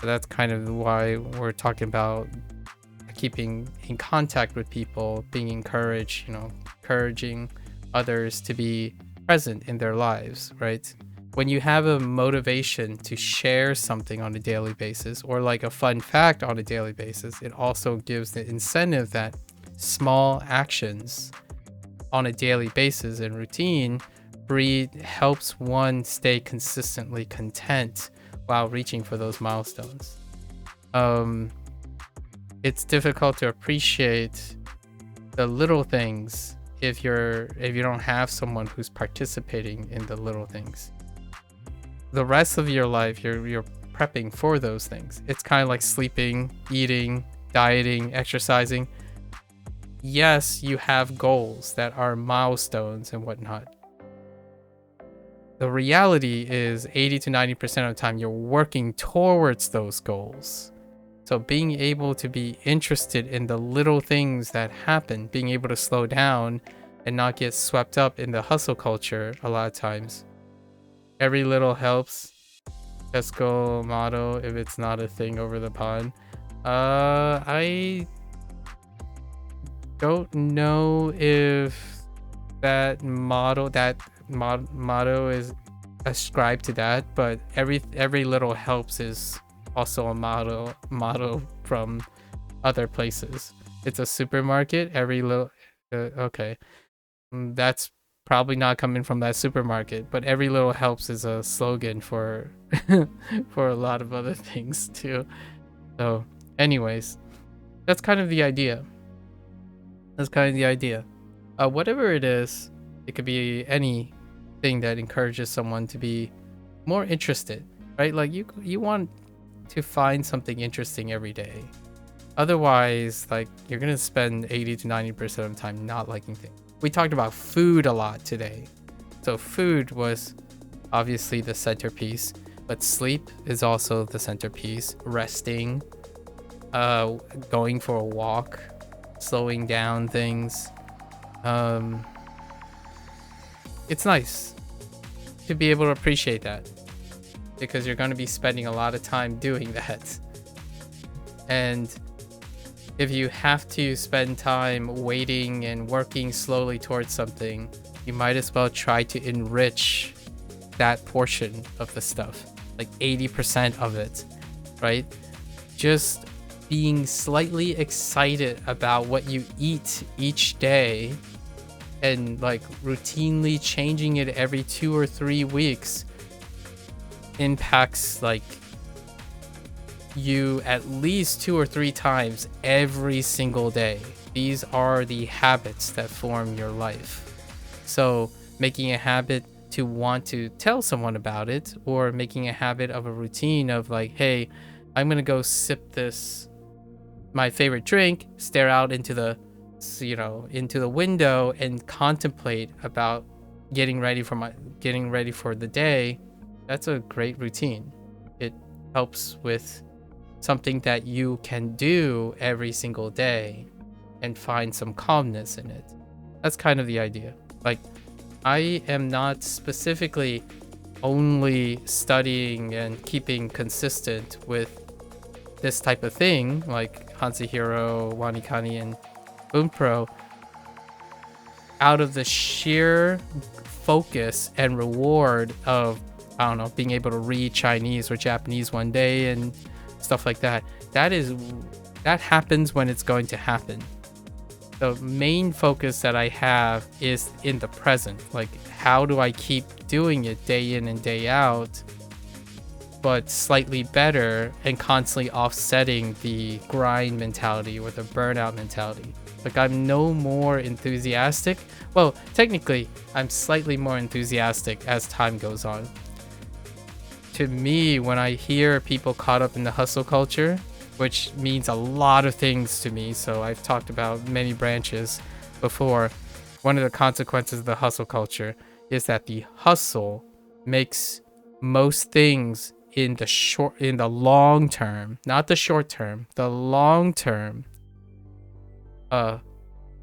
So that's kind of why we're talking about keeping in contact with people, being encouraged, encouraging others to be present in their lives, right? when you have a motivation to share something on a daily basis, or like a fun fact on a daily basis, it also gives the incentive that small actions on a daily basis and routine helps one stay consistently content while reaching for those milestones. It's difficult to appreciate the little things if you don't have someone who's participating in the little things. The rest of your life, you're prepping for those things. It's kind of like sleeping, eating, dieting, exercising. Yes, you have goals that are milestones and whatnot. The reality is 80 to 90% of the time you're working towards those goals. So being able to be interested in the little things that happen, being able to slow down and not get swept up in the hustle culture a lot of times. Every little helps. Tesco motto, if it's not a thing over the pond. I don't know if that motto is ascribed to that, but every little helps is also a motto from other places. It's a supermarket. Every little okay, that's probably not coming from that supermarket, but every little helps is a slogan for for a lot of other things too. So anyways, that's kind of the idea. Whatever it is, it could be anything that encourages someone to be more interested, right? Like you want to find something interesting every day. Otherwise, like, you're gonna spend 80 to 90% of the time not liking things. We talked about food a lot today. So food was obviously the centerpiece, but sleep is also the centerpiece. Resting, going for a walk, slowing down things. It's nice to be able to appreciate that, because you're going to be spending a lot of time doing that. And if you have to spend time waiting and working slowly towards something, you might as well try to enrich that portion of the stuff, like 80% of it, right? Just being slightly excited about what you eat each day and like routinely changing it every 2 or 3 weeks impacts like you at least 2 or 3 times every single day. These are the habits that form your life. So making a habit to want to tell someone about it, or making a habit of a routine of like, hey, I'm gonna go sip my favorite drink, stare out into the window and contemplate about getting ready for the day. That's a great routine. It helps with something that you can do every single day and find some calmness in it. That's kind of the idea. Like, I am not specifically only studying and keeping consistent with this type of thing, like HanziHero, Wanikani, and Boonpro, out of the sheer focus and reward of, I don't know, being able to read Chinese or Japanese one day and stuff like that. That happens when it's going to happen. The main focus that I have is in the present. Like, how do I keep doing it day in and day out, but slightly better, and constantly offsetting the grind mentality or the burnout mentality? Like, I'm no more enthusiastic. Well, technically, I'm slightly more enthusiastic as time goes on. To me, when I hear people caught up in the hustle culture, which means a lot of things to me, so I've talked about many branches before, one of the consequences of the hustle culture is that the hustle makes most things in the long term, not the short term, the long term,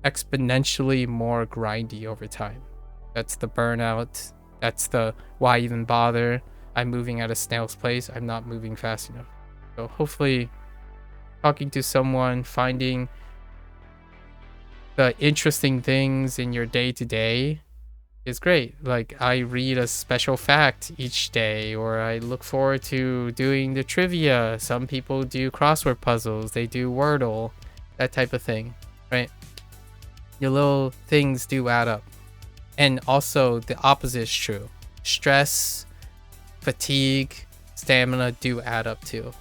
exponentially more grindy over time. That's the burnout. That's the why even bother. I'm moving at a snail's pace. I'm not moving fast enough. So hopefully, talking to someone, finding the interesting things in your day to day is great. Like, I read a special fact each day, or I look forward to doing the trivia. Some people do crossword puzzles, they do Wordle, that type of thing, right? Your little things do add up. And also, the opposite is true. Stress, fatigue, stamina do add up too.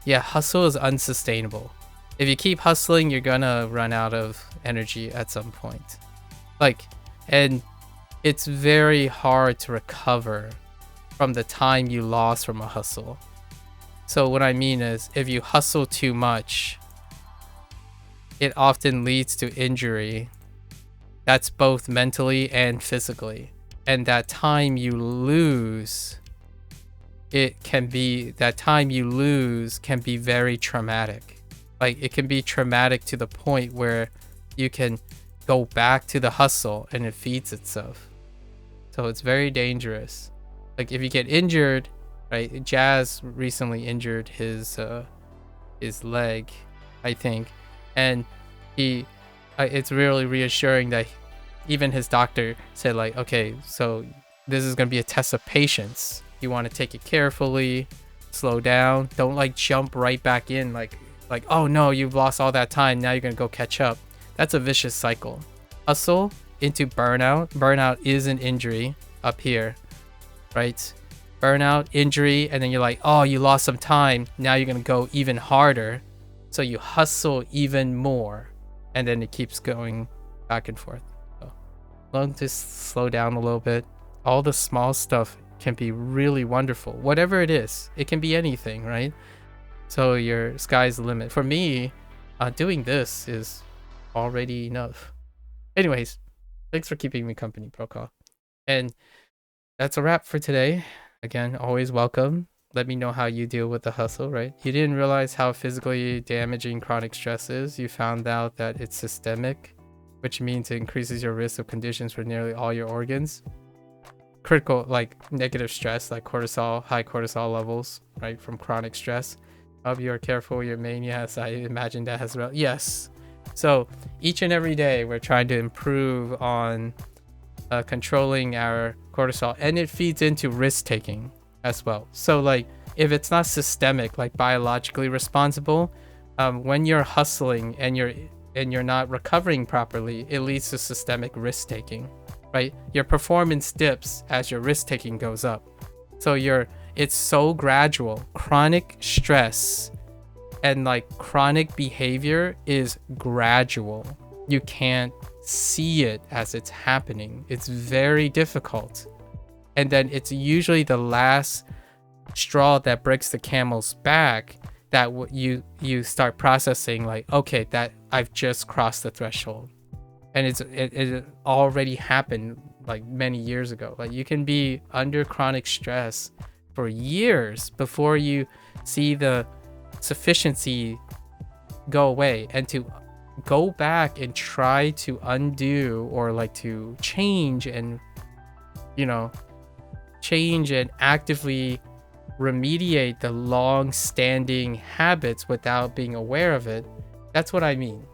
Yeah, hustle is unsustainable. If you keep hustling, you're gonna run out of energy at some point. Like, and it's very hard to recover from the time you lost from a hustle. So what I mean is, if you hustle too much, it often leads to injury. That's both mentally and physically. And that time you lose, can be very traumatic. Like, it can be traumatic to the point where you can go back to the hustle and it feeds itself. So it's very dangerous. Like, if you get injured, right? Jazz recently injured his leg, I think, and it's really reassuring that even his doctor said, like, okay, so this is gonna be a test of patience. You want to take it carefully, slow down, don't like jump right back in, like oh no, you've lost all that time, now you're gonna go catch up. That's a vicious cycle. Hustle into burnout. Burnout is an injury up here, right? Burnout, injury, and then you're like, oh, you lost some time, now you're gonna go even harder, so you hustle even more, and then it keeps going back and forth. So learn to slow down a little bit. All the small stuff can be really wonderful. Whatever it is, it can be anything, right? So your sky's the limit. For me, doing this is already enough. Anyways, thanks for keeping me company, Proko. And that's a wrap for today. Again, always welcome. Let me know how you deal with the hustle, right? You didn't realize how physically damaging chronic stress is. You found out that it's systemic, which means it increases your risk of conditions for nearly all your organs. Critical, like negative stress, like cortisol, high cortisol levels, right, from chronic stress. Hope you're careful your mania. Yes, I imagine that has yes. So each and every day we're trying to improve on controlling our cortisol, and it feeds into risk taking as well. So like, if it's not systemic, like biologically responsible, when you're hustling and you're not recovering properly, it leads to systemic risk taking, right? Your performance dips as your risk taking goes up. So it's so gradual. Chronic stress and like chronic behavior is gradual. You can't see it as it's happening. It's very difficult. And then it's usually the last straw that breaks the camel's back that you start processing, like, okay, that I've just crossed the threshold. And it already happened like many years ago. Like, you can be under chronic stress for years before you see the sufficiency go away, and to go back and try to undo or like to change and actively remediate the long-standing habits without being aware of it. That's what I mean.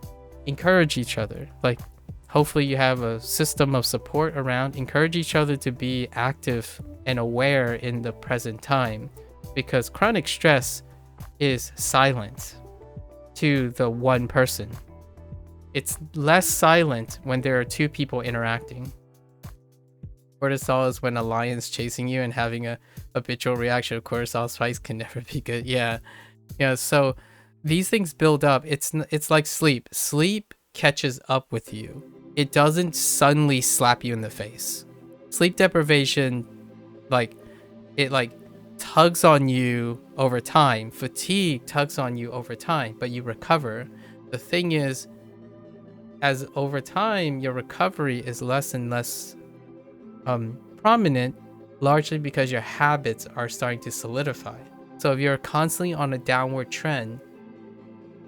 Encourage each other. Like, hopefully you have a system of support around. Encourage each other to be active and aware in the present time, because chronic stress is silent to the one person. It's less silent when there are two people interacting. Cortisol is when a lion's chasing you, and having a habitual reaction of cortisol spikes can never be good. Yeah. So these things build up. It's like sleep. Sleep catches up with you. It doesn't suddenly slap you in the face. Sleep deprivation, it tugs on you over time. Fatigue tugs on you over time, but you recover. The thing is, as over time, your recovery is less and less prominent, largely because your habits are starting to solidify. So if you're constantly on a downward trend,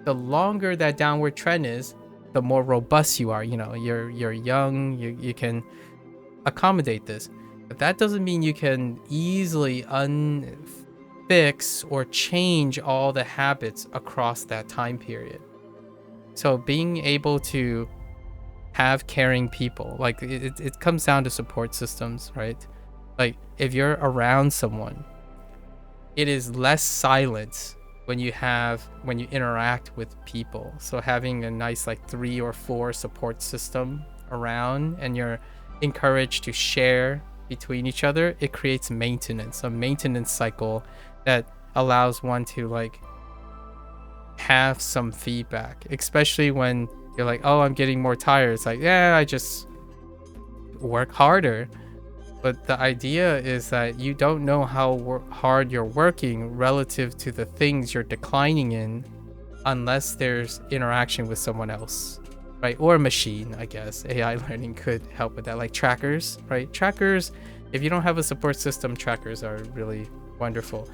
the longer that downward trend is, the more robust you are. You're young, you can accommodate this. But that doesn't mean you can easily unfix or change all the habits across that time period. So being able to have caring people. Like it comes down to support systems, right? Like if you're around someone, it is less silent when you interact with people. So having a nice like 3 or 4 support system around, and you're encouraged to share between each other, it creates a maintenance cycle that allows one to like have some feedback, especially when you're like, oh, I'm getting more tired. It's like, yeah, I just work harder. But the idea is that you don't know how hard you're working relative to the things you're declining in unless there's interaction with someone else, right? Or a machine, I guess. AI learning could help with that, like trackers, right? Trackers, if you don't have a support system, trackers are really wonderful.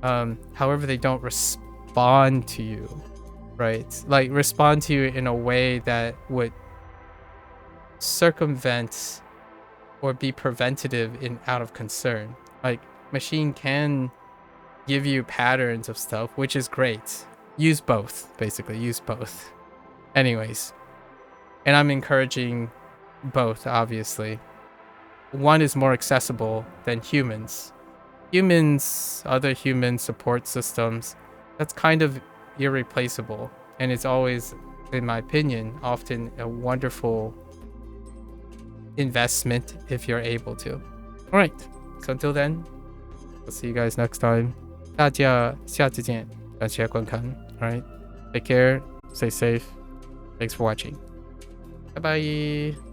However, they don't respond to you, right? Like respond to you in a way that would circumvent or be preventative in out of concern. Like machine can give you patterns of stuff, which is great. Use both, basically. Use both. Anyways, and I'm encouraging both, obviously. One is more accessible than humans. Other human support systems, that's kind of irreplaceable. And it's always, in my opinion, often a wonderful investment if you're able to. All right. So until then, we'll see you guys next time. 大家下次见，感谢观看。All right. Take care. Stay safe. Thanks for watching. Bye bye.